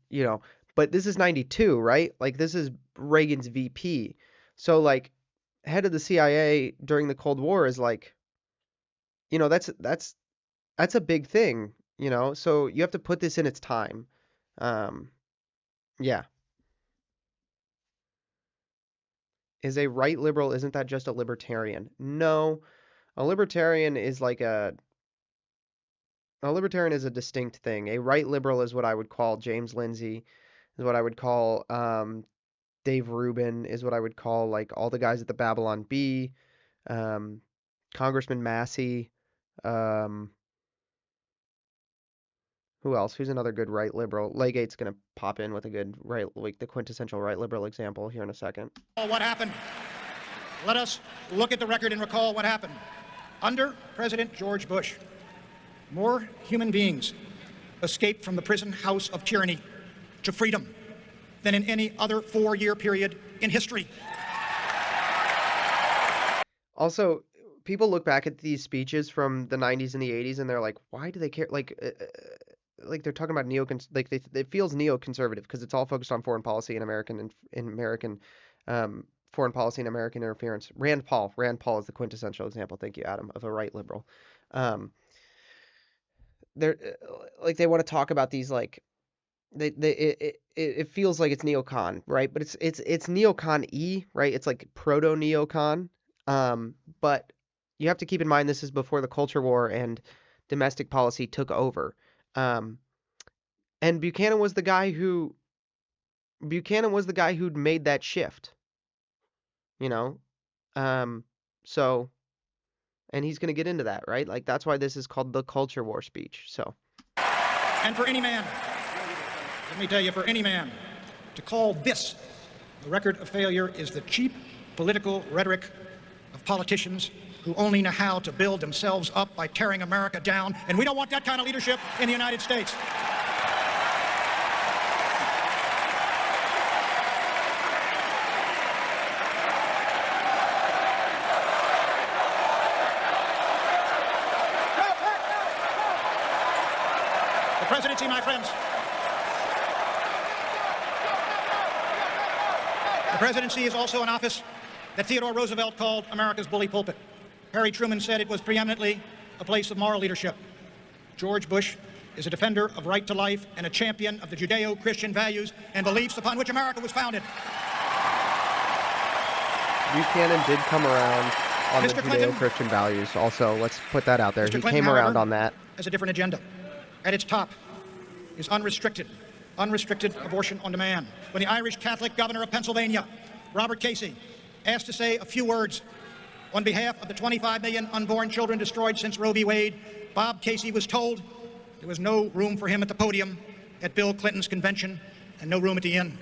you know. But this is 92, right? Like this is Reagan's VP. So like head of the CIA during the Cold War is like, you know, that's a big thing, you know. So you have to put this in its time. Yeah. Is a right liberal, isn't that just a libertarian? No, a libertarian is like a libertarian is a distinct thing. A right liberal is what I would call James Lindsay, is what I would call Dave Rubin, is what I would call like all the guys at the Babylon Bee, Congressman Massey, who else? Who's another good right liberal? Legate's gonna pop in with a good right, like the quintessential right liberal example here in a second. What happened? Let us look at the record and recall what happened. Under President George Bush, more human beings escaped from the prison house of tyranny to freedom than in any other 4-year period in history. Also, people look back at these speeches from the 90s and the 80s and they're like, why do they care? Like they're talking about it feels neoconservative because it's all focused on foreign policy and American foreign policy and American interference. Rand Paul is the quintessential example. Thank you, Adam, of a right liberal. They're like they want to talk about these like it feels like it's neocon, right? But it's neocon-y, right? It's like proto neocon. But you have to keep in mind this is before the culture war and domestic policy took over. And Buchanan was the guy who'd made that shift, you know? So, and he's going to get into that, right? Like, that's why this is called the culture war speech. So. And for any man, let me tell you, for any man to call this the record of failure is the cheap political rhetoric of politicians who only know how to build themselves up by tearing America down, and we don't want that kind of leadership in the United States. The presidency, my friends, the presidency is also an office that Theodore Roosevelt called America's bully pulpit. Harry Truman said it was preeminently a place of moral leadership. George Bush is a defender of right to life and a champion of the Judeo-Christian values and beliefs upon which America was founded. Buchanan did come around on the Mr. Clinton- Judeo-Christian values. Also, let's put that out there. Mr. He Clinton, came around however, on that. has a different agenda. At its top is unrestricted abortion on demand. When the Irish Catholic governor of Pennsylvania, Robert Casey, asked to say a few words on behalf of the 25 million unborn children destroyed since Roe v. Wade, Bob Casey was told there was no room for him at the podium at Bill Clinton's convention and no room at the inn.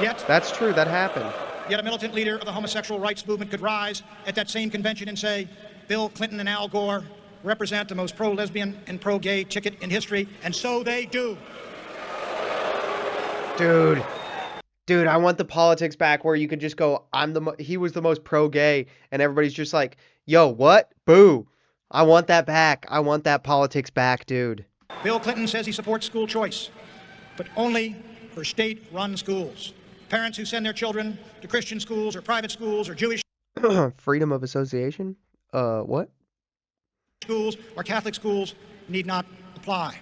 Yet, That's true. That happened. Yet a militant leader of the homosexual rights movement could rise at that same convention and say, Bill Clinton and Al Gore represent the most pro-lesbian and pro-gay ticket in history, and so they do. Dude, I want the politics back where you could just go, he was the most pro-gay, and everybody's just like, yo, what? Boo. I want that back. I want that politics back, dude. Bill Clinton says he supports school choice, but only for state-run schools. Parents who send their children to Christian schools or private schools or Jewish Freedom of association? What? schools or Catholic schools need not apply.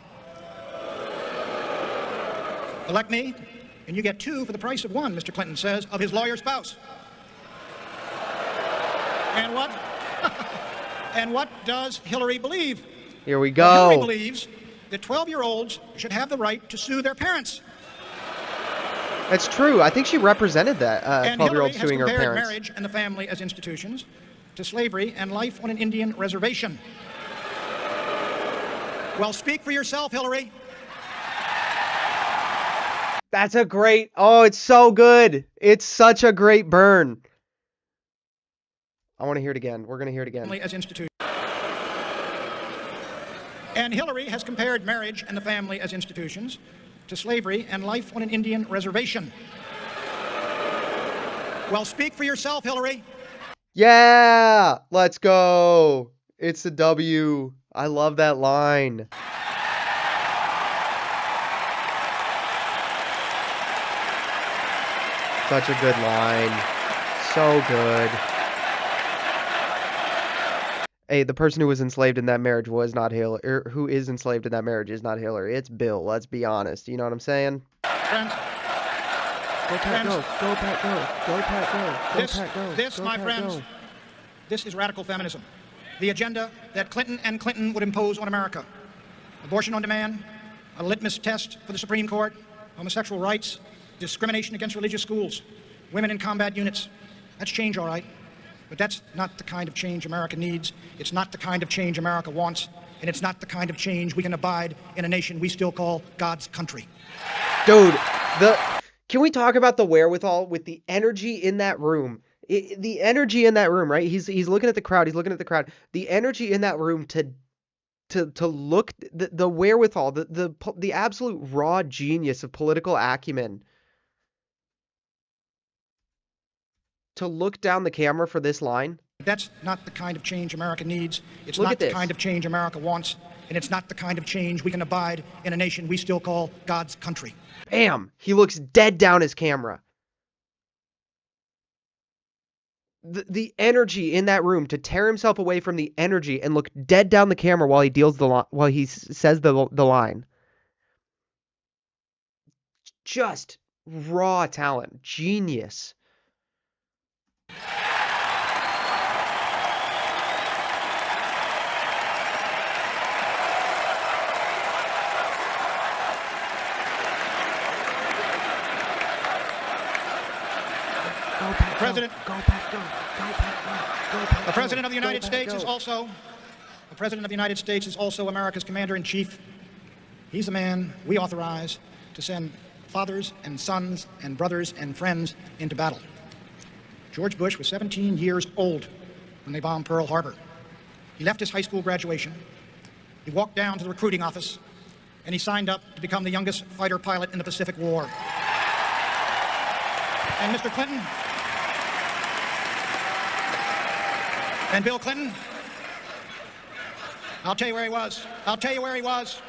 Elect me, and you get two for the price of one, Mr. Clinton says, of his lawyer spouse. And what? And what does Hillary believe? Here we Well, Hillary go. believes that 12-year-olds should have the right to sue their parents. That's true. I think she represented that, And Hillary 12-year-old has suing her compared parents. marriage and the family as institutions to slavery and life on an Indian reservation. Well, speak for yourself, Hillary. That's a great, oh, it's so good. It's such a great burn. I want to hear it again. We're going to hear it again. Family as institutions. And Hillary has compared marriage and the family as institutions to slavery and life on an Indian reservation. Well, speak for yourself, Hillary. Yeah, let's go. It's a W. I love that line. Such a good line. So good. Hey, the person who was enslaved in that marriage was not Hillary, or who is enslaved in that marriage is not Hillary. It's Bill. Let's be honest. You know what I'm saying? Friends, Go Pat, go. Go Pat, go. Go Pat, go. Go this, Pat, go. this, Go my Pat, friends, go. this is radical feminism. The agenda that Clinton and Clinton would impose on America. Abortion on demand, a litmus test for the Supreme Court, homosexual rights, discrimination against religious schools, women in combat units. That's change, all right. But that's not the kind of change America needs. It's not the kind of change America wants. And it's not the kind of change we can abide in a nation we still call God's country. Dude, can we talk about the wherewithal with the energy in that room? The energy in that room, right? He's looking at the crowd. He's looking at the crowd. The energy in that room to look, the wherewithal, the absolute raw genius of political acumen to look down the camera for this line. That's not the kind of change America needs. It's Look not at the this. kind of change America wants. And it's not the kind of change we can abide in a nation we still call God's country. Bam! He looks dead down his camera. The energy in that room to tear himself away from the energy and look dead down the camera while he says the line. Just raw talent, genius. President, Go Pat, go. Go Pat, go. Go Pat, the President of the go. United Go, Pat, States go. is also America's Commander-in-Chief. He's the man we authorize to send fathers and sons and brothers and friends into battle. George Bush was 17 years old when they bombed Pearl Harbor. He left his high school graduation. He walked down to the recruiting office, and he signed up to become the youngest fighter pilot in the Pacific War. And Mr. Clinton, and Bill Clinton, I'll tell you where he was. I'll tell you where he was.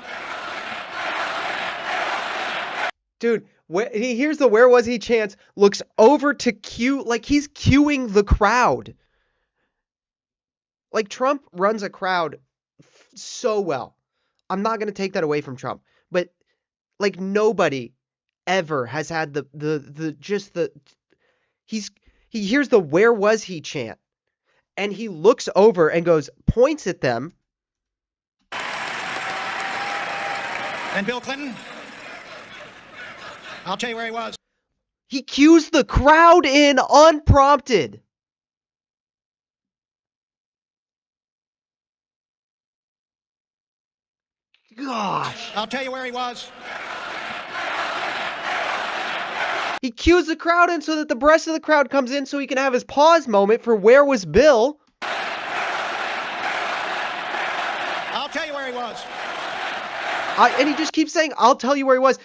Dude, he hears the "where was he" chants, looks over to cue, like he's cueing the crowd. Like Trump runs a crowd so well. I'm not going to take that away from Trump, but like nobody ever has had he hears the "where was he" chant, and he looks over and points at them. And Bill Clinton, I'll tell you where he was. He cues the crowd in unprompted. Gosh. I'll tell you where he was. He cues the crowd in so that the rest of the crowd comes in so he can have his pause moment for "where was Bill?" I'll tell you where he was. And he just keeps saying, "I'll tell you where he was."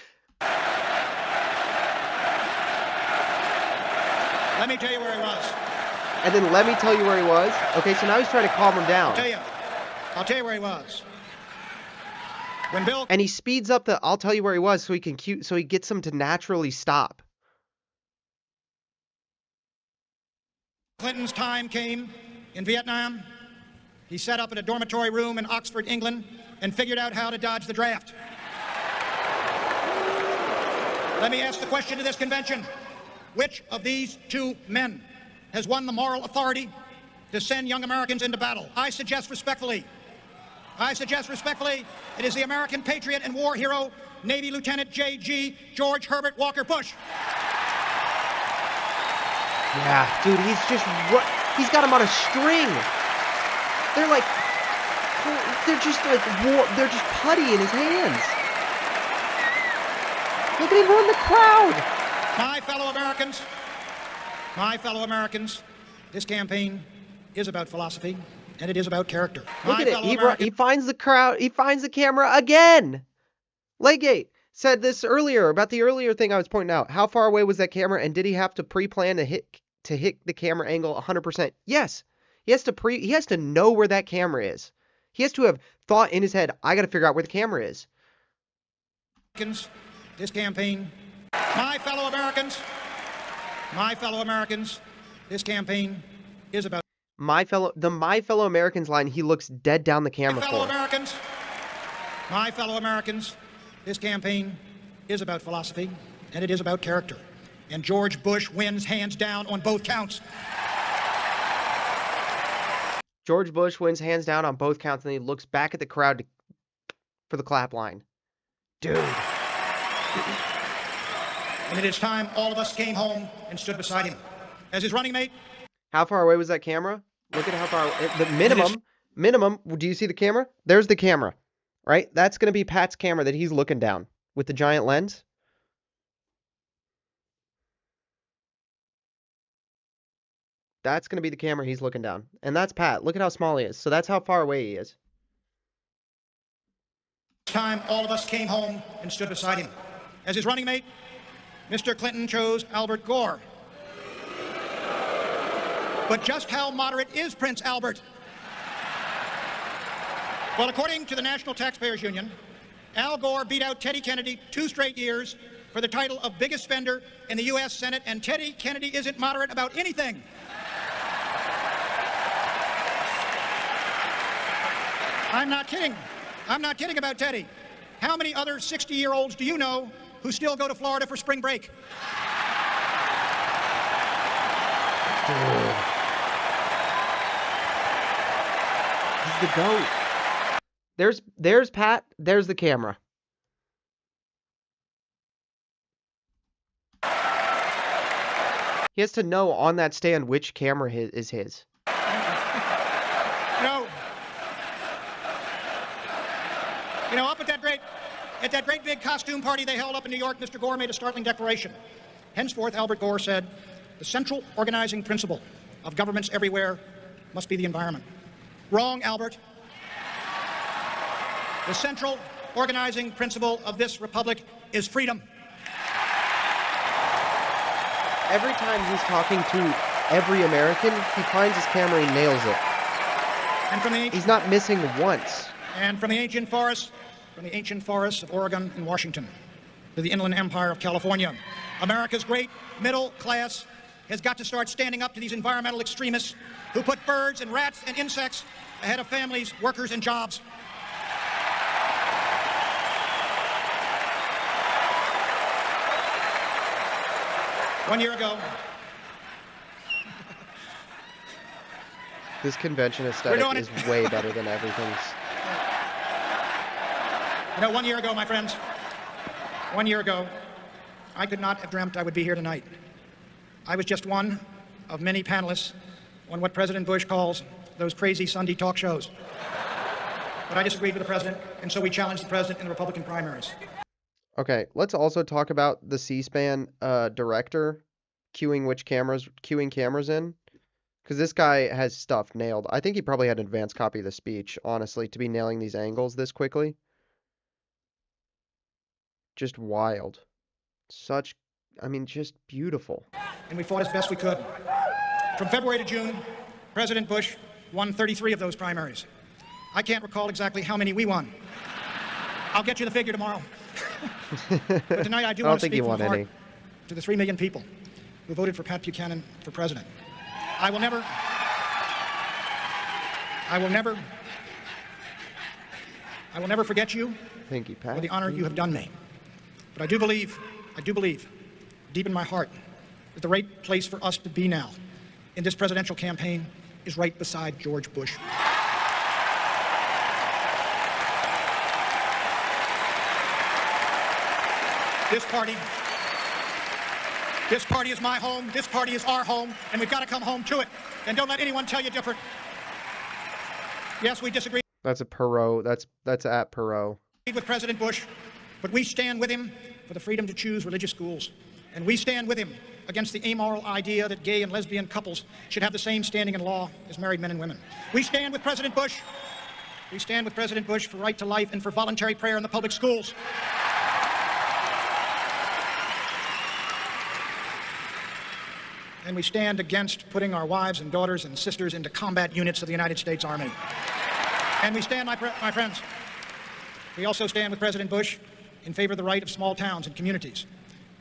Let me tell you where he was. And then "let me tell you where he was." Okay, so now he's trying to calm him down. I'll tell you where he was. When Bill And he speeds up the "I'll tell you where he was" so he gets him to naturally stop. Clinton's time came in Vietnam, he sat up in a dormitory room in Oxford, England, and figured out how to dodge the draft. Let me ask the question to this convention. Which of these two men has won the moral authority to send young Americans into battle? I suggest respectfully, it is the American patriot and war hero, Navy Lieutenant J.G. George Herbert Walker Bush. Yeah, dude, he's got him on a string. They're just putty in his hands. Look at him run the crowd. My fellow Americans, this campaign is about philosophy, and it is about character. Look at it. He finds the crowd. He finds the camera again. Legate said this earlier about the earlier thing I was pointing out. How far away was that camera, and did he have to pre-plan to hit the camera angle 100%? Yes. He has to know where that camera is. He has to have thought in his head, I got to figure out where the camera is. This campaign, my fellow Americans, this campaign is about my fellow Americans line. He looks dead down the camera for. My fellow Americans, this campaign is about philosophy, and it is about character. And George Bush wins hands down on both counts. George Bush wins hands down on both counts, and he looks back at the crowd for the clap line. Dude. And it is time all of us came home and stood beside him as his running mate. How far away was that camera? Look at how far. The minimum. Do you see the camera? There's the camera, right? That's going to be Pat's camera that he's looking down with the giant lens. That's going to be the camera he's looking down. And that's Pat. Look at how small he is. So that's how far away he is. Time all of us came home and stood beside him as his running mate. Mr. Clinton chose Albert Gore. But just how moderate is Prince Albert? Well, according to the National Taxpayers Union, Al Gore beat out Teddy Kennedy 2 straight years for the title of biggest spender in the U.S. Senate, and Teddy Kennedy isn't moderate about anything. I'm not kidding. I'm not kidding about Teddy. How many other 60-year-olds do you know who still go to Florida for spring break? He's the GOAT. There's Pat. There's the camera. He has to know on that stand which camera is his. You know, up at that great big costume party they held up in New York, Mr. Gore made a startling declaration. Henceforth, Albert Gore said, the central organizing principle of governments everywhere must be the environment. Wrong, Albert. The central organizing principle of this republic is freedom. Every time he's talking to every American, he finds his camera and nails it. And he's not missing once. And from the ancient forests of Oregon and Washington to the inland empire of California, America's great middle class has got to start standing up to these environmental extremists who put birds and rats and insects ahead of families, workers, and jobs. 1 year ago, This convention aesthetic doing it. is way better than everything's. 1 year ago, my friends, 1 year ago, I could not have dreamt I would be here tonight. I was just one of many panelists on what President Bush calls those crazy Sunday talk shows. But I disagreed with the president, and so we challenged the president in the Republican primaries. Okay, let's also talk about the C-SPAN director queuing cameras in, because this guy has stuff nailed. I think he probably had an advanced copy of the speech, honestly, to be nailing these angles this quickly. Just wild. Just beautiful. And we fought as best we could. From February to June, President Bush won 33 of those primaries. I can't recall exactly how many we won. I'll get you the figure tomorrow. But tonight I do want to speak from the heart to the 3 million people who voted for Pat Buchanan for president. I will never forget you Thank you, Pat. or the honor you have done me. But I do believe, deep in my heart, that the right place for us to be now in this presidential campaign is right beside George Bush. This party is my home, this party is our home, and we've got to come home to it. And don't let anyone tell you different. Yes, we disagree. That's a Perot. That's at Perot. With President Bush, but we stand with him for the freedom to choose religious schools. And we stand with him against the amoral idea that gay and lesbian couples should have the same standing in law as married men and women. We stand with President Bush. We stand with President Bush for right to life and for voluntary prayer in the public schools. And we stand against putting our wives and daughters and sisters into combat units of the United States Army. And we stand, my friends, we also stand with President Bush in favor of the right of small towns and communities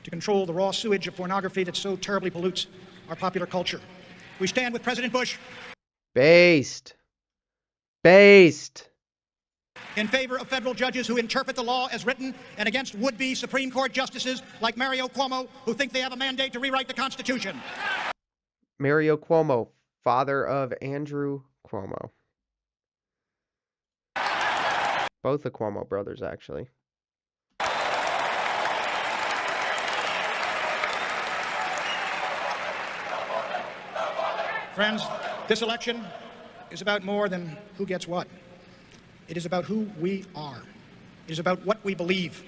to control the raw sewage of pornography that so terribly pollutes our popular culture. We stand with President Bush. Based. In favor of federal judges who interpret the law as written and against would-be Supreme Court justices like Mario Cuomo who think they have a mandate to rewrite the Constitution. Mario Cuomo, father of Andrew Cuomo. Both the Cuomo brothers, actually. Friends, this election is about more than who gets what. It is about who we are. It is about what we believe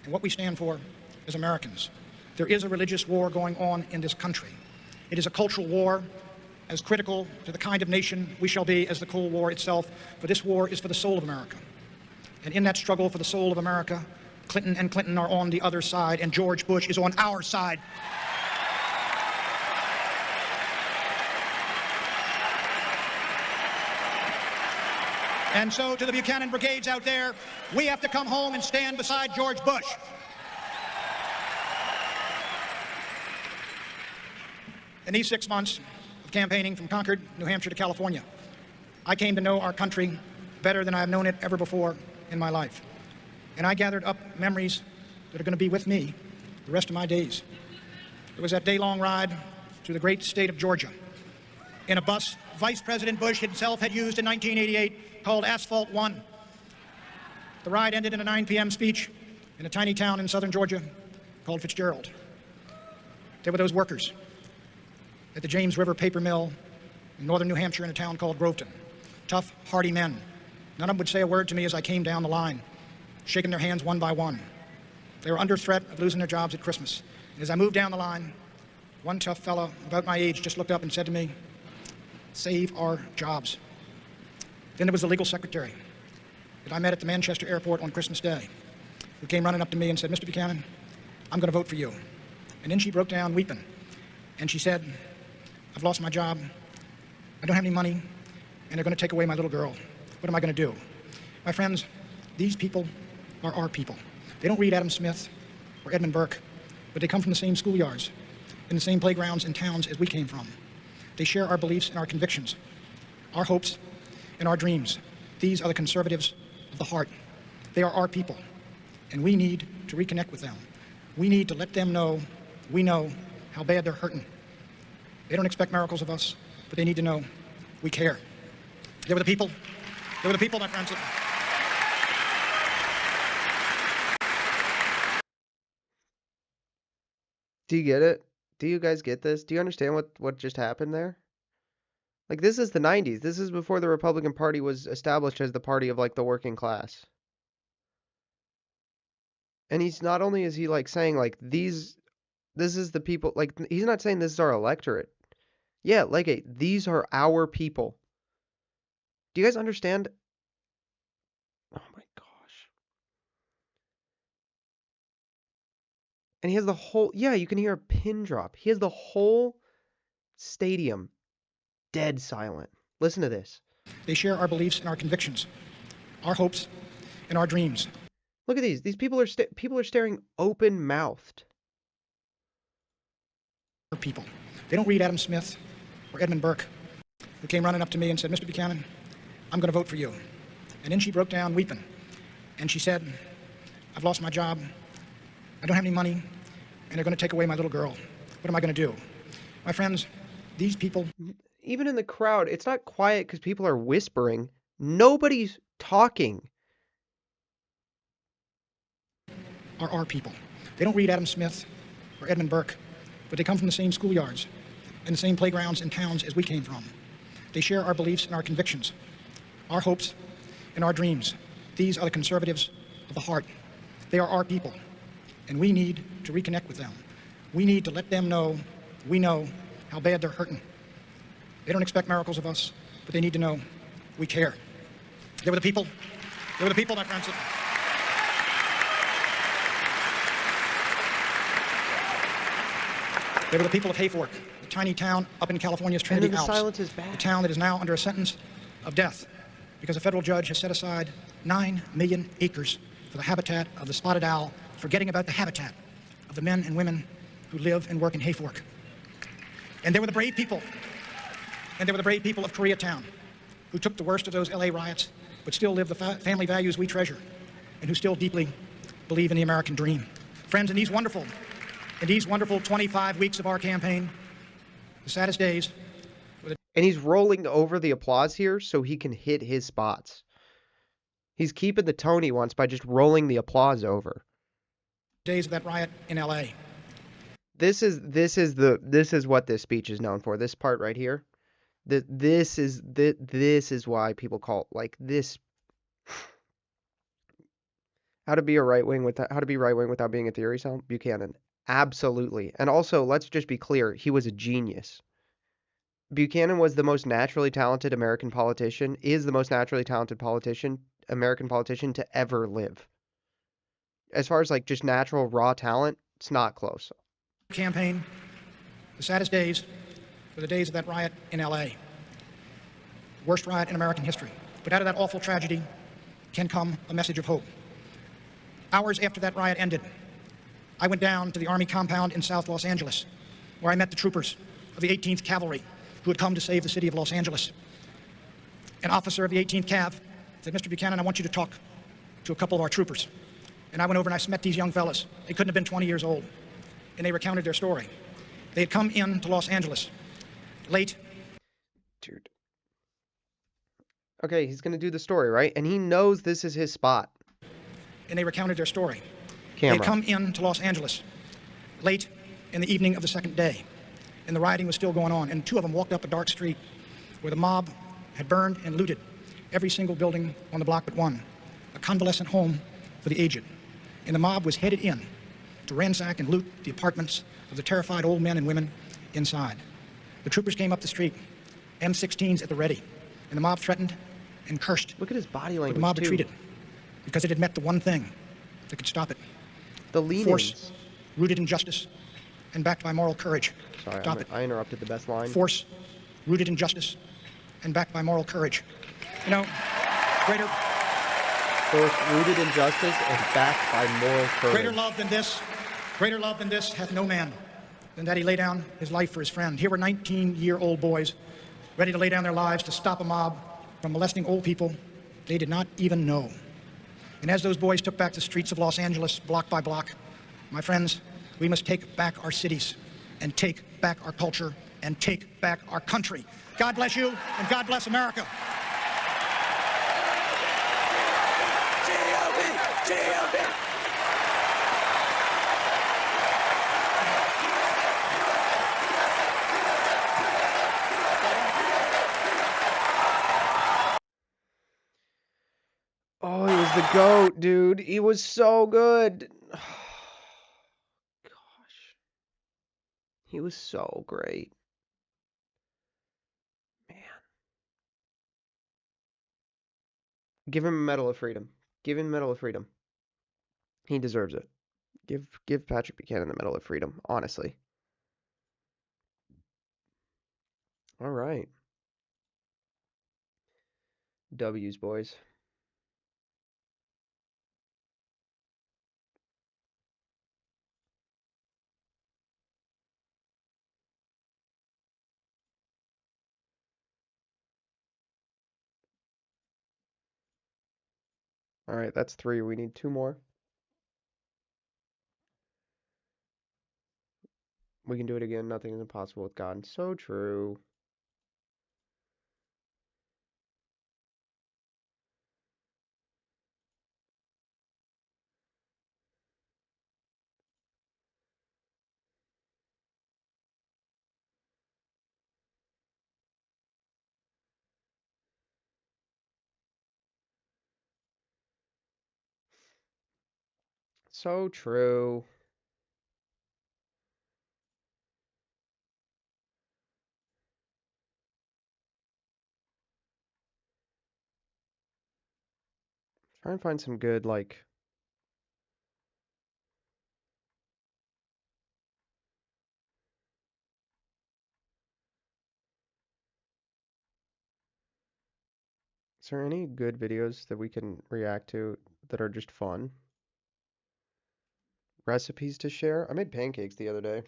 and what we stand for as Americans. There is a religious war going on in this country. It is a cultural war as critical to the kind of nation we shall be as the Cold War itself, for this war is for the soul of America. And in that struggle for the soul of America, Clinton and Clinton are on the other side, and George Bush is on our side. And so to the Buchanan brigades out there, we have to come home and stand beside George Bush. In these 6 months of campaigning from Concord, New Hampshire to California, I came to know our country better than I have known it ever before in my life. And I gathered up memories that are going to be with me the rest of my days. It was that day-long ride through the great state of Georgia in a bus Vice President Bush himself had used in 1988 called Asphalt One. The ride ended in a 9 p.m. speech in a tiny town in southern Georgia called Fitzgerald. There were those workers at the James River paper mill in northern New Hampshire in a town called Groveton. Tough, hardy men. None of them would say a word to me as I came down the line, shaking their hands one by one. They were under threat of losing their jobs at Christmas. And as I moved down the line, one tough fellow about my age just looked up and said to me, "Save our jobs." Then there was the legal secretary that I met at the Manchester airport on Christmas Day, who came running up to me and said, "Mr. Buchanan, I'm going to vote for you." And then she broke down weeping, and she said, "I've lost my job, I don't have any money, and they're going to take away my little girl. What am I going to do?" My friends, these people are our people. They don't read Adam Smith or Edmund Burke, but they come from the same schoolyards, in the same playgrounds and towns as we came from. They share our beliefs and our convictions, our hopes and our dreams. These are the conservatives of the heart. They are our people, and we need to reconnect with them. We need to let them know we know how bad they're hurting. They don't expect miracles of us, but they need to know we care. They were the people. They were the people, my friends. Do you get it? Do you guys get this? Do you understand what just happened there? Like, this is the 90s. This is before the Republican Party was established as the party of, like, the working class. And he's not only is he, like, saying, like, this is the people, like, he's not saying this is our electorate. Yeah, like, these are our people. Do you guys understand? Oh my gosh. And he has the whole, yeah, you can hear a pin drop. He has the whole stadium dead silent. Listen to this. They share our beliefs and our convictions, our hopes and our dreams. Look at these. These people are staring open-mouthed. People. They don't read Adam Smith or Edmund Burke, who came running up to me and said, Mr. Buchanan, I'm going to vote for you. And then she broke down weeping. And she said, I've lost my job. I don't have any money. And they're going to take away my little girl. What am I going to do? My friends, these people... Even in the crowd, it's not quiet because people are whispering. Nobody's talking. Are our people. They don't read Adam Smith or Edmund Burke, but they come from the same schoolyards and the same playgrounds and towns as we came from. They share our beliefs and our convictions, our hopes and our dreams. These are the conservatives of the heart. They are our people, and we need to reconnect with them. We need to let them know we know how bad they're hurting. They don't expect miracles of us, but they need to know we care. They were the people. They were the people, my friends. They were the people of Hayfork, a tiny town up in California's Trinity Alps. Silence is back. A town that is now under a sentence of death because a federal judge has set aside 9 million acres for the habitat of the spotted owl, forgetting about the habitat of the men and women who live and work in Hayfork. And they were the brave people. And they were the brave people of Koreatown who took the worst of those LA riots, but still live the family values we treasure and who still deeply believe in the American dream. Friends, in these wonderful 25 weeks of our campaign, the saddest days. And he's rolling over the applause here so he can hit his spots. He's keeping the tone he wants by just rolling the applause over. Days of that riot in LA. This is what this speech is known for. This part right here. This is why people call it, like, this. How to be right wing without being a theory cell? Buchanan. Absolutely. And also, let's just be clear, he was a genius. Buchanan was the most naturally talented American politician, is the most naturally talented American politician to ever live. As far as, like, just natural raw talent, it's not close. Campaign, the saddest days were the days of that riot in LA. Worst riot in American history. But out of that awful tragedy can come a message of hope. Hours after that riot ended, I went down to the Army compound in South Los Angeles, where I met the troopers of the 18th Cavalry who had come to save the city of Los Angeles. An officer of the 18th Cav said, Mr. Buchanan, I want you to talk to a couple of our troopers. And I went over and I met these young fellas. They couldn't have been 20 years old. And they recounted their story. They had come in to Los Angeles late. Dude. Okay, he's going to do the story, right? And he knows this is his spot. And they recounted their story. Camera. They had come in to Los Angeles late in the evening of the second day. And the rioting was still going on. And two of them walked up a dark street where the mob had burned and looted every single building on the block but one, a convalescent home for the aged. And the mob was headed in to ransack and loot the apartments of the terrified old men and women inside. The troopers came up the street, M16s at the ready, and the mob threatened and cursed. Look at his body language, the mob too. retreated because it had met the one thing that could stop it. The lean-ins. Force rooted in justice and backed by moral courage. Sorry, Stop it. I interrupted the best line. Force rooted in justice and backed by moral courage. You know, greater Rooted in justice and backed by moral courage. Greater love than this hath no man, than that he lay down his life for his friend. Here were 19-year-old boys ready to lay down their lives to stop a mob from molesting old people they did not even know. And as those boys took back the streets of Los Angeles, block by block, my friends, we must take back our cities. and take back our culture and take back our country. God bless you, and God bless America. Oh, he was the GOAT, dude. He was so good. Gosh. He was so great. Man. Give him a Medal of Freedom. Give him Medal of Freedom. He deserves it. Give Patrick Buchanan the Medal of Freedom, honestly. All right. W's, boys. All right, that's 3. We need 2 more. We can do it again. Nothing is impossible with God. So true. So true. Try and find some good, like... Is there any good videos that we can react to that are just fun? Recipes to share? I made pancakes the other day.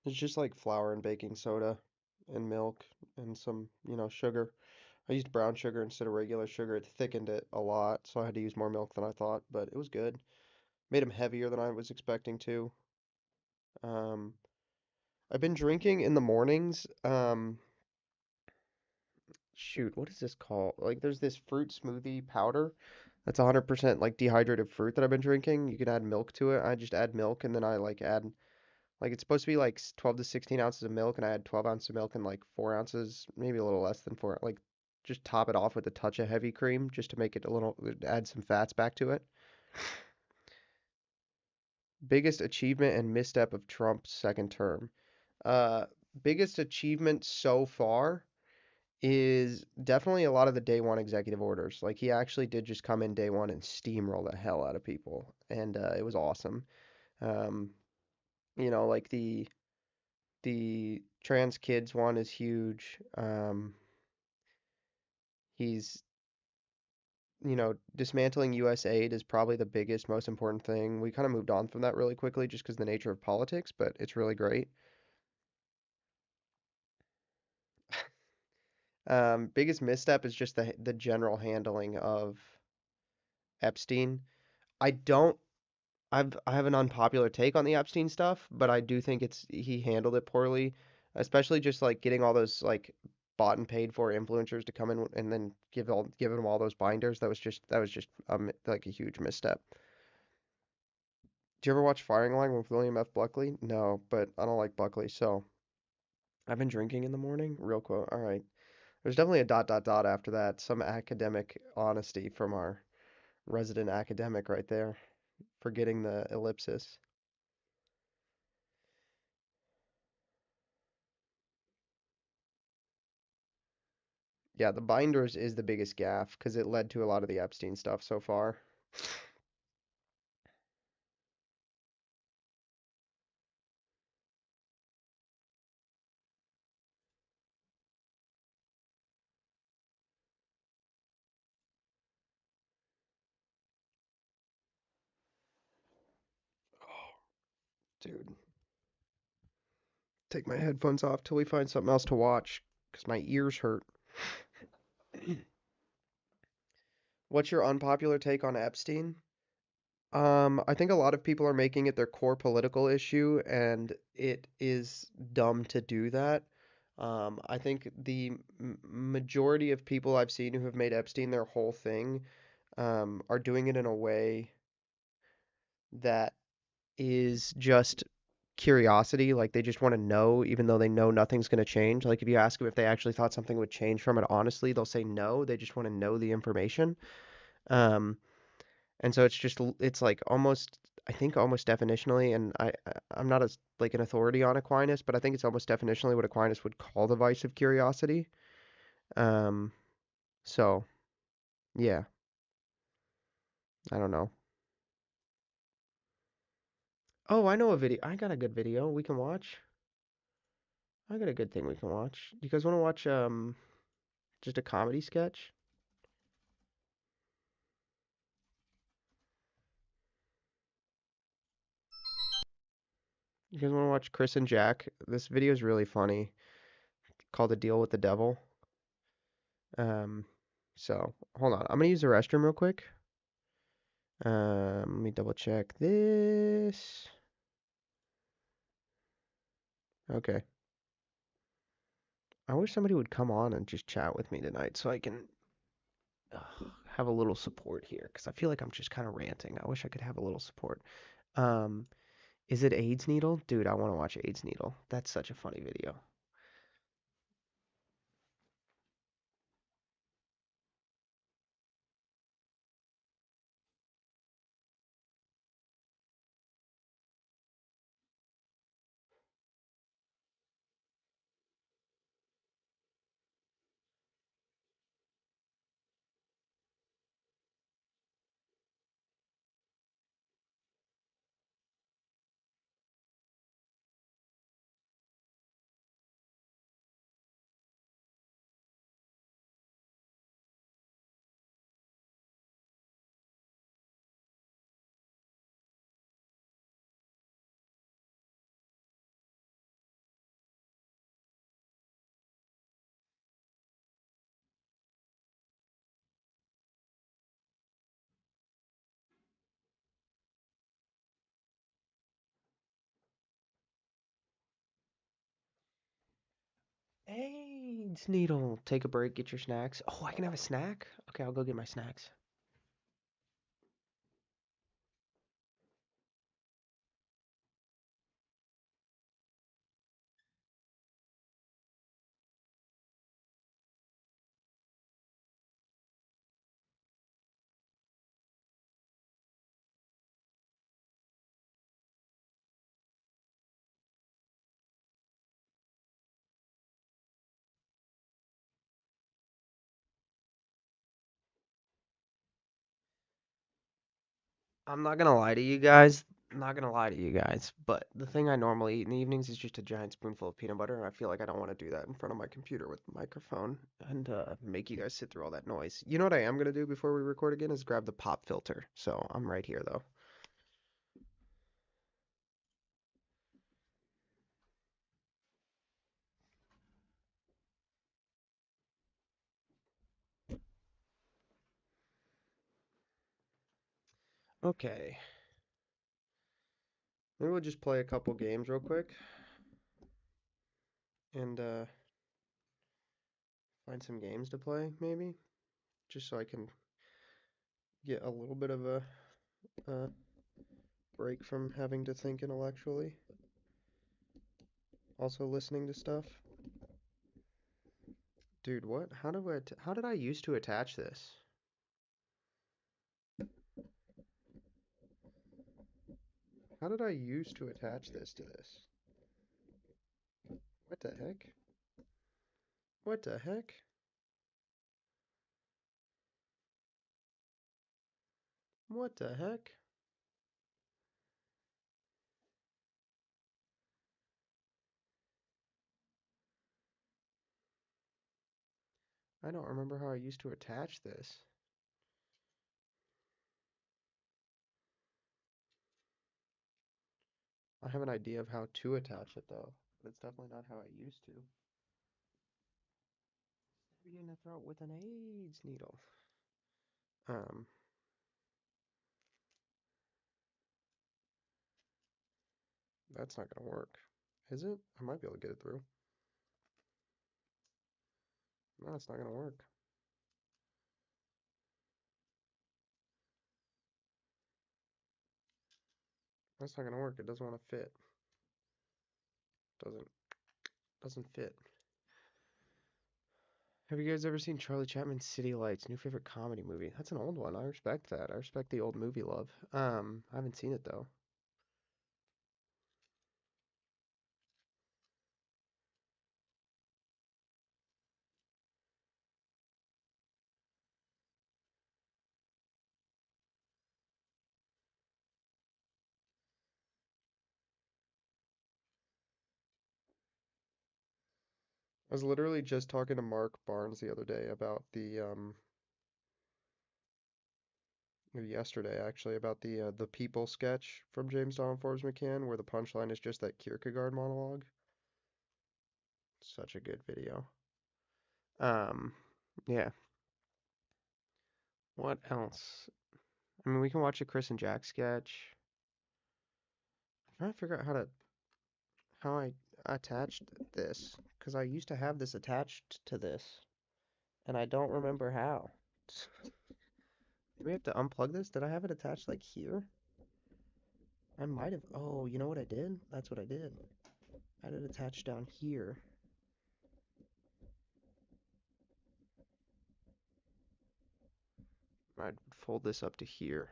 It's just like flour and baking soda and milk and some, sugar. I used brown sugar instead of regular sugar. It thickened it a lot, so I had to use more milk than I thought, but it was good. Made them heavier than I was expecting to. Um, I've been drinking in the mornings. Shoot, what is this called? Like, there's this fruit smoothie powder that's 100% like dehydrated fruit that I've been drinking. You can add milk to it. I just add milk and then I like add like it's supposed to be like 12 to 16 ounces of milk, and I add 12 ounces of milk and like 4 ounces, maybe a little less than 4. Like, just top it off with a touch of heavy cream just to make it a little, add some fats back to it. Biggest achievement and misstep of Trump's second term. Uh, Biggest achievement so far is definitely a lot of the day one executive orders. Like, he actually did just come in day one and steamroll the hell out of people, and it was awesome. Um, like the trans kids one is huge. He's, dismantling U.S. aid is probably the biggest, most important thing. We kind of moved on from that really quickly just because the nature of politics, but it's really great. Biggest misstep is just the general handling of Epstein. I don't I have an unpopular take on the Epstein stuff, but I do think he handled it poorly, especially just like getting all those like bought and paid for influencers to come in and then give them all those binders. That was just like a huge misstep. Do you ever watch Firing Line with William F. Buckley? No, but I don't like Buckley, so I've been drinking in the morning. Real quote. All right. There's definitely a dot dot dot after that. Some academic honesty from our resident academic right there, forgetting the ellipsis. Yeah, the binders is the biggest gaffe because it led to a lot of the Epstein stuff so far. Dude, take my headphones off till we find something else to watch because my ears hurt. What's your unpopular take on Epstein? I think a lot of people are making it their core political issue, and it is dumb to do that. I think the majority of people I've seen who have made Epstein their whole thing, are doing it in a way that is just curiosity. Like they just want to know, even though they know nothing's going to change. Like if you ask them if they actually thought something would change from it honestly, they'll say no. They just want to know the information. Um, and so it's just it's like almost I think almost definitionally, and I'm not as like an authority on Aquinas, but I think it's almost definitionally what Aquinas would call the vice of curiosity. Um, so yeah, I don't know. Oh, I know a video. I got a good video we can watch. I got a good thing we can watch. You guys want to watch just a comedy sketch? You guys want to watch Chris and Jack? This video is really funny. Called "A Deal with the Devil." Um, so hold on. I'm gonna use the restroom real quick. Let me double check this. Okay. I wish somebody would come on and just chat with me tonight so I can have a little support here because I feel like I'm just kind of ranting. I wish I could have a little support. Um, is it AIDS Needle? Dude, I want to watch AIDS Needle. That's such a funny video. AIDS Needle. Take a break, get your snacks. Oh, I can have a snack? Okay, I'll go get my snacks. I'm not gonna lie to you guys. I'm not gonna lie to you guys, but the thing I normally eat in the evenings is just a giant spoonful of peanut butter, and I feel like I don't want to do that in front of my computer with the microphone and make you guys sit through all that noise. You know what I am gonna do before we record again is grab the pop filter. So I'm right here though. Okay, maybe we'll just play a couple games real quick and find some games to play, maybe, just so I can get a little bit of a break from having to think intellectually. Also listening to stuff. Dude, what? How did I used to attach this? How did I used to attach this to this? What the heck? What the heck? What the heck? I don't remember how I used to attach this. I have an idea of how to attach it though, but it's definitely not how I used to. Maybe in the throat with an AIDS needle. Um, That's not gonna work. Is it? I might be able to get it through. No, it's not gonna work. That's not gonna work. It doesn't want to fit. Doesn't fit. Have you guys ever seen Charlie Chapman's City Lights? New favorite comedy movie? That's an old one. I respect that. I respect the old movie love. I haven't seen it though. I was literally just talking to Mark Barnes the other day about or yesterday actually, about the People sketch from James Donald Forbes McCann, where the punchline is just that Kierkegaard monologue. Such a good video. Um, yeah. What else? I mean, we can watch a Chris and Jack sketch. I'm trying to figure out how I attached this, because I used to have this attached to this, and I don't remember how. Maybe I have to unplug this. Did I have it attached like here? I might have. Oh, you know what I did? That's what I did. I had it attached down here. I'd fold this up to here.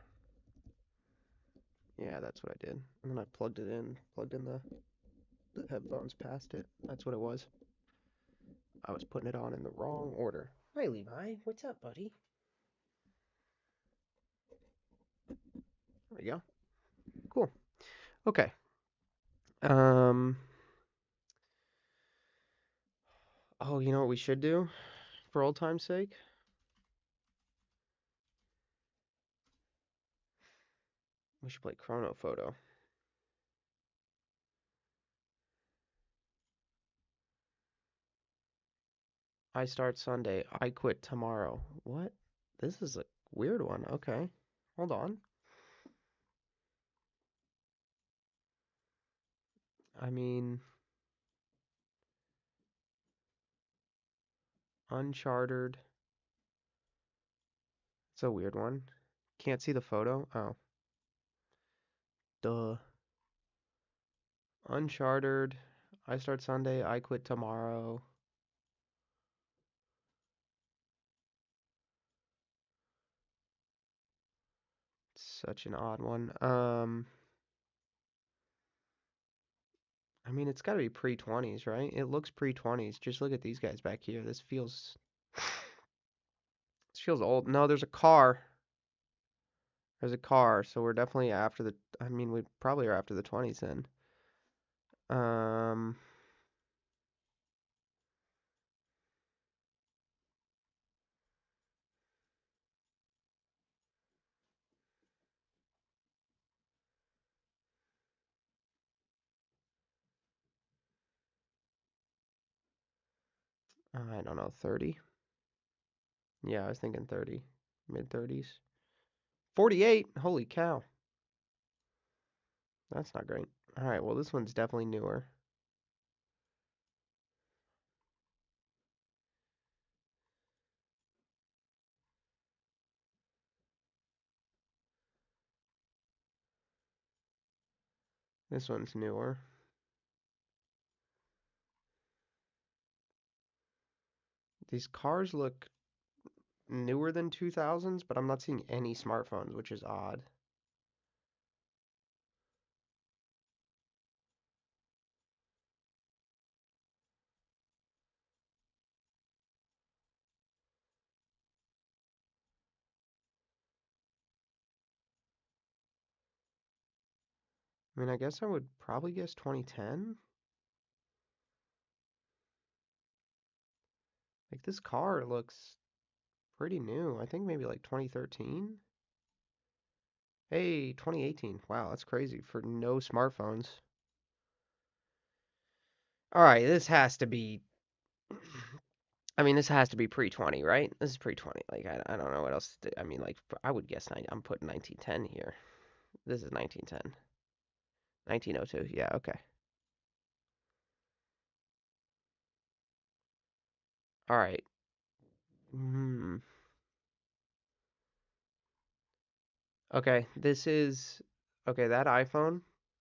Yeah, that's what I did. And then I plugged in the headphones past it. That's what it was. I was putting it on in the wrong order. Hi, Levi. What's up, buddy? There we go. Cool. Okay. Um. Oh, you know what we should do for old time's sake? We should play Chrono Photo. I start Sunday. I quit tomorrow. What? This is a weird one. Okay. Hold on. I mean, Uncharted. It's a weird one. Can't see the photo? Oh. Duh. Uncharted. I start Sunday. I quit tomorrow. Such an odd one. I mean, it's got to be pre-20s, right? It looks pre-20s. Just look at these guys back here. This feels old. No, there's a car. There's a car, so we're definitely after the I mean, we probably are after the 20s then. Um I don't know, 30? Yeah, I was thinking 30. Mid 30s. 48. Holy cow. That's not great. All right, well, this one's definitely newer. This one's newer. These cars look newer than 2000s, but I'm not seeing any smartphones, which is odd. I mean, I guess I would probably guess 2010. Like, this car looks pretty new. I think maybe like 2013. Hey, 2018. Wow, that's crazy for no smartphones. All right, this has to be. I mean, this has to be pre-20, right? This is pre-20. Like, I don't know what else to do. I mean, like, I would guess I'm putting 1910 here. This is 1910. 1902. Yeah, okay. All right. Hmm. Okay, this is okay, that iPhone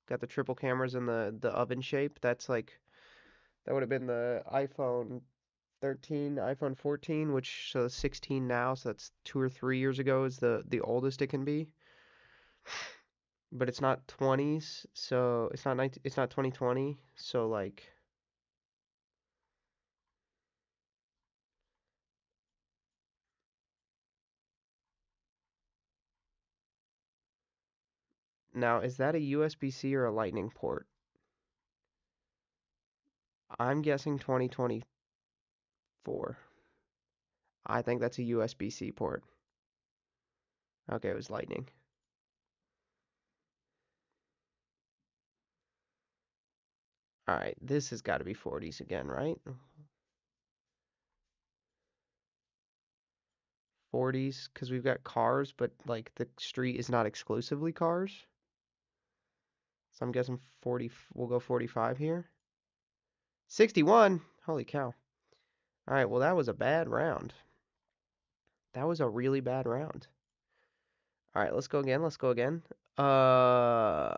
got the triple cameras in the oven shape. That's like that would have been the iPhone 13, iPhone 14, which so 16 now, so that's 2 or 3 years ago is the oldest it can be. But it's not 20s, so it's not 2020, so like now is that a USB-C or a Lightning port? I'm guessing 2024. I think that's a USB-C port. Okay, it was Lightning. All right, this has got to be 40s again, right? 40s, because we've got cars, but like the street is not exclusively cars. So I'm guessing 40, we'll go 45 here. 61! Holy cow. All right, well, that was a bad round. That was a really bad round. All right, let's go again. Let's go again. Uh,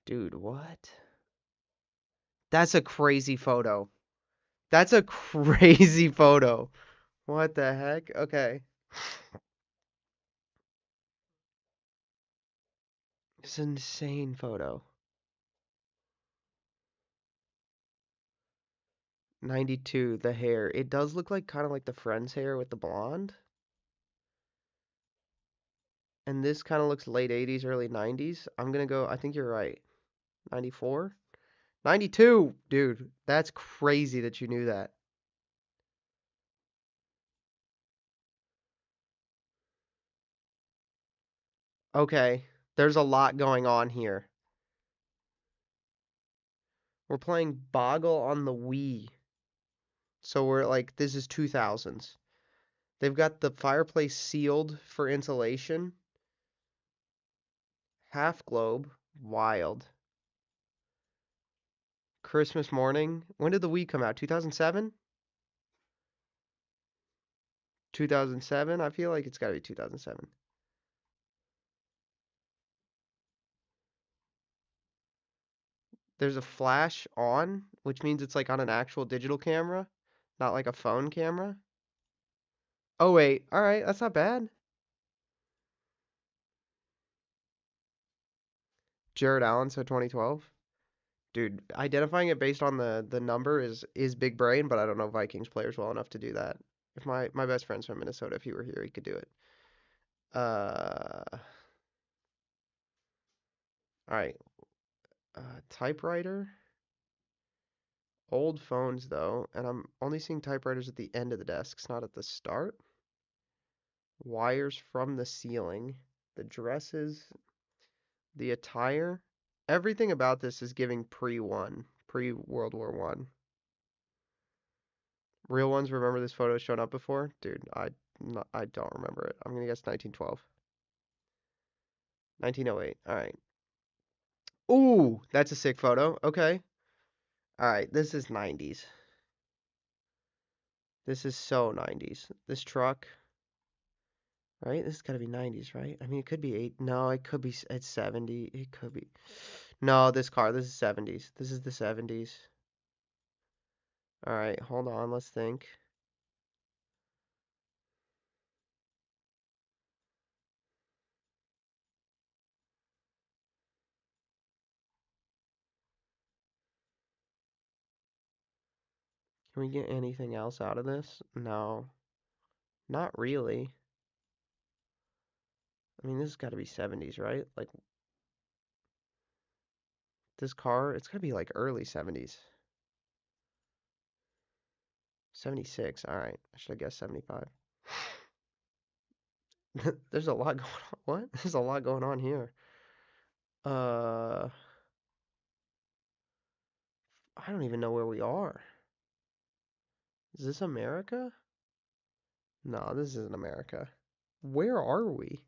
dude, what? That's a crazy photo. That's a crazy photo. What the heck? Okay. It's an insane photo. 92, the hair. It does look like kind of like the Friends hair with the blonde. And this kind of looks late 80s, early 90s. I'm gonna go, I think you're right. 94? 92! Dude, that's crazy that you knew that. Okay, there's a lot going on here. We're playing Boggle on the Wii. So we're like, this is 2000s. They've got the fireplace sealed for insulation. Half globe, wild. Christmas morning. When did the Wii come out? 2007? 2007? I feel like it's got to be 2007. There's a flash on, which means it's like on an actual digital camera, not like a phone camera. Oh wait, all right, that's not bad. Jared Allen, so 2012. Dude, identifying it based on the number is big brain, but I don't know Vikings players well enough to do that. If my best friend's from Minnesota, if he were here, he could do it. All right. Typewriter. Old phones though, and I'm only seeing typewriters at the end of the desks, not at the start. Wires from the ceiling. The dresses, the attire. Everything about this is giving pre-1, pre-World War One. Real ones remember this photo shown up before? Dude, I don't remember it. I'm gonna guess 1912. 1908. All right. Ooh, that's a sick photo. Okay. All right, this is 90s. This is so 90s. This truck, right? This has got to be 90s, right? I mean, it could be 8. No, it could be it's 70. It could be. No, this car, this is 70s. This is the 70s. All right, hold on, let's think. Can we get anything else out of this? No, not really. I mean, this has got to be 70s, right? Like this car, it's got to be like early 70s. 76. All right. I should have guessed 75. There's a lot going on. What? There's a lot going on here. Uh, I don't even know where we are. Is this America? No, this isn't America. Where are we?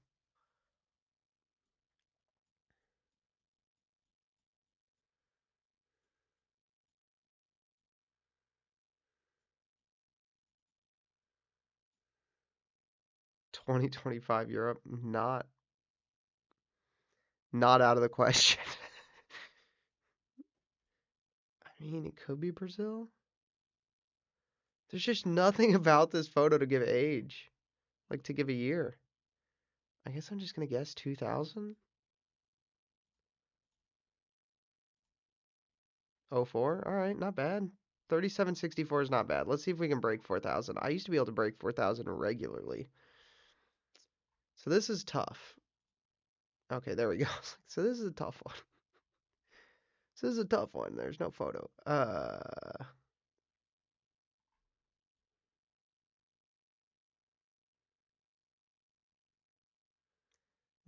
2025 Europe, not out of the question. I mean, it could be Brazil. There's just nothing about this photo to give age, like to give a year. I guess I'm just gonna guess 2000. 04? All right, not bad. 3764 is not bad. Let's see if we can break 4000. I used to be able to break 4000 regularly. So this is tough. Okay, there we go. So this is a tough one. So this is a tough one. There's no photo.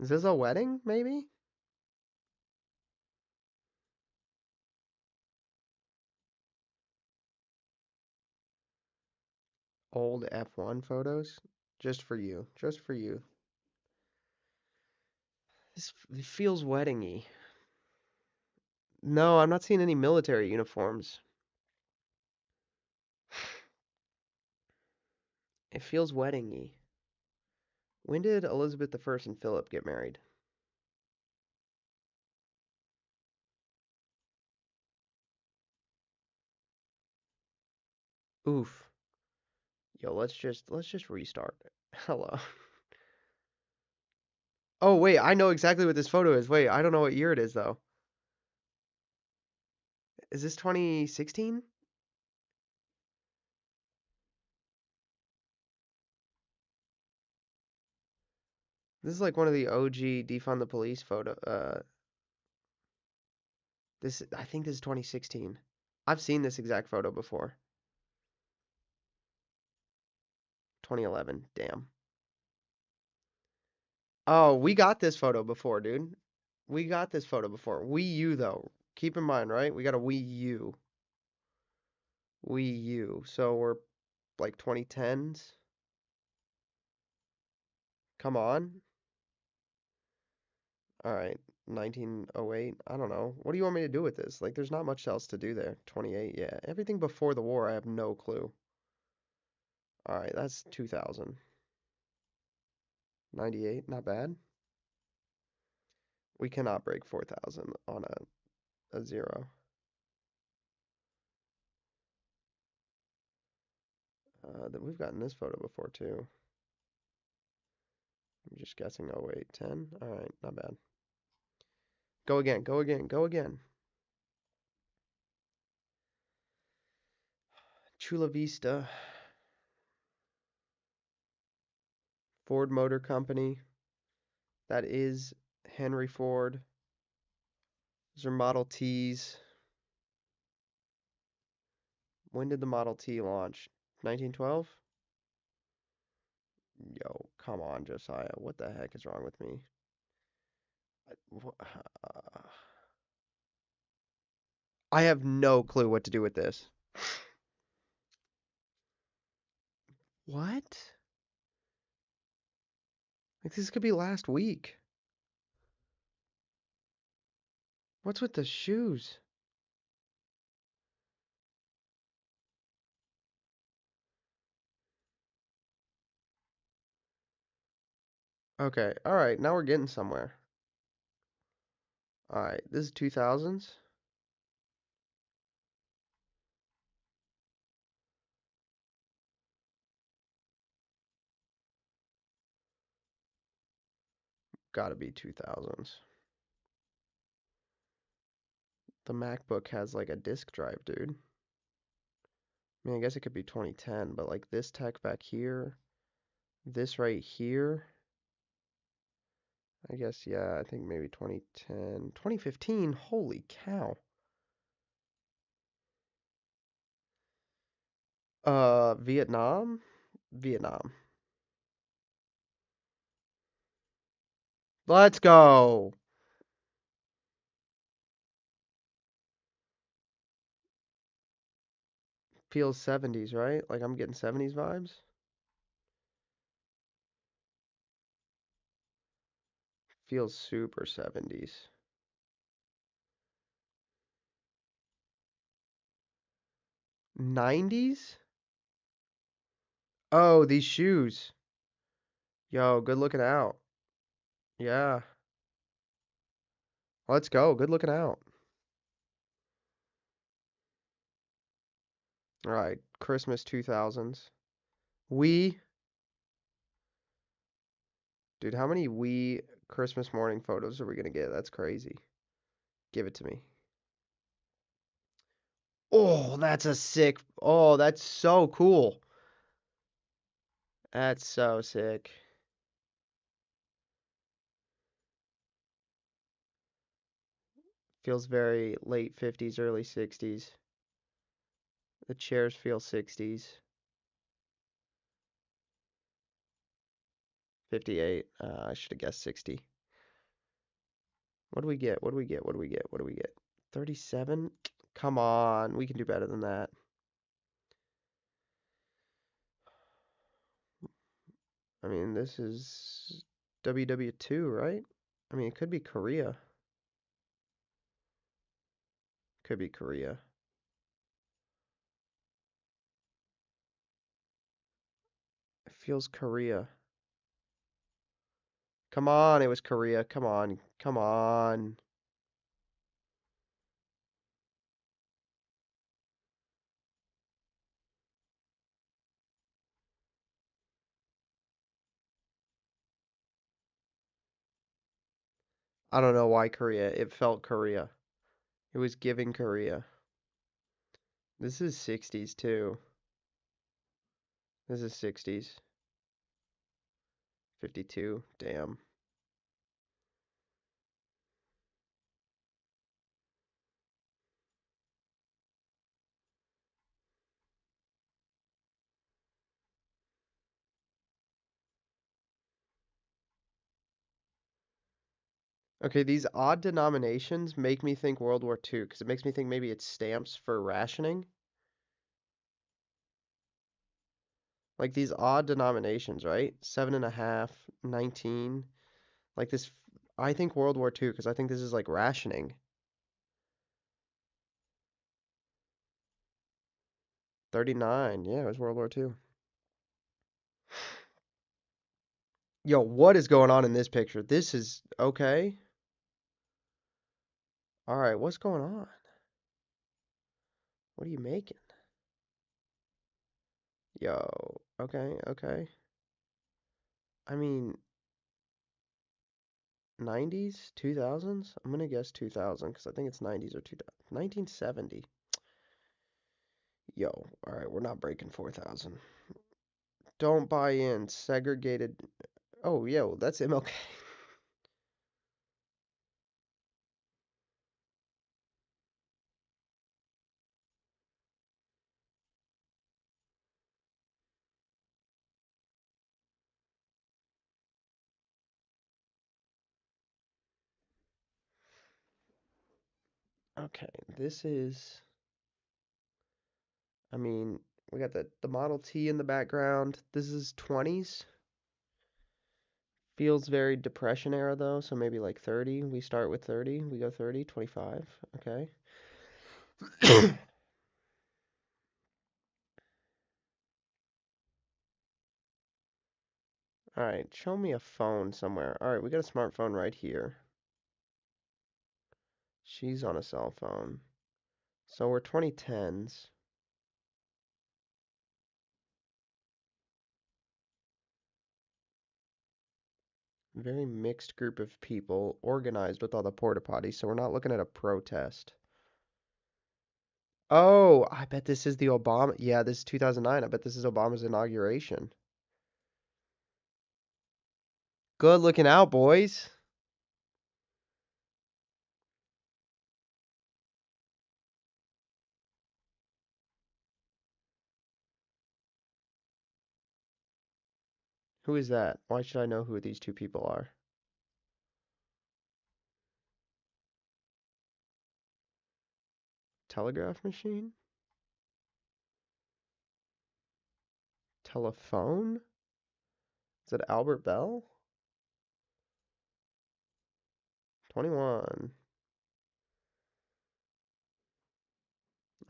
Is this a wedding, maybe? Old F1 photos? Just for you. Just for you. It feels wedding-y. No, I'm not seeing any military uniforms. It feels wedding-y. When did Elizabeth I and Philip get married? Oof. Yo, let's just restart. Hello. Oh, wait, I know exactly what this photo is. Wait, I don't know what year it is though. Is this 2016? This is like one of the OG defund the police photo. I think this is 2016. I've seen this exact photo before. 2011. Damn. Oh, we got this photo before, dude. We got this photo before. Wii U though. Keep in mind, right? We got a Wii U. Wii U. So we're like 2010s. Come on. All right. 1908. I don't know. What do you want me to do with this? Like, there's not much else to do there. 28. Yeah. Everything before the war, I have no clue. All right. That's 2000. 98. Not bad. We cannot break 4000 on a zero. We've gotten this photo before too. I'm just guessing 08, 10. All right. Not bad. Go again. Go again. Go again. Chula Vista. Ford Motor Company. That is Henry Ford. Those are Model Ts. When did the Model T launch? 1912? Yo, come on, Josiah. What the heck is wrong with me? I have no clue what to do with this. What? Like, this could be last week. What's with the shoes? Okay, alright, now we're getting somewhere. Alright, this is 2000s. Gotta be 2000s. The MacBook has like a disk drive, dude. I mean, I guess it could be 2010, but like this tech back here, this right here. I guess, yeah, I think maybe 2010. 2015, holy cow. Vietnam? Vietnam. Let's go. Feels 70s, right? Like I'm getting 70s vibes. Feels super 70s. 90s? Oh, these shoes. Yo, good looking out. Yeah. Let's go. Good looking out. All right. Christmas 2000s. We, dude, how many we Christmas morning photos are we gonna get? That's crazy. Give it to me. Oh, that's a sick. Oh, that's so cool. That's so sick. Feels very late 50s, early 60s. The chairs feel 60s. 58. I should have guessed 60. What do we get? What do we get? What do we get? What do we get? 37? Come on. We can do better than that. I mean, this is WW2, right? I mean, it could be Korea. Could be Korea. It feels Korea. Come on, it was Korea. Come on. Come on. I don't know why Korea. It felt Korea. It was giving Korea. This is 60s too. This is 60s. 52. Damn. Okay, these odd denominations make me think World War II because it makes me think maybe it's stamps for rationing. Like these odd denominations, right? 7.5, 19. Like this, I think World War II because I think this is like rationing. 39. Yeah, it was World War II. Yo, what is going on in this picture? This is okay. All right, what's going on? What are you making? Yo, okay, okay. I mean, 90s, 2000s? I'm gonna guess 2000 because I think it's 90s or 2000. 1970. Yo, all right, we're not breaking 4,000. Don't buy in. Segregated. Oh, yo, that's MLK. Okay, this is. I mean, we got the Model T in the background. This is 20s. Feels very Depression era though, so maybe like 30. We start with 30. We go 30, 25. Okay. All right, show me a phone somewhere. All right, we got a smartphone right here. She's on a cell phone. So we're 2010s. Very mixed group of people organized with all the porta potties, so we're not looking at a protest. Oh, I bet this is the Obama. Yeah, this is 2009. I bet this is Obama's inauguration. Good looking out, boys. Who is that? Why should I know who these two people are? Telegraph machine? Telephone? Is it Albert Bell? 21.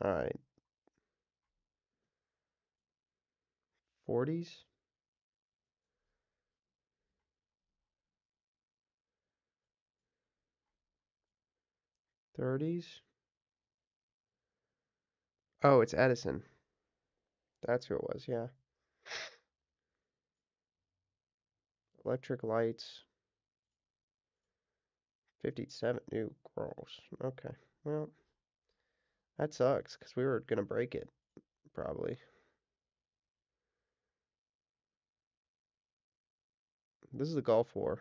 All right. 40s? 30s. Oh, it's Edison. That's who it was, yeah. Electric lights. 57 new gross. Okay. Well, that sucks because we were gonna break it, probably. This is the Gulf War.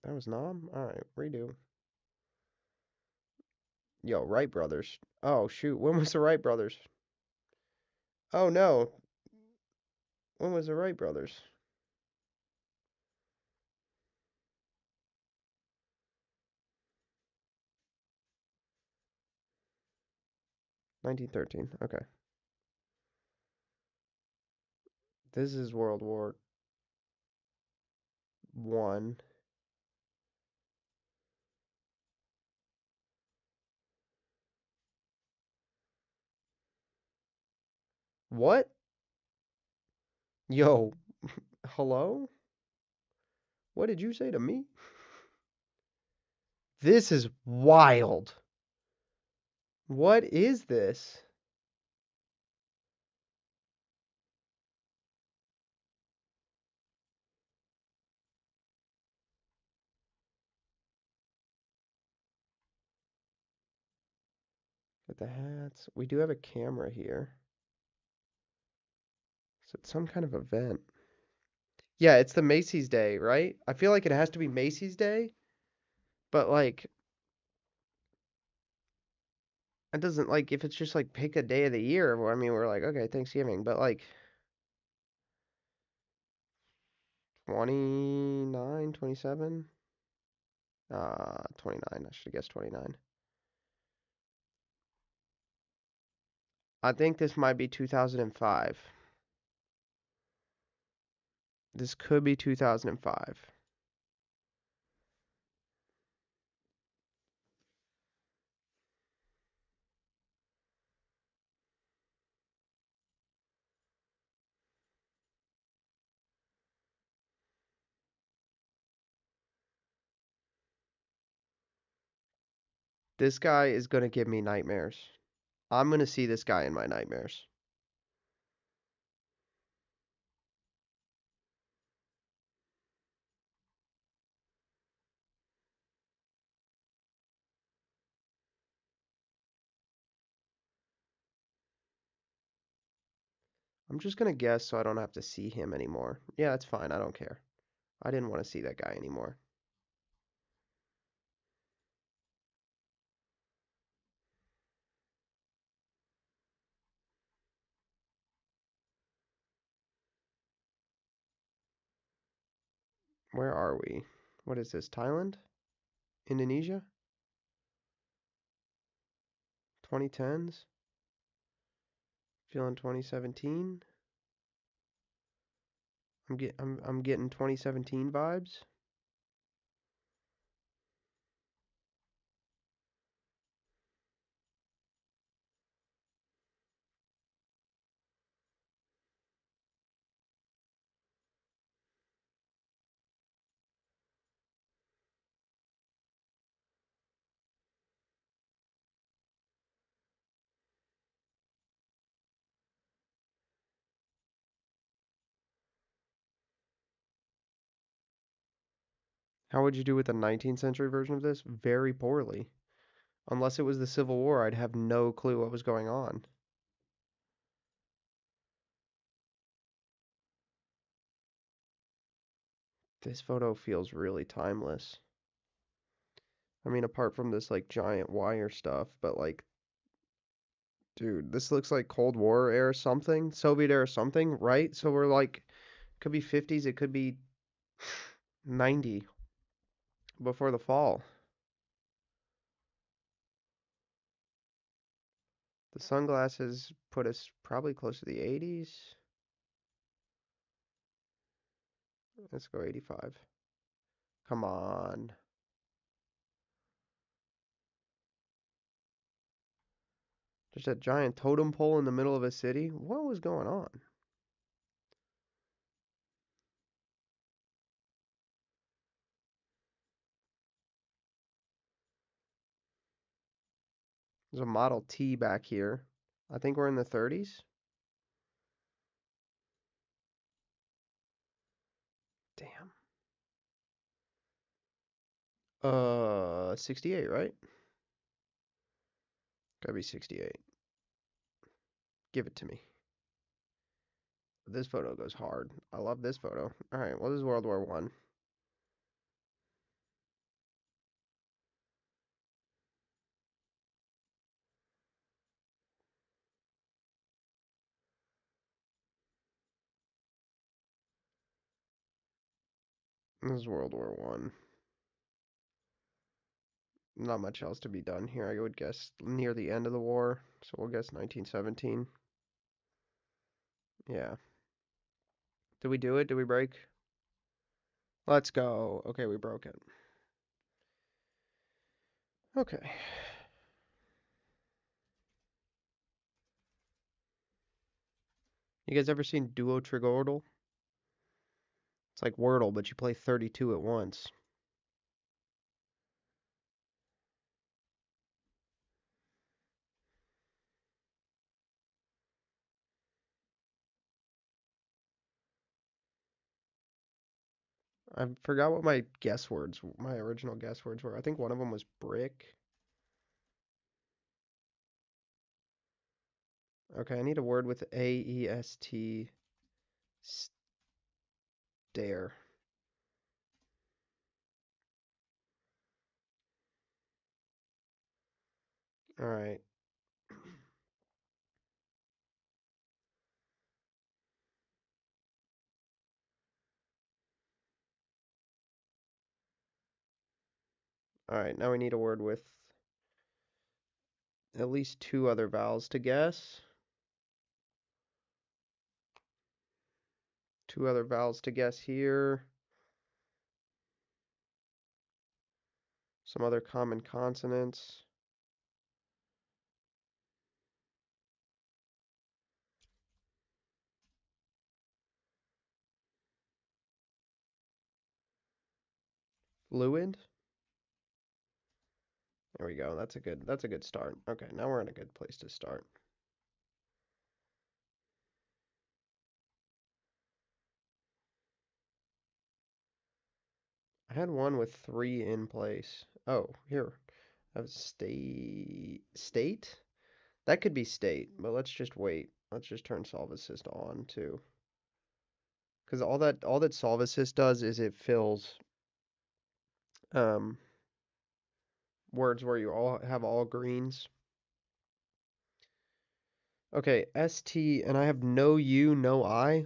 That was Nom? Alright, redo. Yo, Wright brothers. Oh, shoot. When was the Wright brothers? Oh, no. When was the Wright brothers? 1913. Okay. This is World War One. What? Yo, hello? What did you say to me? This is wild. What is this? Get the hats. We do have a camera here. So it's some kind of event. Yeah, it's the Macy's Day, right? I feel like it has to be Macy's Day, but like it doesn't like if it's just like pick a day of the year. Well, I mean, we're like, okay, Thanksgiving, but like 29, 27, 29. I should guess 29. I think this might be 2005. This could be 2005. This guy is gonna give me nightmares. I'm gonna see this guy in my nightmares. I'm just gonna guess so I don't have to see him anymore. Yeah, it's fine. I don't care. I didn't want to see that guy anymore. Where are we? What is this? Thailand? Indonesia? 2010s? Feeling 2017? I'm getting 2017 vibes. How would you do with the 19th century version of this? Very poorly. Unless it was the Civil War, I'd have no clue what was going on. This photo feels really timeless. I mean, apart from this like giant wire stuff, but like, dude, this looks like Cold War era something, Soviet era something, right? So we're like, could be 50s, it could be 90 before the fall. The sunglasses put us probably close to the 80s. Let's go 85. Come on. Just a giant totem pole in the middle of a city? What was going on? There's a Model T back here. I think we're in the 30s. Damn. 68, right? Gotta be 68. Give it to me. This photo goes hard. I love this photo. All right, well, this is World War One. This is World War One. Not much else to be done here. I would guess near the end of the war, so we'll guess 1917. Yeah. Did we do it? Did we break? Let's go. Okay, we broke it. Okay. You guys ever seen Duo Trigordle? It's like Wordle, but you play 32 at once. I forgot what my original guess words were. I think one of them was brick. Okay, I need a word with A-E-S-T, stare. All right. All right, now we need a word with at least two other vowels to guess. Two other vowels to guess here. Some other common consonants. Fluid. There we go. That's a good start. Okay, now we're in a good place to start. I had one with three in place. Oh, here. I have state? That could be state, but let's just wait. Let's just turn solve assist on too. Because all that solve assist does is it fills words where you all have all greens. Okay, ST, and I have no U, no I.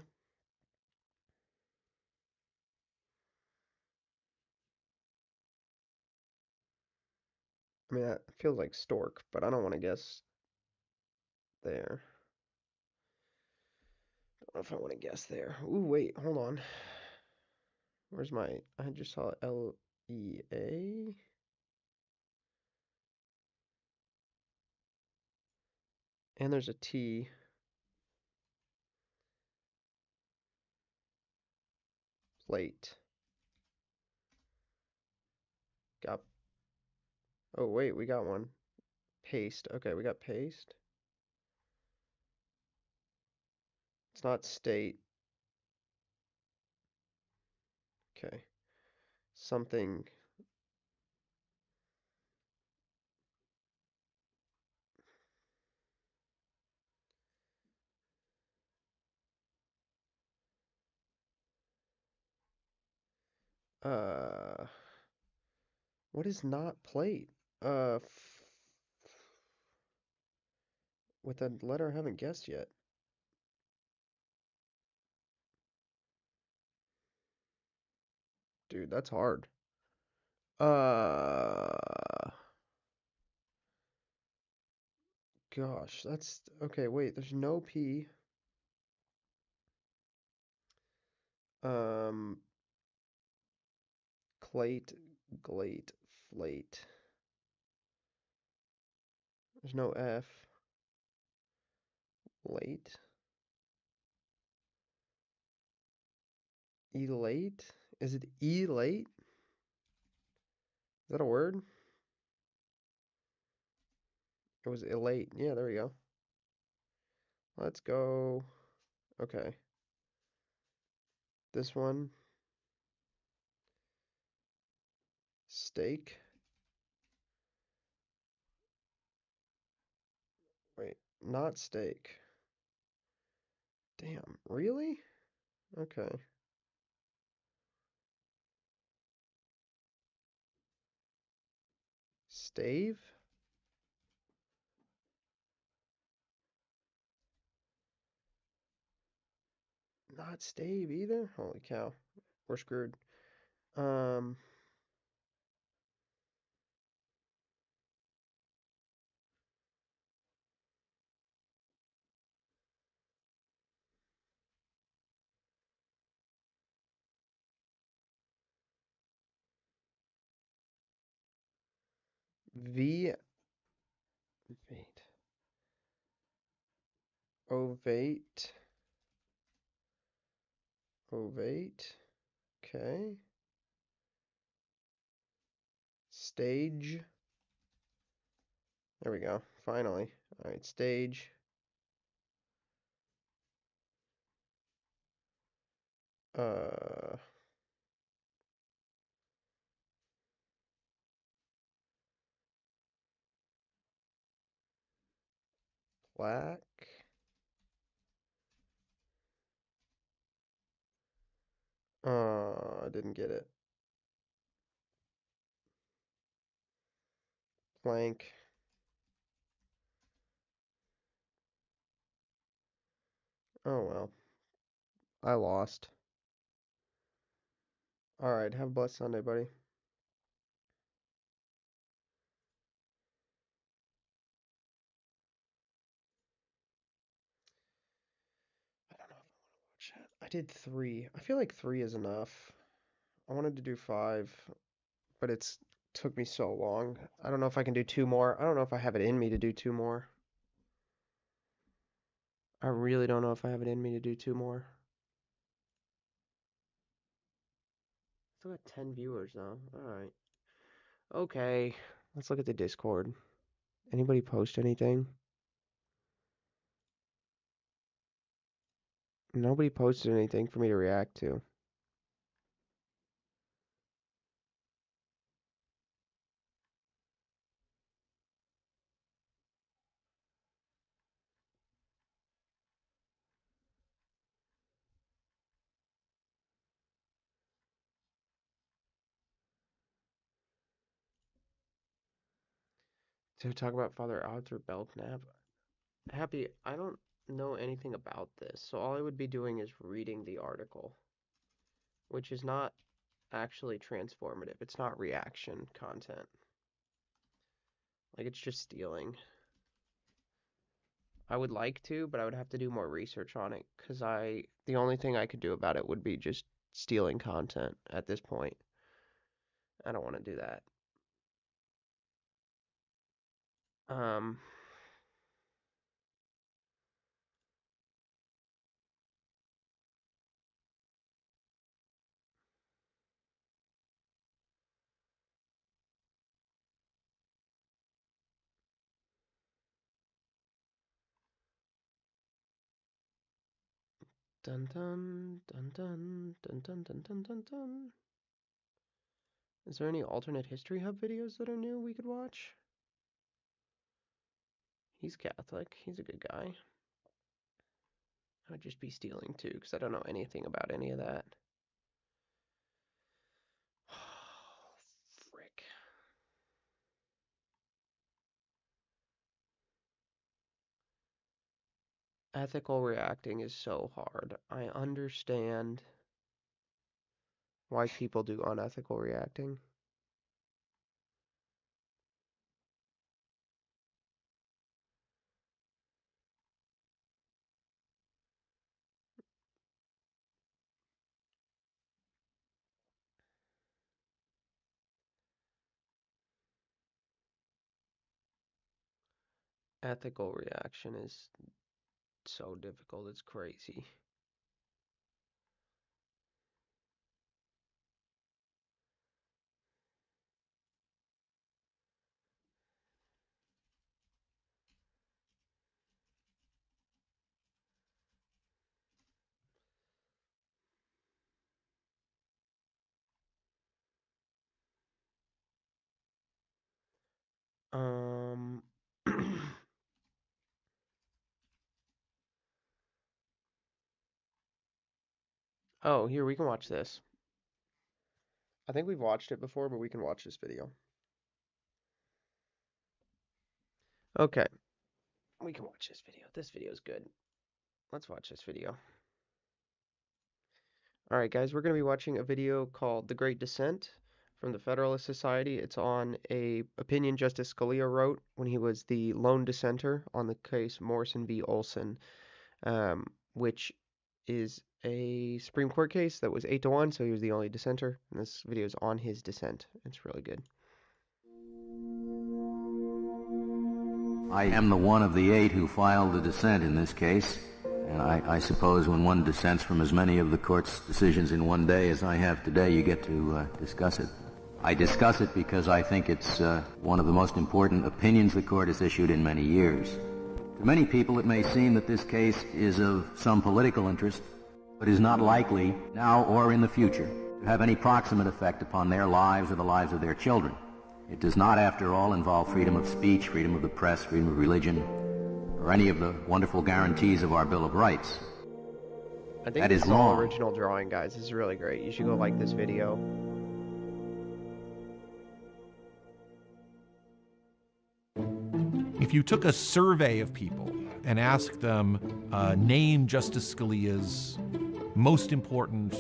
I mean, that feels like stork, but I don't want to guess there. Don't know if I want to guess there. Ooh, wait, hold on. Where's my, I just saw L-E-A. And there's a T. Plate. Got, oh wait, we got one. Paste. Okay, we got paste. It's not state. Okay. Something. Uh, what is not plate? With a letter I haven't guessed yet. Dude, that's hard. Gosh, that's okay. Wait, there's no P. Um, Clate, glate, flate. There's no F. Late. Elate? Is it elate? Is that a word? It was elate. Yeah, there we go. Let's go. Okay. This one. Steak. Wait, not steak. Damn, really? Okay. Stave? Not stave either? Holy cow. We're screwed. Um, V. Wait. Ovate. Ovate. Okay. Stage. There we go. Finally. All right, stage. Uh, black. I didn't get it. Blank. Oh well. I lost. All right, have a blessed Sunday, buddy. I don't know if I want to watch that. I did 3. I feel like 3 is enough. I wanted to do 5, but it's took me so long. I don't know if I can do 2 more. I don't know if I have it in me to do 2 more. I really don't know if I have it in me to do 2 more. Still got 10 viewers though. All right. Okay. Let's look at the Discord. Anybody post anything? Nobody posted anything for me to react to. To talk about Father Arthur Belknap. Happy, I don't know anything about this, so all I would be doing is reading the article, which is not actually transformative. It's not reaction content. Like, it's just stealing. I would like to, but I would have to do more research on it, because the only thing I could do about it would be just stealing content at this point. I don't want to do that. Um, dun dun dun dun dun dun dun dun dun dun. Is there any alternate history hub videos that are new we could watch? He's Catholic. He's a good guy. I would just be stealing too, because I don't know anything about any of that. Frick. Ethical reacting is so hard. I understand why people do unethical reacting. Ethical reaction is so difficult, it's crazy. Oh, here, we can watch this. I think we've watched it before, but we can watch this video. Okay. We can watch this video. This video is good. Let's watch this video. Alright, guys, we're going to be watching a video called The Great Dissent from the Federalist Society. It's on a opinion Justice Scalia wrote when he was the lone dissenter on the case Morrison v. Olson, which is a Supreme Court case that was 8-1, so he was the only dissenter. And this video is on his dissent. It's really good. I am the one of the 8 who filed the dissent in this case, and I suppose when one dissents from as many of the court's decisions in one day as I have today, you get to discuss it. I discuss it because I think it's one of the most important opinions the court has issued in many years. To many people, it may seem that this case is of some political interest, but is not likely, now or in the future, to have any proximate effect upon their lives or the lives of their children. It does not, after all, involve freedom of speech, freedom of the press, freedom of religion, or any of the wonderful guarantees of our Bill of Rights. I think That this is is all wrong. original drawing, guys. This is really great. You should go like this video. If you took a survey of people and asked them, name Justice Scalia's most important,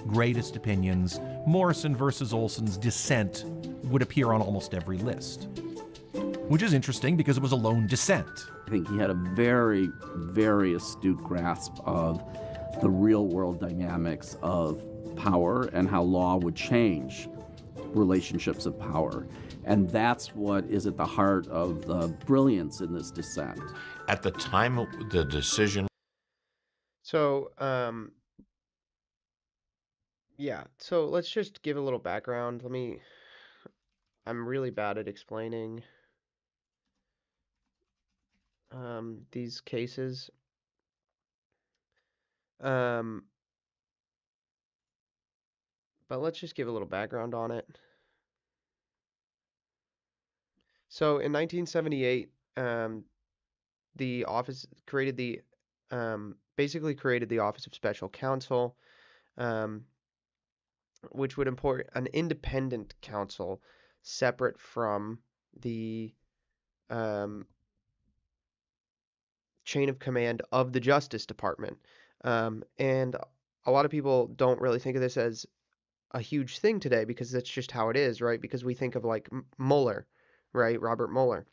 greatest opinions, Morrison versus Olson's dissent would appear on almost every list. Which is interesting because it was a lone dissent. I think he had a very, very astute grasp of the real-world dynamics of power and how law would change relationships of power. And that's what is at the heart of the brilliance in this dissent. At the time of the decision. So, yeah, so let's just give a little background. I'm really bad at explaining these cases. But let's just give a little background on it. So in 1978, the office created basically created the Office of Special Counsel, which would import an independent counsel separate from the chain of command of the Justice Department. And a lot of people don't really think of this as a huge thing today because that's just how it is, right? Because we think of like Mueller, right? Robert Mueller.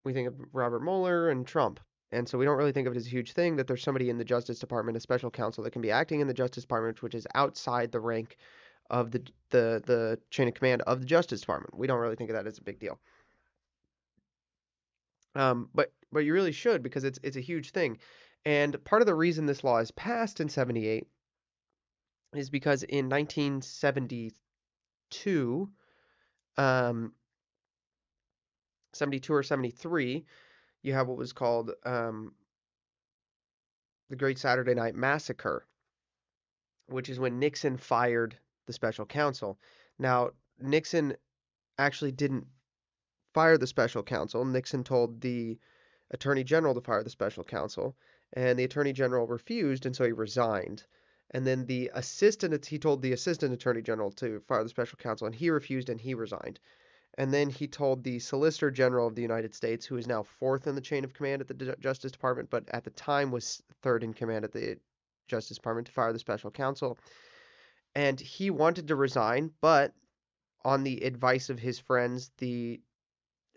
We think of Robert Mueller and Trump. And so we don't really think of it as a huge thing that there's somebody in the Justice Department, a special counsel that can be acting in the Justice Department, which is outside the rank of the chain of command of the Justice Department. We don't really think of that as a big deal. But you really should, because it's a huge thing. And part of the reason this law is passed in 78 is because in 1972, 72 or 73, you have what was called the Great Saturday Night Massacre, which is when Nixon fired the special counsel. Now, Nixon actually didn't fire the special counsel. Nixon told the Attorney General to fire the special counsel, and the Attorney General refused, and so he resigned. And then he told the Assistant Attorney General to fire the special counsel, and he refused, and he resigned. And then he told the Solicitor General of the United States, who is now 4th in the chain of command at the Justice Department, but at the time was 3rd in command at the Justice Department, to fire the special counsel. And he wanted to resign, but on the advice of his friends, the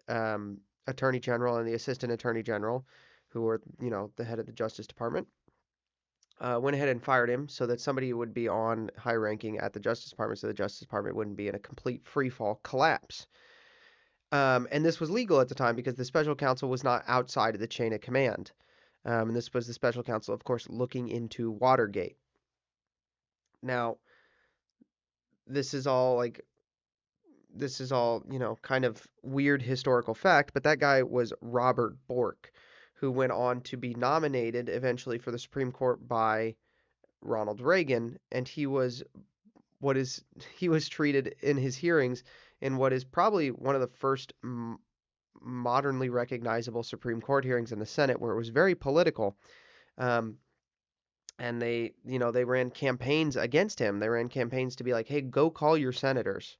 Attorney General and the Assistant Attorney General, who were, the head of the Justice Department, went ahead and fired him so that somebody would be on high ranking at the Justice Department, so the Justice Department wouldn't be in a complete freefall collapse. And this was legal at the time because the special counsel was not outside of the chain of command. And this was the special counsel, of course, looking into Watergate. Now, this is all, kind of weird historical fact, but that guy was Robert Bork, who went on to be nominated eventually for the Supreme Court by Ronald Reagan, and he was treated in his hearings in what is probably one of the first modernly recognizable Supreme Court hearings in the Senate, where it was very political. And they, they ran campaigns against him. They ran campaigns to be like, hey, go call your senators,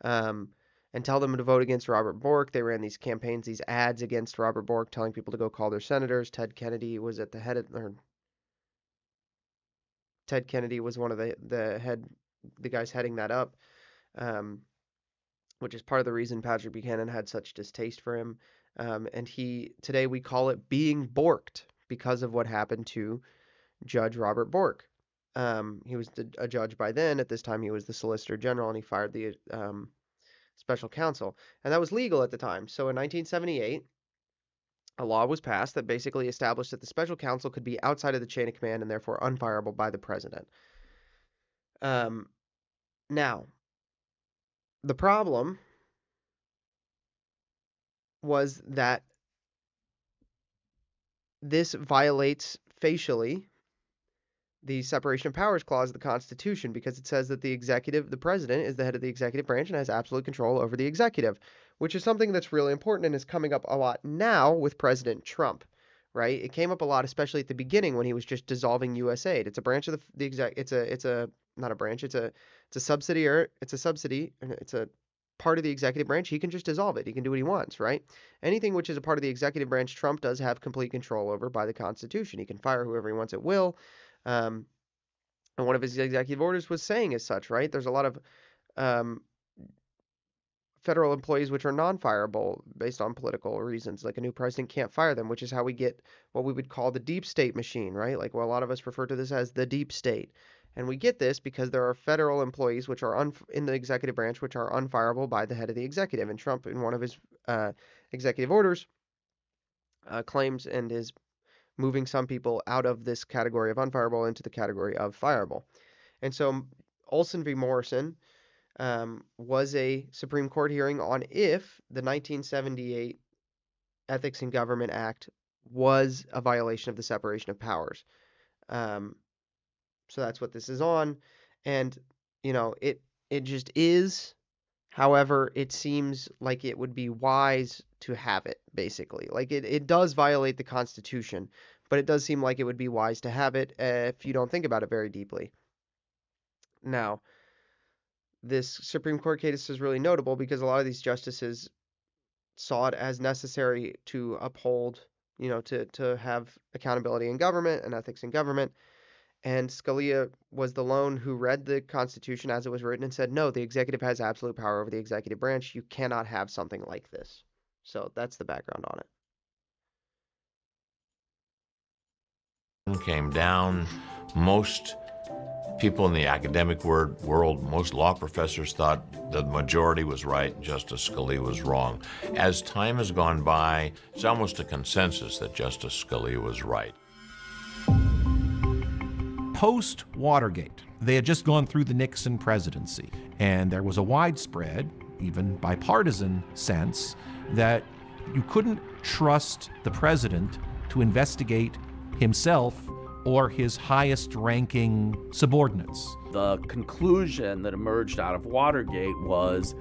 and tell them to vote against Robert Bork. They ran these campaigns, these ads against Robert Bork, telling people to go call their senators. Ted Kennedy was at the head of, or Ted Kennedy was one of the guys heading that up, which is part of the reason Patrick Buchanan had such distaste for him. And today we call it being borked because of what happened to Judge Robert Bork. He was a judge by then. At this time, he was the Solicitor General, and he fired the special counsel. And that was legal at the time. So in 1978, a law was passed that basically established that the special counsel could be outside of the chain of command and therefore unfireable by the president. Now, the problem was that this violates facially the separation of powers clause of the Constitution, because it says that the president is the head of the executive branch and has absolute control over the executive, which is something that's really important and is coming up a lot now with President Trump, right? It came up a lot, especially at the beginning when he was just dissolving USAID. It's a branch of not a branch. It's a subsidy, and it's a part of the executive branch. He can just dissolve it. He can do what he wants, right? Anything which is a part of the executive branch, Trump does have complete control over by the Constitution. He can fire whoever he wants at will. And one of his executive orders was saying as such, right? There's a lot of federal employees which are non-fireable based on political reasons. Like a new president can't fire them, which is how we get what we would call the deep state machine, right? Like, well, a lot of us refer to this as the deep state. And we get this because there are federal employees which are in the executive branch which are unfireable by the head of the executive. And Trump, in one of his executive orders, claims and is moving some people out of this category of unfireable into the category of fireable. And so Olson v. Morrison was a Supreme Court hearing on if the 1978 Ethics in Government Act was a violation of the separation of powers. So that's what this is on. And, it just is. However, it seems like it would be wise to have it, basically. Like, it does violate the Constitution, but it does seem like it would be wise to have it if you don't think about it very deeply. Now, this Supreme Court case is really notable because a lot of these justices saw it as necessary to uphold, to have accountability in government and ethics in government. And Scalia was the lone who read the Constitution as it was written and said, no, the executive has absolute power over the executive branch. You cannot have something like this. So that's the background on it. Came down. Most people in the academic world, most law professors thought the majority was right, Justice Scalia was wrong. As time has gone by, it's almost a consensus that Justice Scalia was right. Post-Watergate, they had just gone through the Nixon presidency, and there was a widespread, even bipartisan, sense that you couldn't trust the president to investigate himself or his highest-ranking subordinates. The conclusion that emerged out of Watergate was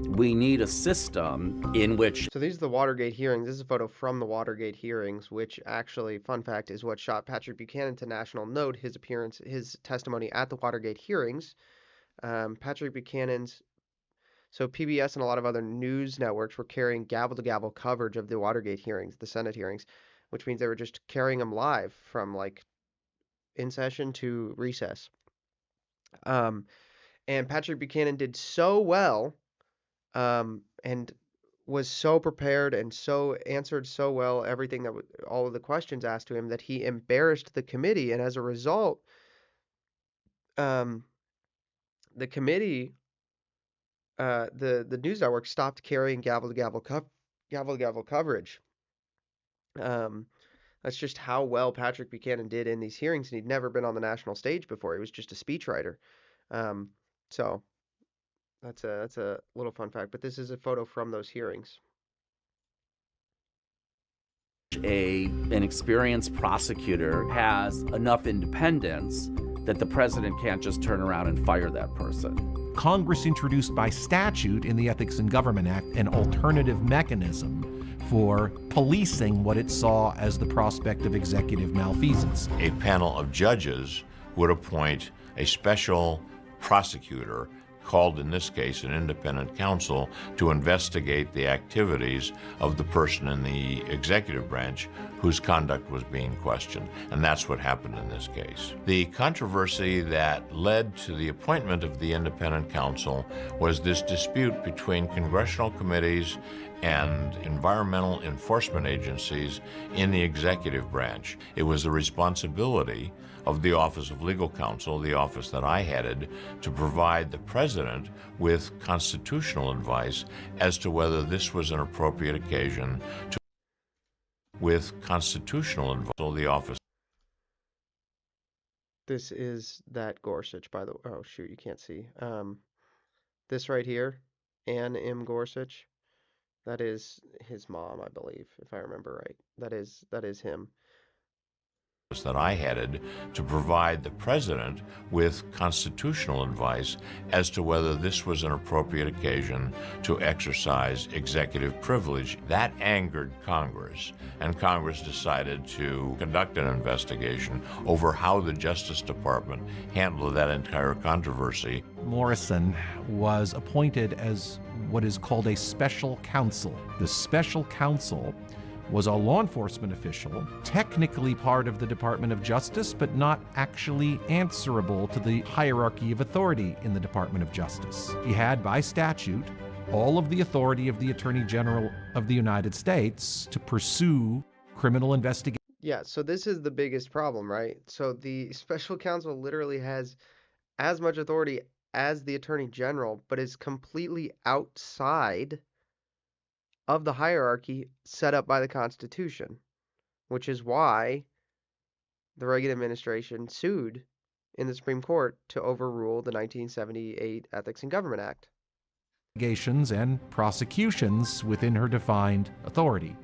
we need a system in which... So these are the Watergate hearings. This is a photo from the Watergate hearings, which actually, fun fact, is what shot Patrick Buchanan to national note, his testimony at the Watergate hearings. Patrick Buchanan's... So PBS and a lot of other news networks were carrying gavel-to-gavel coverage of the Watergate hearings, the Senate hearings, which means they were just carrying them live from, in session to recess. And Patrick Buchanan did so well, and was so prepared and so answered so well everything that all of the questions asked to him that he embarrassed the committee, and as a result, the committee, the news network stopped carrying gavel-to-gavel coverage. That's just how well Patrick Buchanan did in these hearings, and he'd never been on the national stage before. He was just a speechwriter. So that's a little fun fact. But this is a photo from those hearings. An experienced prosecutor has enough independence that the president can't just turn around and fire that person. Congress introduced by statute in the Ethics in Government Act an alternative mechanism for policing what it saw as the prospect of executive malfeasance. A panel of judges would appoint a special prosecutor, called in this case an independent counsel, to investigate the activities of the person in the executive branch whose conduct was being questioned. And that's what happened in this case. The controversy that led to the appointment of the independent counsel was this dispute between congressional committees and environmental enforcement agencies in the executive branch. It was the responsibility of the Office of Legal Counsel, the office that I headed, to provide the president with constitutional advice as to whether this was an appropriate occasion to, with constitutional advice, the office. This is that Gorsuch, by the way. Oh, shoot, you can't see. This right here, Ann M. Gorsuch, that is his mom, I believe, if I remember right. That is him. That I headed, to provide the president with constitutional advice as to whether this was an appropriate occasion to exercise executive privilege. That angered Congress, and Congress decided to conduct an investigation over how the Justice Department handled that entire controversy. Morrison was appointed as what is called a special counsel. The special counsel was a law enforcement official, technically part of the Department of Justice, but not actually answerable to the hierarchy of authority in the Department of Justice. He had, by statute, all of the authority of the Attorney General of the United States to pursue criminal investigations. Yeah, so this is the biggest problem, right? So the special counsel literally has as much authority as the Attorney General, but is completely outside of the hierarchy set up by the Constitution, which is why the Reagan administration sued in the Supreme Court to overrule the 1978 Ethics in Government Act. Investigations and prosecutions within her defined authority,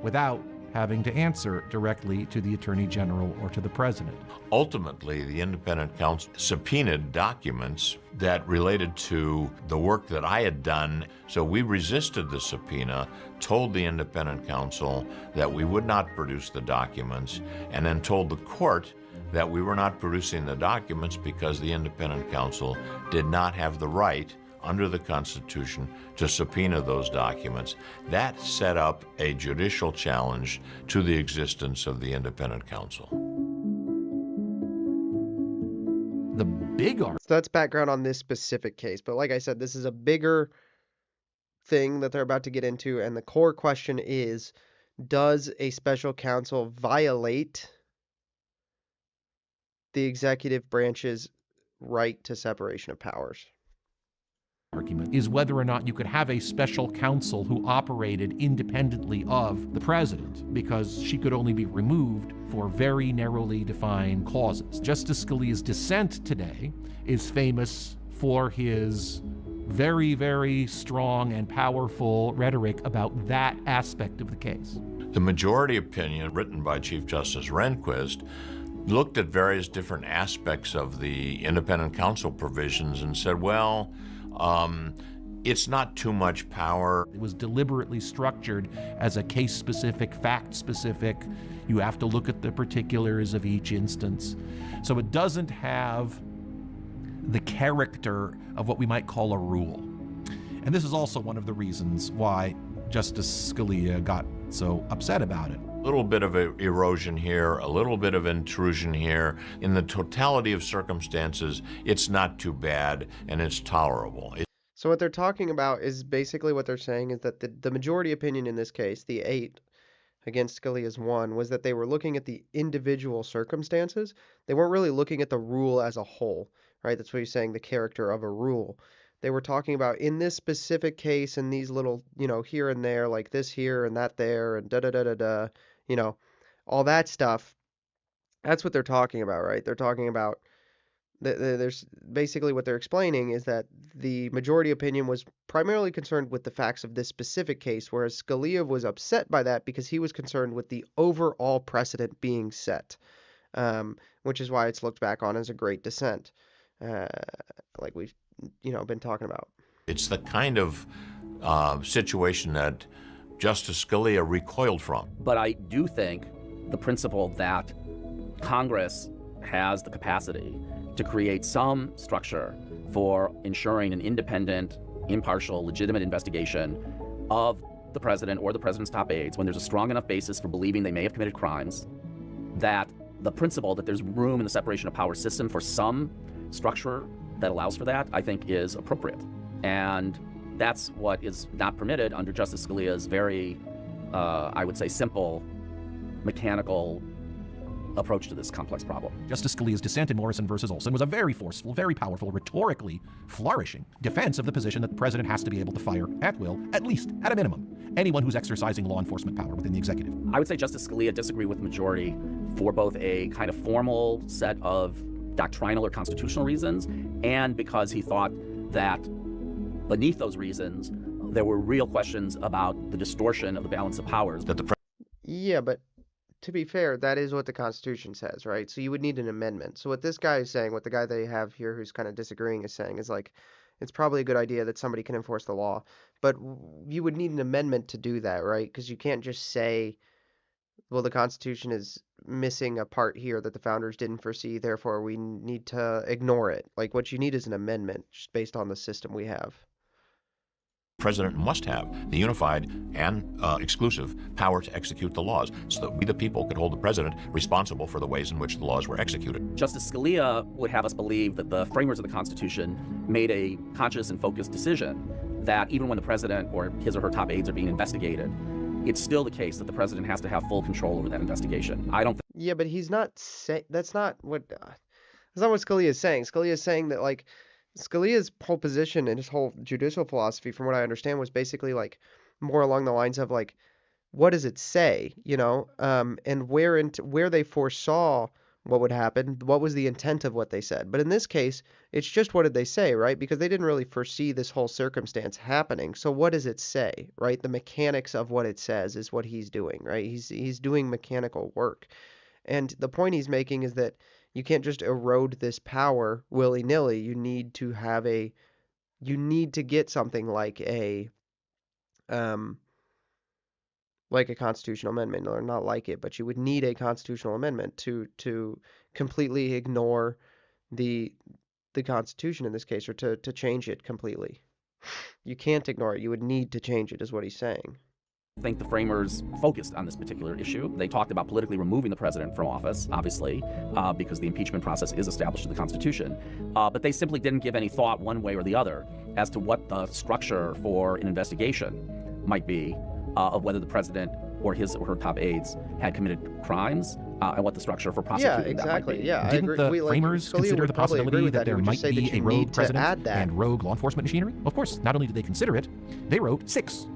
without having to answer directly to the Attorney General or to the President. Ultimately, the independent counsel subpoenaed documents that related to the work that I had done. So we resisted the subpoena, told the independent counsel that we would not produce the documents, and then told the court that we were not producing the documents because the independent counsel did not have the right under the Constitution to subpoena those documents. That set up a judicial challenge to the existence of the independent counsel. The big argument. So that's background on this specific case. But like I said, this is a bigger thing that they're about to get into. And the core question is, does a special counsel violate the executive branch's right to separation of powers? Argument is whether or not you could have a special counsel who operated independently of the president, because she could only be removed for very narrowly defined causes. Justice Scalia's dissent today is famous for his very, very strong and powerful rhetoric about that aspect of the case. The majority opinion, written by Chief Justice Rehnquist, looked at various different aspects of the independent counsel provisions and said, well, it's not too much power. It was deliberately structured as a case-specific, fact-specific. You have to look at the particulars of each instance. So it doesn't have the character of what we might call a rule. And this is also one of the reasons why Justice Scalia got so upset about it. A little bit of erosion here, a little bit of intrusion here. In the totality of circumstances, it's not too bad and it's tolerable. So what they're talking about is basically what they're saying is that the majority opinion in this case, the 8 against Scalia's 1, was that they were looking at the individual circumstances. They weren't really looking at the rule as a whole, right? That's what he's saying, the character of a rule. They were talking about in this specific case and these little, here and there, like this here and that there and da-da-da-da-da, all that stuff. That's what they're talking about, right? They're talking about, there's basically what they're explaining is that the majority opinion was primarily concerned with the facts of this specific case, whereas Scalia was upset by that because he was concerned with the overall precedent being set, which is why it's looked back on as a great dissent, like we've been talking about. It's the kind of situation that Justice Scalia recoiled from. But I do think the principle that Congress has the capacity to create some structure for ensuring an independent, impartial, legitimate investigation of the president or the president's top aides when there's a strong enough basis for believing they may have committed crimes, that the principle that there's room in the separation of powers system for some structure that allows for that, I think is appropriate. And that's what is not permitted under Justice Scalia's very, I would say, simple, mechanical approach to this complex problem. Justice Scalia's dissent in Morrison versus Olson was a very forceful, very powerful, rhetorically flourishing defense of the position that the president has to be able to fire at will, at least, at a minimum, anyone who's exercising law enforcement power within the executive. I would say Justice Scalia disagreed with the majority for both a kind of formal set of doctrinal or constitutional reasons, and because he thought that beneath those reasons, there were real questions about the distortion of the balance of powers. Yeah, but to be fair, that is what the Constitution says, right? So you would need an amendment. So what this guy is saying, what the guy they have here who's kind of disagreeing is saying is like, it's probably a good idea that somebody can enforce the law, but you would need an amendment to do that, right? Because you can't just say, well, the Constitution is missing a part here that the founders didn't foresee, therefore we need to ignore it. Like, what you need is an amendment just based on the system we have. The president must have the unified and exclusive power to execute the laws so that we, the people, could hold the president responsible for the ways in which the laws were executed. Justice Scalia would have us believe that the framers of the Constitution made a conscious and focused decision that even when the president or his or her top aides are being investigated, it's still the case that the president has to have full control over that investigation. I don't think... Yeah, but he's not saying... That's not what Scalia is saying. Scalia is saying that, like, Scalia's whole position and his whole judicial philosophy, from what I understand, was basically, like, more along the lines of, like, what does it say, you know? And where they foresaw what would happen, what was the intent of what they said. But in this case, it's just what did they say, right? Because they didn't really foresee this whole circumstance happening. So what does it say, right? The mechanics of what it says is what he's doing, right? He's doing mechanical work. And the point he's making is that you can't just erode this power willy-nilly. You need to get something like a constitutional amendment, or not like it, but you would need a constitutional amendment to completely ignore the Constitution in this case, or to change it completely. You can't ignore it. You would need to change it, is what he's saying. I think the framers focused on this particular issue. They talked about politically removing the president from office, obviously, because the impeachment process is established in the Constitution. But they simply didn't give any thought one way or the other as to what the structure for an investigation might be of whether the president or his or her top aides had committed crimes, and what the structure for prosecuting that might be. Yeah, Didn't I agree. the framers consider the possibility that there might be a rogue president and rogue law enforcement machinery? Of course, not only did they consider it, they wrote 6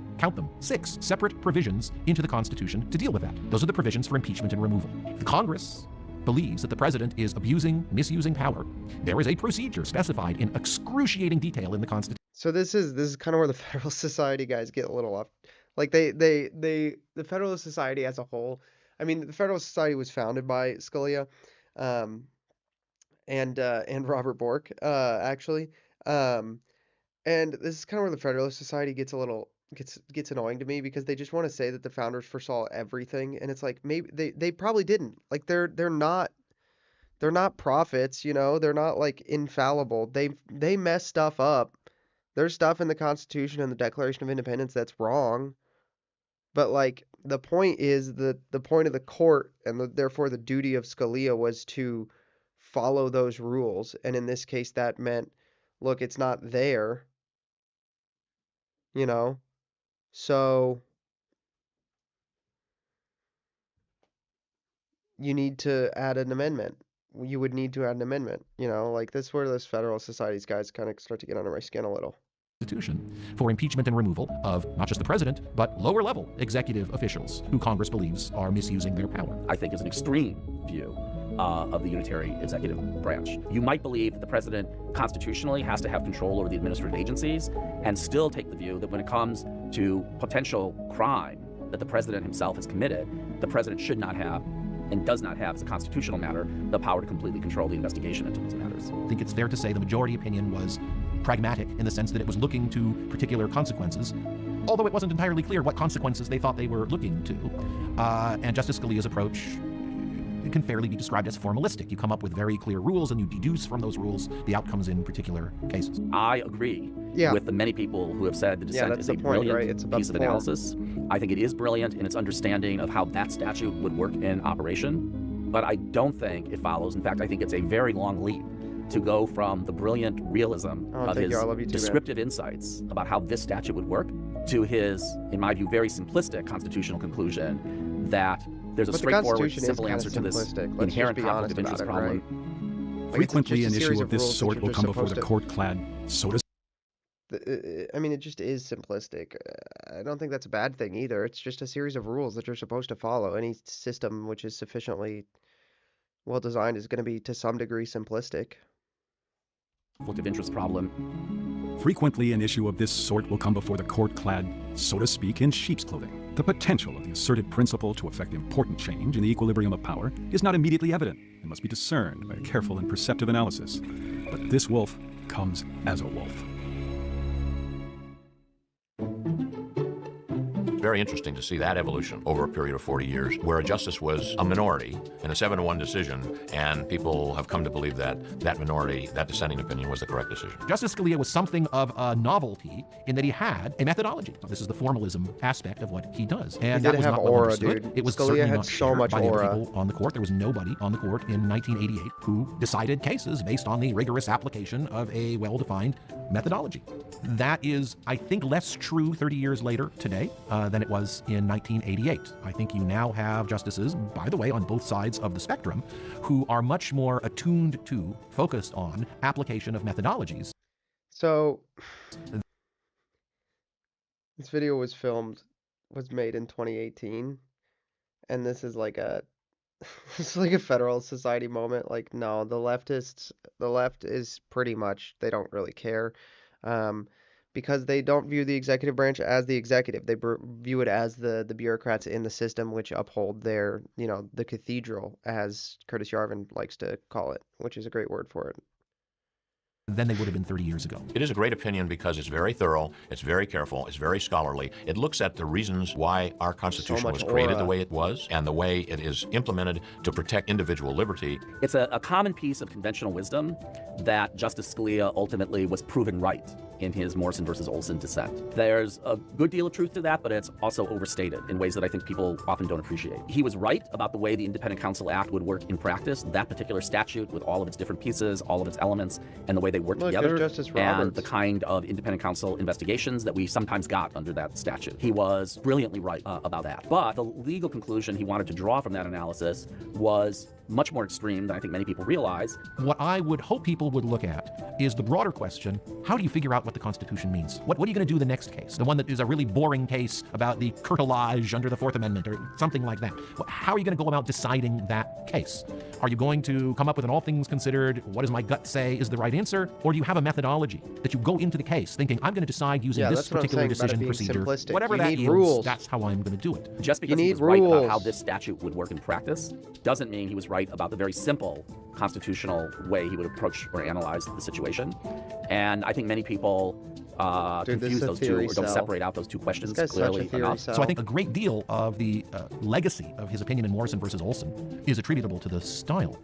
separate provisions into the Constitution to deal with that. Those are the provisions for impeachment and removal. If the Congress believes that the president is misusing power, there is a procedure specified in excruciating detail in the Constitution. So this is kind of where the Federalist Society guys get a little off. Like the Federalist Society as a whole. I mean, the Federalist Society was founded by Scalia, and Robert Bork, actually. And this is kind of where the Federalist Society gets gets annoying to me, because they just want to say that the founders foresaw everything, and it's like, maybe they probably didn't. Like they're not prophets, you know. They're not like infallible. They mess stuff up. There's stuff in the Constitution and the Declaration of Independence that's wrong. But like the point is that the point of the court, and therefore the duty of Scalia, was to follow those rules. And in this case, that meant, look, it's not there, you know. So you need to add an amendment. You would need to add an amendment, you know. Like, this is where this Federalist Society's guys kind of start to get under my skin a little. For impeachment and removal of not just the president, but lower-level executive officials who Congress believes are misusing their power. I think is an extreme view of the unitary executive branch. You might believe that the president constitutionally has to have control over the administrative agencies, and still take the view that when it comes to potential crime that the president himself has committed, the president should not have, and does not have as a constitutional matter, the power to completely control the investigation into those matters. I think it's fair to say the majority opinion was pragmatic, in the sense that it was looking to particular consequences although it wasn't entirely clear what consequences they thought they were looking to. And Justice Scalia's approach can fairly be described as formalistic. You come up with very clear rules and you deduce from those rules the outcomes in particular cases. I agree with the many people who have said the dissent is a brilliant piece of analysis. I think it is brilliant in its understanding of how that statute would work in operation, but I don't think it follows. In fact, I think it's a very long leap to go from the brilliant realism of his descriptive insights about how this statute would work to his, in my view, very simplistic constitutional conclusion that there's a straightforward, simple answer to this inherent conflict of interest problem. Frequently, an issue of this sort will come before the court clad soda. I mean, it just is simplistic. I don't think that's a bad thing either. It's just a series of rules that you're supposed to follow. Any system which is sufficiently well designed is going to be, to some degree, simplistic. Conflict of interest problem. Frequently, an issue of this sort will come before the court clad, so to speak, in sheep's clothing. The potential of the asserted principle to effect important change in the equilibrium of power is not immediately evident and must be discerned by a careful and perceptive analysis. But this wolf comes as a wolf. Very interesting to see that evolution over a period of 40 years, where a justice was a minority in a 7-1 decision, and people have come to believe that that minority, that dissenting opinion, was the correct decision. Justice Scalia was something of a novelty in that he had a methodology. This is the formalism aspect of what he does, and that was not well understood. Dude. It was Scalia had not so much by aura. The people on the court. There was nobody on the court in 1988 who decided cases based on the rigorous application of a well-defined methodology. That is, I think, less true 30 years later today than it was in 1988. I think you now have justices, by the way, on both sides of the spectrum, who are much more attuned to, focused on, application of methodologies. So, this video was made in 2018, and this is like a it's like a Federal Society moment. Like, no, the left is pretty much, they don't really care, because they don't view the executive branch as the executive. They view it as the bureaucrats in the system which uphold their, the cathedral, as Curtis Yarvin likes to call it, which is a great word for it. Than they would have been 30 years ago. It is a great opinion because it's very thorough, it's very careful, it's very scholarly. It looks at the reasons why our Constitution was created the way it was and the way it is implemented to protect individual liberty. It's a common piece of conventional wisdom that Justice Scalia ultimately was proven right in his Morrison versus Olson dissent. There's a good deal of truth to that, but it's also overstated in ways that I think people often don't appreciate. He was right about the way the Independent Counsel Act would work in practice, that particular statute with all of its different pieces, all of its elements, and the way they work together, and the kind of independent counsel investigations that we sometimes got under that statute. He was brilliantly right about that. But the legal conclusion he wanted to draw from that analysis was much more extreme than I think many people realize. What I would hope people would look at is the broader question: how do you figure out what the Constitution means? What are you going to do the next case? The one that is a really boring case about the curtilage under the Fourth Amendment or something like that. How are you going to go about deciding that case? Are you going to come up with an all things considered, what does my gut say is the right answer? Or do you have a methodology that you go into the case thinking, I'm going to decide using this particular decision procedure, whatever that is, that's how I'm going to do it. Just because he was right about how this statute would work in practice doesn't mean he was right about the very simple constitutional way he would approach or analyze the situation. And I think many people confuse those two, or don't separate out those two questions clearly enough. So I think a great deal of the legacy of his opinion in Morrison versus Olson is attributable to the style.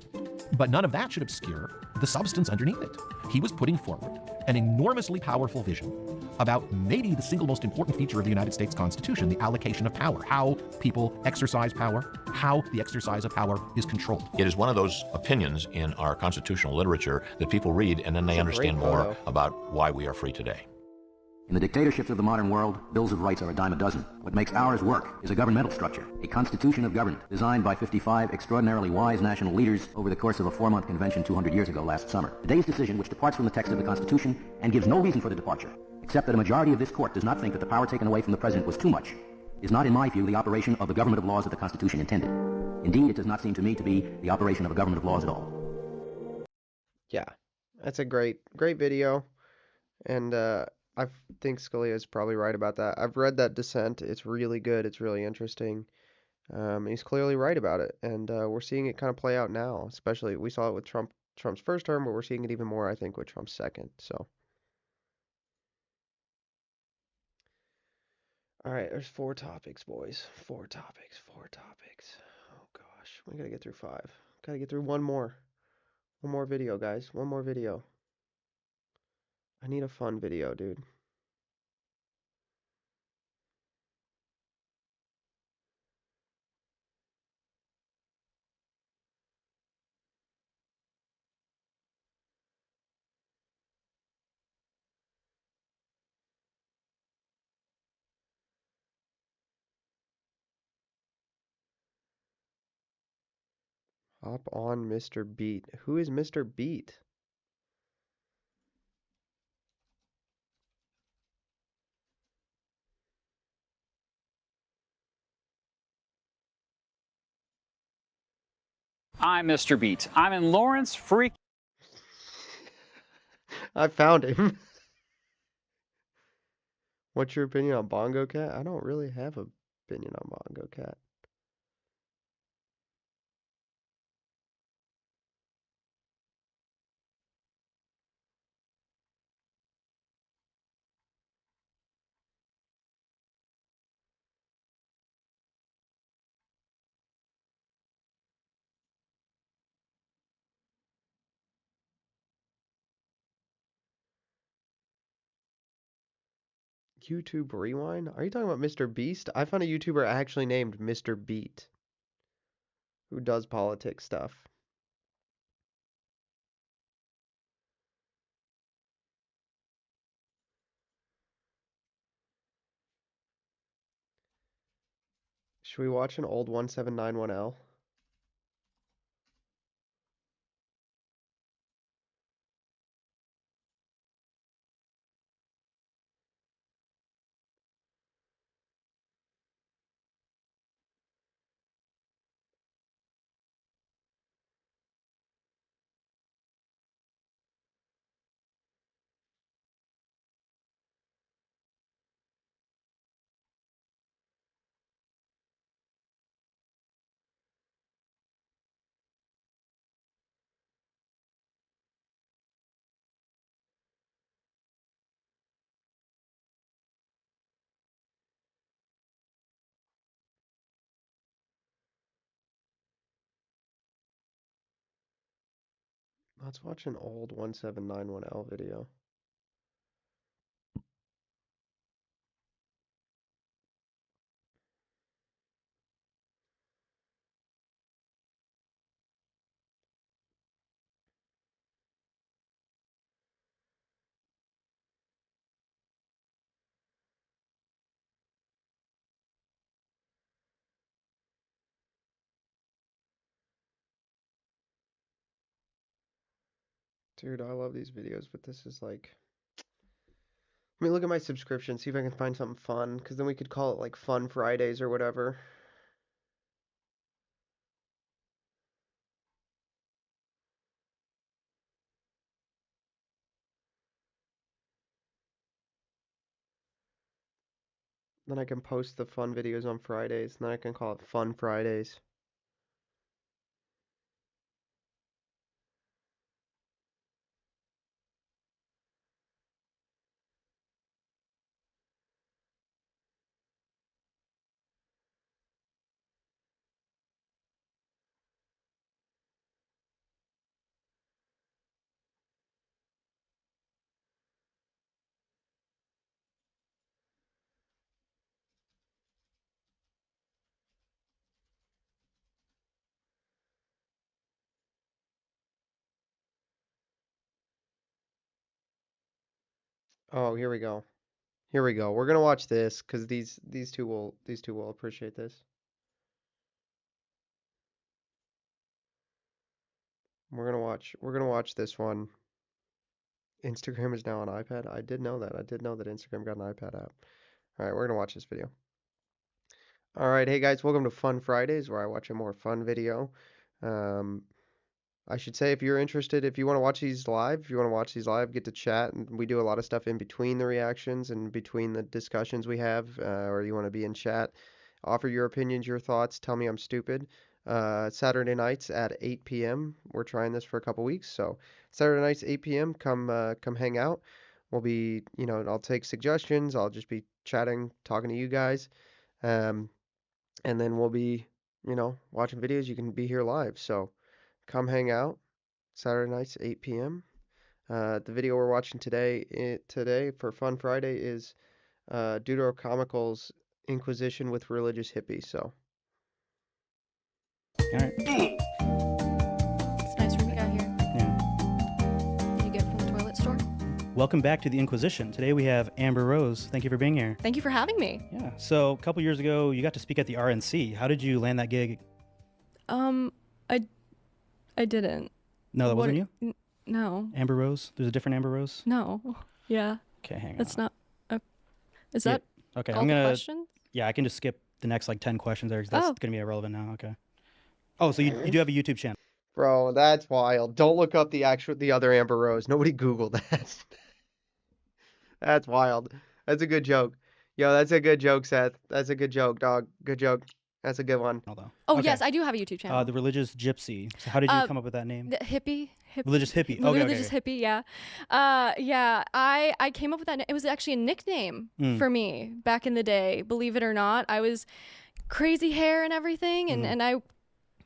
But none of that should obscure the substance underneath it. He was putting forward an enormously powerful vision about maybe the single most important feature of the United States Constitution, the allocation of power, how people exercise power, how the exercise of power is controlled. It is one of those opinions in our constitutional literature that people read and then they understand more about why we are free today. In the dictatorships of the modern world, bills of rights are a dime a dozen. What makes ours work is a governmental structure, a constitution of government, designed by 55 extraordinarily wise national leaders over the course of a 4-month convention 200 years ago last summer. Today's decision, which departs from the text of the Constitution and gives no reason for the departure, except that a majority of this court does not think that the power taken away from the president was too much, is not, in my view, the operation of the government of laws that the Constitution intended. Indeed, it does not seem to me to be the operation of a government of laws at all. Yeah, that's a great video, and I think Scalia is probably right about that. I've read that dissent. It's really good. It's really interesting. He's clearly right about it, and we're seeing it kind of play out now. Especially, we saw it with Trump's first term, but we're seeing it even more, I think, with Trump's second. So, All right, there's 4 topics, boys. 4 topics. 4 topics. Oh gosh, we gotta get through 5. Gotta get through one more. One more video, guys. One more video. I need a fun video, dude. Hop on Mr. Beat. Who is Mr. Beat? I'm Mr. Beat. I'm in Lawrence, freak. I found him. What's your opinion on Bongo Cat? I don't really have an opinion on Bongo Cat. YouTube Rewind? Are you talking about Mr. Beast? I found a YouTuber actually named Mr. Beat who does politics stuff. Should we watch an old 1791L? Let's watch an old 1791L video. Dude, I love these videos, but this is like... Let me look at my subscription, see if I can find something fun, because then we could call it like Fun Fridays or whatever. Then I can post the fun videos on Fridays, and then I can call it Fun Fridays. Oh, here we go. Here we go. We're gonna watch this because these two will appreciate this. We're gonna watch this one. Instagram is now on iPad. I did know that. I did know that Instagram got an iPad app. All right, we're gonna watch this video. All right, hey guys, welcome to Fun Fridays, where I watch a more fun video. I should say, if you're interested, if you want to watch these live, get to chat, and we do a lot of stuff in between the reactions and between the discussions we have, or you want to be in chat, offer your opinions, your thoughts, tell me I'm stupid. Saturday nights at 8 p.m. We're trying this for a couple weeks, so Saturday nights 8 p.m. Come hang out. We'll be, I'll take suggestions. I'll just be chatting, talking to you guys. And then we'll be, watching videos. You can be here live. So come hang out Saturday nights, 8 p.m. The video we're watching today for Fun Friday is Deuterocomical's Inquisition with Religious Hippies. So. All right. It's a nice room you got here. Yeah. Did you get it from the toilet store? Welcome back to the Inquisition. Today we have Amber Rose. Thank you for being here. Thank you for having me. Yeah. So a couple years ago, you got to speak at the RNC. How did you land that gig? I didn't. No, that wasn't you? No. Amber Rose? There's a different Amber Rose? No. Yeah. Okay, hang on. That's not. Is that? Okay, all I'm the gonna. questions? Yeah, I can just skip the next like 10 questions there 'cause that's Oh. gonna be irrelevant now. Okay. Oh, so you do have a YouTube channel? Bro, that's wild. Don't look up the other Amber Rose. Nobody Googled that. That's wild. That's a good joke. Yo, that's a good joke, Seth. That's a good joke, dog. Good joke. That's a good one. Oh, Okay. yes, I do have a YouTube channel. The Religious Gypsy. So how did you come up with that name? The hippie. Religious Hippie. The Okay, Religious Hippie, yeah. Yeah, I came up with that. It was actually a nickname for me back in the day, believe it or not. I was crazy hair and everything, and I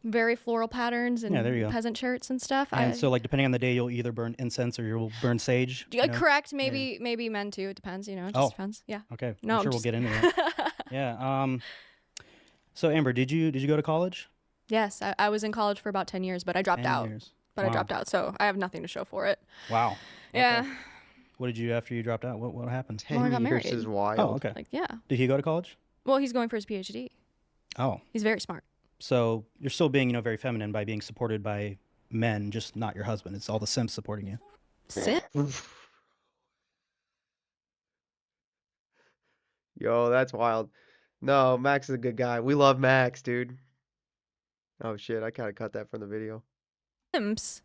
very floral patterns and Yeah, there you go. peasant shirts and stuff. And so, like, depending on the day, you'll either burn incense or you'll burn sage. Correct. Maybe men too. It depends. It just depends. Yeah. Okay. No, I'm sure we'll get into that. Yeah. So Amber, did you go to college? Yes, I was in college for about 10 years, but I dropped 10 out. years. But Wow. I dropped out, so I have nothing to show for it. Wow. Yeah. Okay. What did you do after you dropped out? What happened? 10 I got years married. is wild. Oh, okay. Like, yeah. Did he go to college? Well, he's going for his PhD. Oh. He's very smart. So you're still being, very feminine by being supported by men, just not your husband. It's all the simps supporting you. Simp? Yo, that's wild. No, Max is a good guy. We love Max, dude. Oh shit, I kind of cut that from the video. Simps?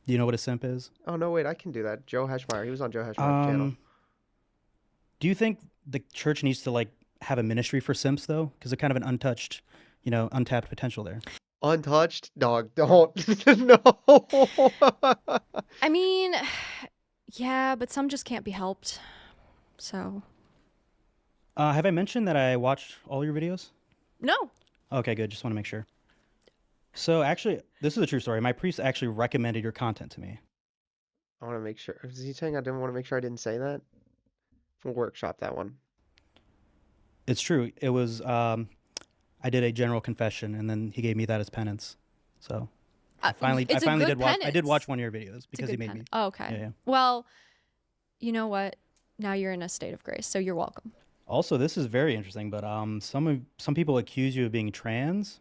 Do you know what a simp is? Oh no, wait, I can do that. Joe Heschmeyer, he was on Joe Heschmeyer's channel. Do you think the church needs to have a ministry for simps though? Because they're kind of an untouched, untapped potential there. Untouched? Dog, don't. No. I mean, yeah, but some just can't be helped. So. Have I mentioned that I watch all your videos? No. Okay, good. Just want to make sure. So actually, this is a true story. My priest actually recommended your content to me. I want to make sure. Is he saying I didn't want to make sure I didn't say that? We'll workshop that one. It's true. It was, I did a general confession, and then he gave me that as penance. So I finally did watch. I did watch one of your videos because he made me. Oh, okay. Yeah. Well, you know what? Now you're in a state of grace, so you're welcome. Also, this is very interesting, but some people accuse you of being trans.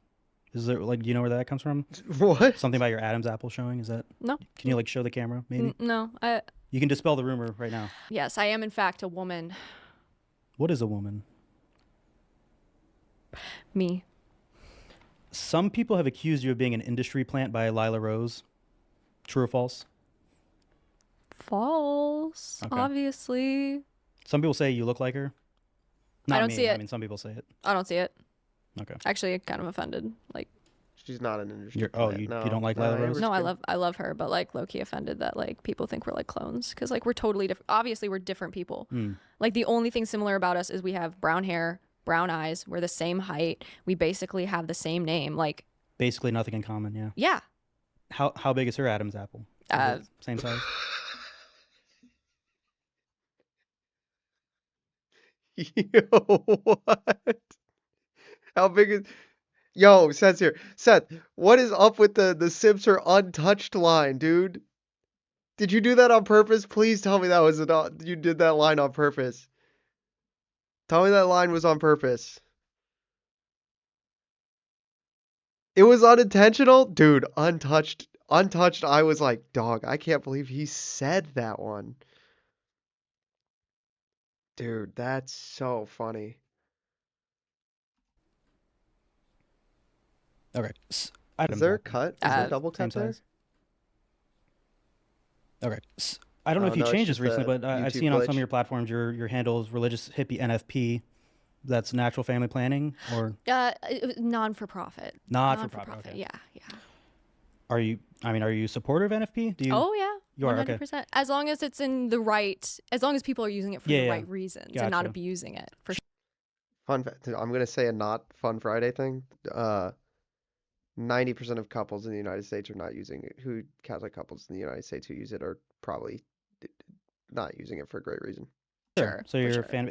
Is there do you know where that comes from? What? Something about your Adam's apple showing? Is that? No. Can you show the camera maybe? No. You can dispel the rumor right now. Yes, I am in fact a woman. What is a woman? Me. Some people have accused you of being an industry plant by Lila Rose. True or false? False. Okay. Obviously. Some people say you look like her. Not I don't me. see it. I mean, some people say it. I don't see it. Okay. Actually, I'm kind of offended. She's not an industry. You don't like Lila Rose? No, I love her, but low key offended that people think we're clones because we're totally different. Obviously, we're different people. The only thing similar about us is we have brown hair, brown eyes. We're the same height. We basically have the same name. Basically nothing in common. Yeah. Yeah. How big is her Adam's apple? Is it same size. Yo, what? How big is? Yo, Seth's here. Seth, what is up with the Sims are untouched line, dude? Did you do that on purpose? Please tell me that was you did that line on purpose. Tell me that line was on purpose. It was unintentional? Dude, untouched. Untouched, I was like, dog, I can't believe he said that one. Dude, that's so funny. Okay. Is there a cut? Is there a double cut there? Okay. I don't know if you no, it's changed this just recently, a but I've YouTube seen on some glitch. of your platforms your handle is Religious Hippie NFP. That's natural family planning or Non-for-profit. Not-for-profit, okay. Yeah. Are you supportive of NFP? Do you? Oh yeah. You are, okay. 100%. As long as it's in the right, as long as people are using it for the right reasons and not Gotcha. abusing it. For sure. Fun fact, I'm gonna say a not fun Friday thing. 90% of couples in the United States are not using it. Catholic couples in the United States who use it are probably not using it for a great reason. Sure. So you're a fan.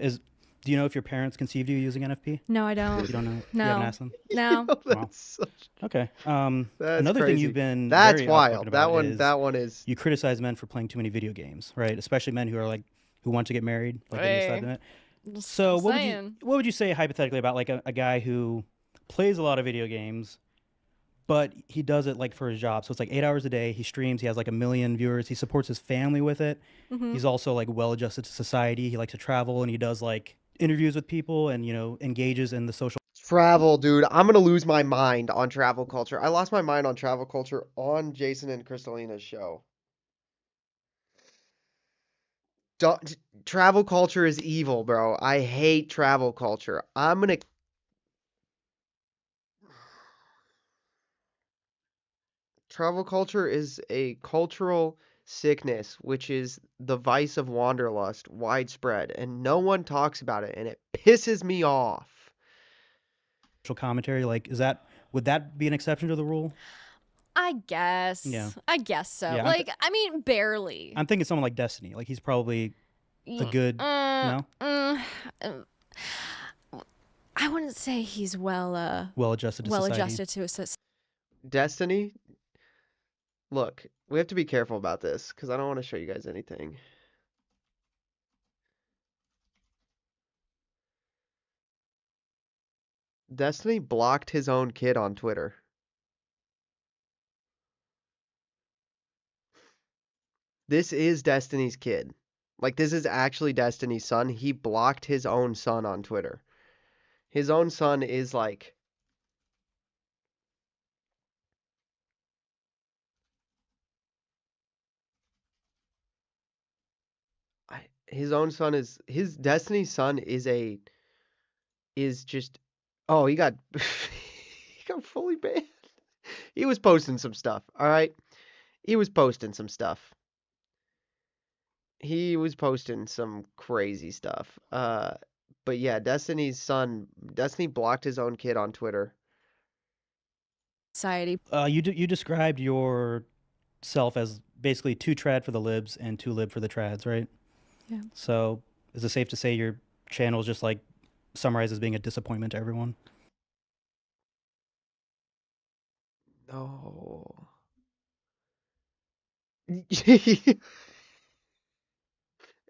Do you know if your parents conceived you using NFP? No, I don't. You don't know? No. You haven't asked them? No. Wow. Okay. That's Another crazy. thing you've been That's very wild. outspoken about That one is. You criticize men for playing too many video games, right? Especially men who are like who want to get married. Like they decide that. So what would you say hypothetically about like a guy who plays a lot of video games, but he does it like for his job? So it's like 8 hours a day. He streams. He has like 1 million viewers. He supports his family with it. Mhm. He's also like well adjusted to society. He likes to travel and he does like interviews with people and engages in the social. Travel, dude. I'm gonna lose my mind on travel culture. I lost my mind on travel culture on Jason and Kristalina's show. Travel culture is evil, bro. I hate travel culture. Travel culture is a cultural sickness, which is the vice of wanderlust, widespread, and no one talks about it, and it pisses me off. Commentary, like, would that be an exception to the rule? I guess. Yeah. I guess so. Yeah, like, I mean, barely. I'm thinking someone like Destiny. Like, he's probably a good. No. I wouldn't say he's well adjusted to society. adjusted to a society. Destiny. Look, we have to be careful about this because I don't want to show you guys anything. Destiny blocked his own kid on Twitter. This is Destiny's kid. Like, this is actually Destiny's son. He blocked his own son on Twitter. His own son is like... His own son is... His Destiny's son is just... Oh, he got... he got fully banned. He was posting some stuff, alright? He was posting some stuff. He was posting some crazy stuff. But yeah, Destiny's son... Destiny blocked his own kid on Twitter. Society. You described yourself as basically 2 trad for the libs and 2 lib for the trads, right? Yeah. So is it safe to say your channel is just like summarized as being a disappointment to everyone? No.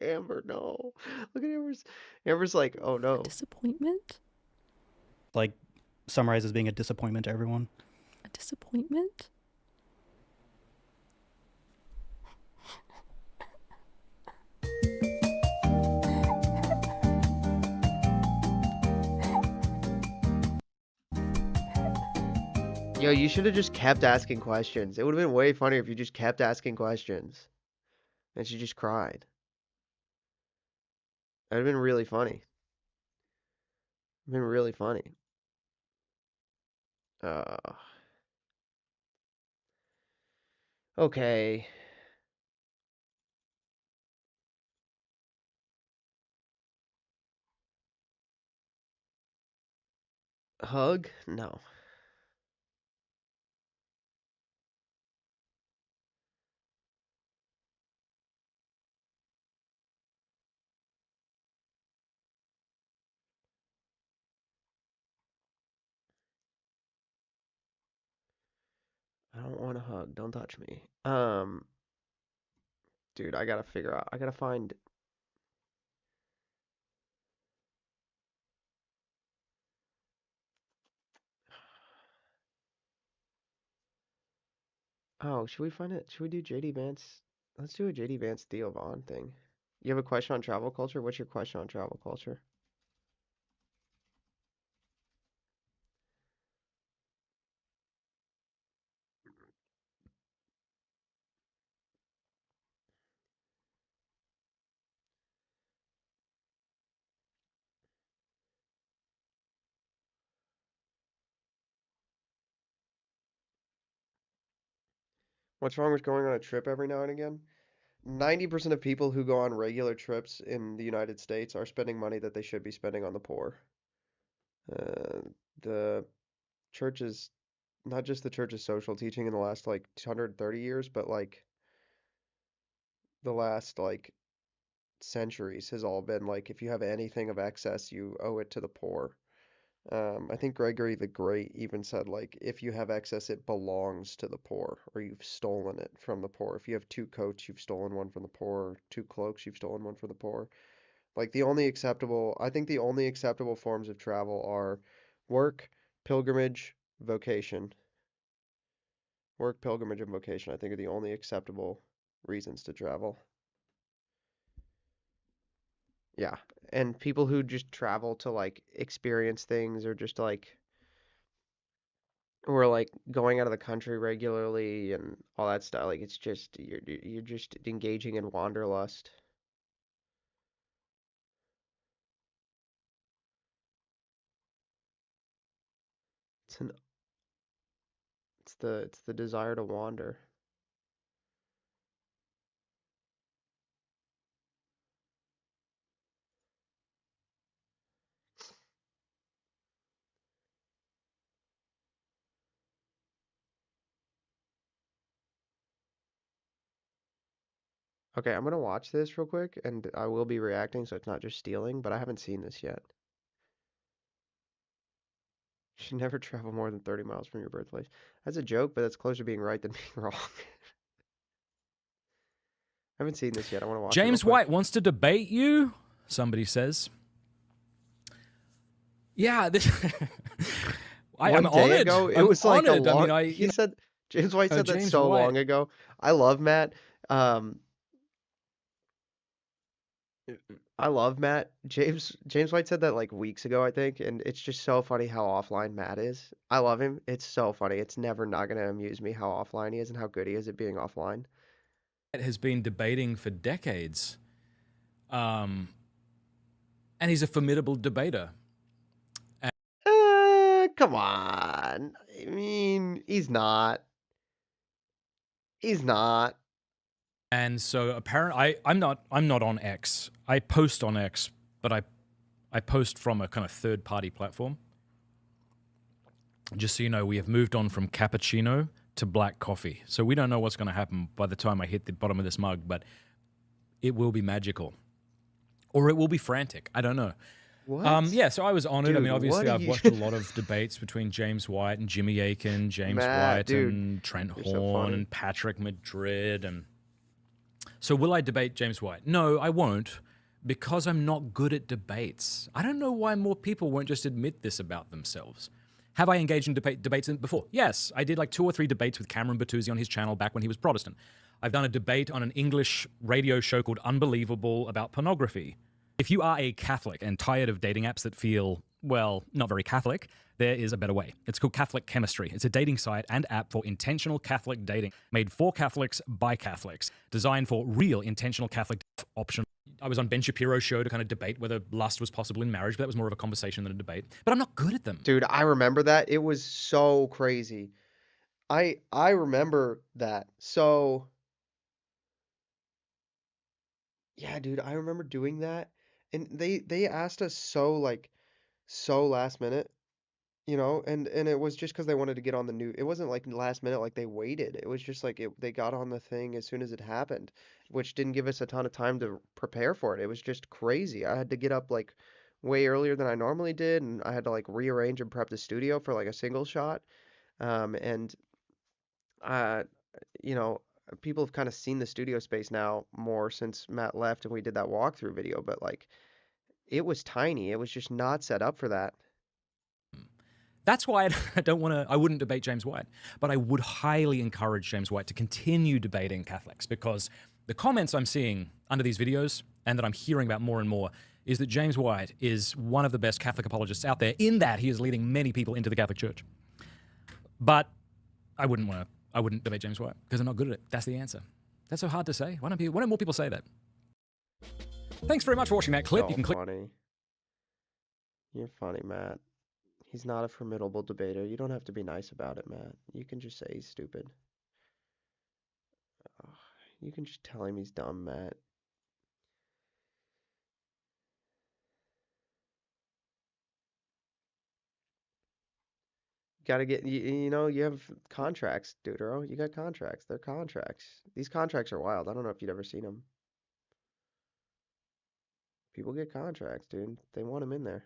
Amber, no. Look at Amber's. Amber's like, oh no. Disappointment? Like summarized as being a disappointment to everyone? A disappointment? Yo, you should have just kept asking questions. It would have been way funnier if you just kept asking questions. And she just cried. That would have been really funny. Been really funny. Okay. Hug? No. I don't want a hug. Don't touch me. Dude, I gotta figure out. I gotta find. Oh, should we find it? Should we do JD Vance? Let's do a JD Vance Theo Vaughn thing. You have a question on travel culture? What's your question on travel culture? What's wrong with going on a trip every now and again? 90% of people who go on regular trips in the United States are spending money that they should be spending on the poor. The church is not just the church's social teaching in the last like 230 years, but like the last like centuries has all been like if you have anything of excess, you owe it to the poor. I think Gregory the Great even said like if you have excess, it belongs to the poor, or you've stolen it from the poor. If you have two coats, you've stolen one from the poor. Two cloaks, you've stolen one from the poor. Like I think the only acceptable forms of travel are work, pilgrimage, vocation. Work, pilgrimage, and vocation, I think, are the only acceptable reasons to travel. Yeah. And people who just travel to like experience things or just like or like going out of the country regularly and all that stuff, like it's just you're just engaging in wanderlust. It's an it's the desire to wander. Okay, I'm gonna watch this real quick and I will be reacting so it's not just stealing, but I haven't seen this yet. You should never travel more than 30 miles from your birthplace. That's a joke, but that's closer to being right than being wrong. I haven't seen this yet. I want to watch it real James quick. White wants to debate you, somebody says. Yeah, this. I am One day honored. ago, it I'm was like honored. a long. I mean, He said James White said that James so White. long ago. I love Matt. I love Matt. James White said that like weeks ago, I think, and it's just so funny how offline Matt is. I love him. It's so funny. It's never not gonna amuse me how offline he is and how good he is at being offline. Has been debating for decades, and he's a formidable debater. Come on. I mean, he's not. He's not. And so apparently, I'm not on X. I post on X, but I post from a kind of third-party platform. Just so you know, we have moved on from cappuccino to black coffee. So we don't know what's going to happen by the time I hit the bottom of this mug, but it will be magical. Or it will be frantic. I don't know. What? Yeah, so I was honored. Dude, I mean, obviously, I've you... watched a lot of debates between James White and Jimmy Aiken, James Matt, White dude, and Trent you're so Horn funny. and Patrick Madrid. And so will I debate James White? No, I won't, because I'm not good at debates. I don't know why more people won't just admit this about themselves. Have I engaged in debates before? Yes, I did like 2 or 3 debates with Cameron Bertuzzi on his channel back when he was Protestant. I've done a debate on an English radio show called Unbelievable about pornography. If you are a Catholic and tired of dating apps that feel, well, not very Catholic, there is a better way. It's called Catholic Chemistry. It's a dating site and app for intentional Catholic dating, made for Catholics by Catholics, designed for real intentional Catholic option. I was on Ben Shapiro's show to kind of debate whether lust was possible in marriage, but that was more of a conversation than a debate. But I'm not good at them. Dude, I remember that. It was so crazy. I remember that. So yeah, dude, I remember doing that. And they asked us so last minute, you know, and it was just because they wanted to get on the new. It wasn't like last minute, like they waited. It was just like they got on the thing as soon as it happened, which didn't give us a ton of time to prepare for it. It was just crazy. I had to get up like way earlier than I normally did, and I had to like rearrange and prep the studio for like a single shot. And uh, you know, people have kind of seen the studio space now more since Matt left and we did that walkthrough video, but like it was tiny. It was just not set up for that. That's why I wouldn't debate James White, but I would highly encourage James White to continue debating Catholics, because the comments I'm seeing under these videos and that I'm hearing about more and more is that James White is one of the best Catholic apologists out there, in that he is leading many people into the Catholic Church. But I wouldn't debate James White because I'm not good at it. That's the answer. That's so hard to say. Why don't more people say that? Thanks very much for watching that clip. So You can click. funny. You're funny, Matt. He's not a formidable debater. You don't have to be nice about it, Matt. You can just say he's stupid. Oh, You can just tell him he's dumb, Matt. Gotta get, you know, you have contracts, Deutero. You got contracts. They're contracts. These contracts are wild. I don't know if you'd ever seen them. People get contracts, dude. They want them in there.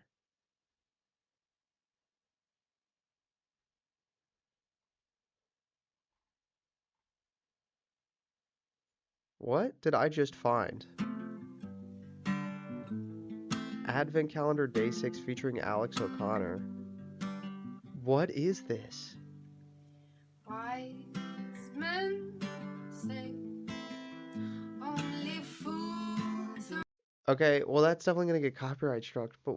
What did I just find? Advent calendar day 6 featuring Alex O'Connor. What is this? Wise men say only fools. Okay, well that's definitely gonna get copyright struck, but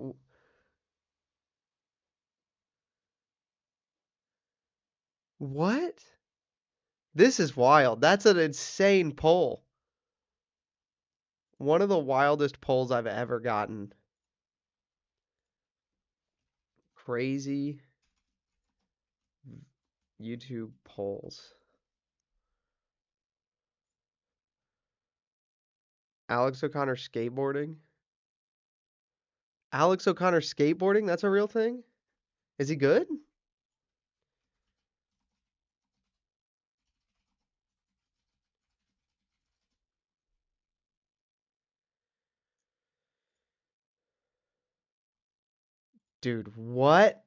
what? This is wild. That's an insane poll. One of the wildest polls I've ever gotten. Crazy YouTube polls. Alex O'Connor skateboarding? Alex O'Connor skateboarding? That's a real thing? Is he good? Dude, what?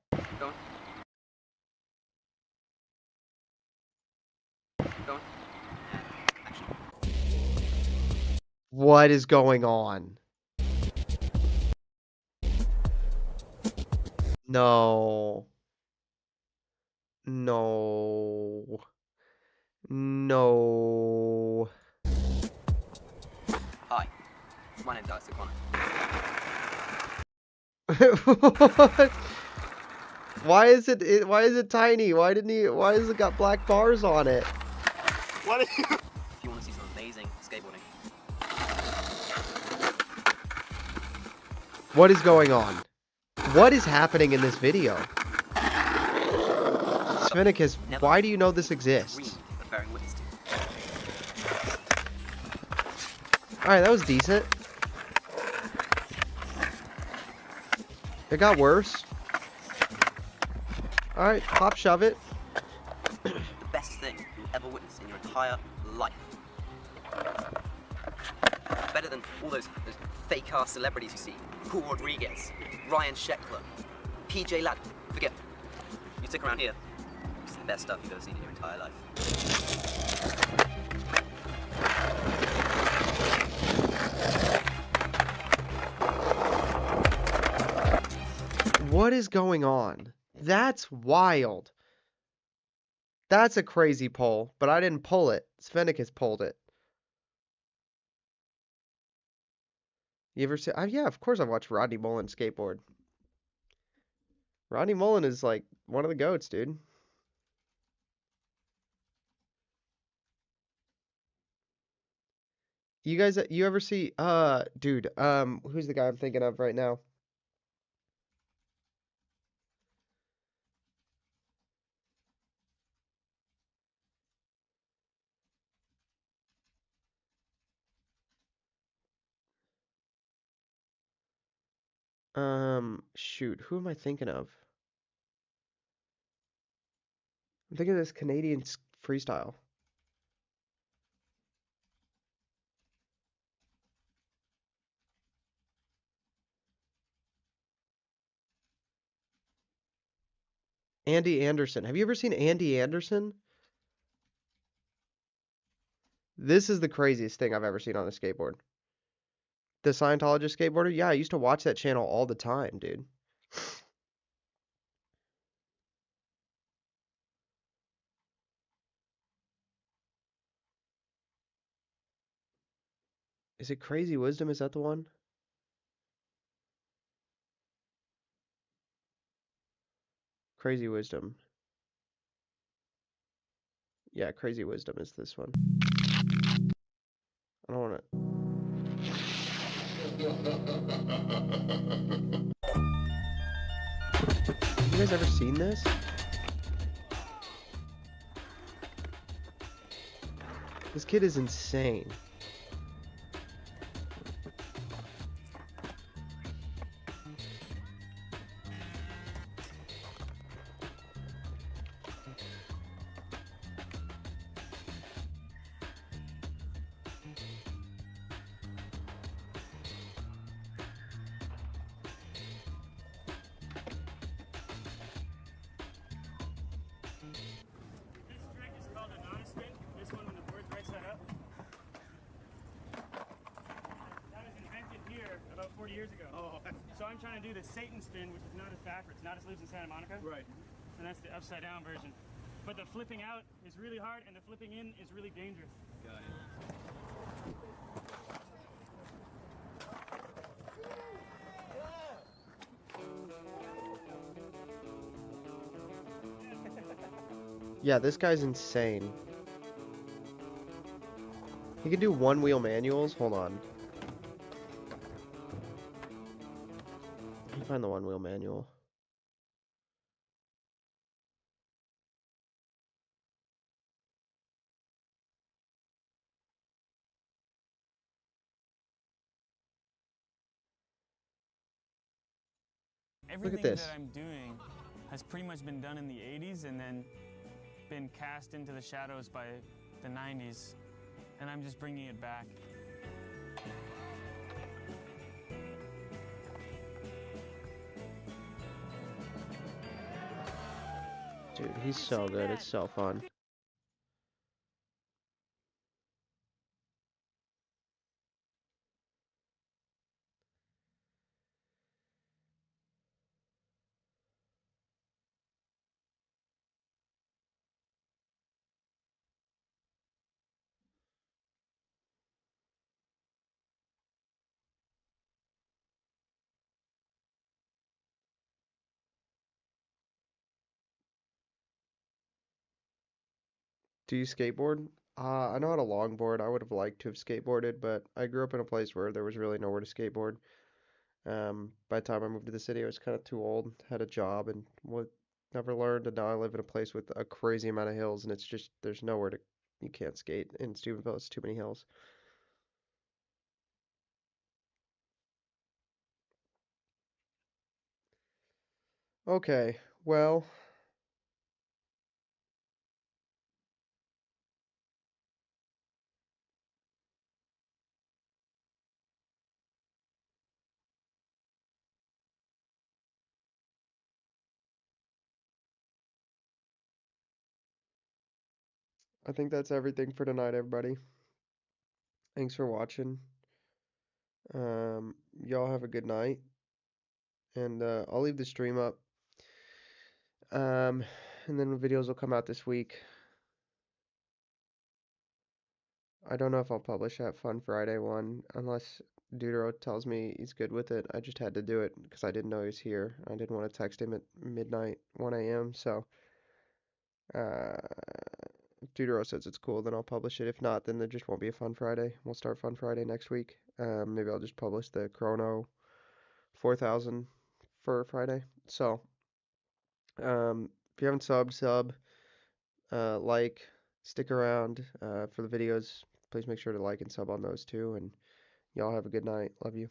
What is going on? No. No. No. Hi, my name's Alex O'Connor. What? Why is it tiny? Why has it got black bars on it? What? If you want to see some amazing skateboarding. What is going on? What is happening in this video? Spinnicus, why do you know this exists? Alright, that was decent. It got worse. Alright, pop shove it. The best thing you'll ever witness in your entire life. Better than all those fake-ass celebrities you see. Paul Rodriguez, Ryan Sheckler, PJ Ladd. Forget. You stick around here. It's the best stuff you've ever seen in your entire life. What is going on? That's wild. That's a crazy poll, but I didn't pull it. Spinnicus pulled it. You ever see? Yeah, of course I've watched Rodney Mullen skateboard. Rodney Mullen is like one of the goats, dude. You ever see? Dude, who's the guy I'm thinking of right now? Shoot, who am I thinking of? I'm thinking of this Canadian freestyle. Andy Anderson. Have you ever seen Andy Anderson? This is the craziest thing I've ever seen on a skateboard. The Scientologist skateboarder? Yeah, I used to watch that channel all the time, dude. Is it Crazy Wisdom? Is that the one? Crazy Wisdom. Yeah, Crazy Wisdom is this one. I don't want to... You guys ever seen this? This kid is insane. Years ago. Oh. So I'm trying to do the Satan spin, which is not as backwards, not as lives in Santa Monica. Right. And that's the upside down version. But the flipping out is really hard, and the flipping in is really dangerous. Got it. Yeah, this guy's insane. He can do one-wheel manuals. Hold on. Find the one-wheel manual. Everything Look at this. that I'm doing has pretty much been done in the 80s and then been cast into the shadows by the 90s, and I'm just bringing it back. Dude, he's so good. It's so fun. Do you skateboard? I know how to longboard. I would have liked to have skateboarded, but I grew up in a place where there was really nowhere to skateboard. By the time I moved to the city, I was kind of too old, had a job, and never learned. And now I live in a place with a crazy amount of hills, and it's just there's nowhere to you can't skate in Steubenville. It's too many hills. Okay, well, I think that's everything for tonight, everybody. Thanks for watching. Y'all have a good night, and I'll leave the stream up. And then videos will come out this week. I don't know if I'll publish that Fun Friday one unless Deutero tells me he's good with it. I just had to do it because I didn't know he was here. I didn't want to text him at midnight, 1 a.m. So if Deutero says it's cool, then I'll publish it. If not, then there just won't be a Fun Friday. We'll start Fun Friday next week. Maybe I'll just publish the Chrono 4000 for Friday. So if you haven't subbed, like, stick around for the videos. Please make sure to like and sub on those too. And y'all have a good night. Love you.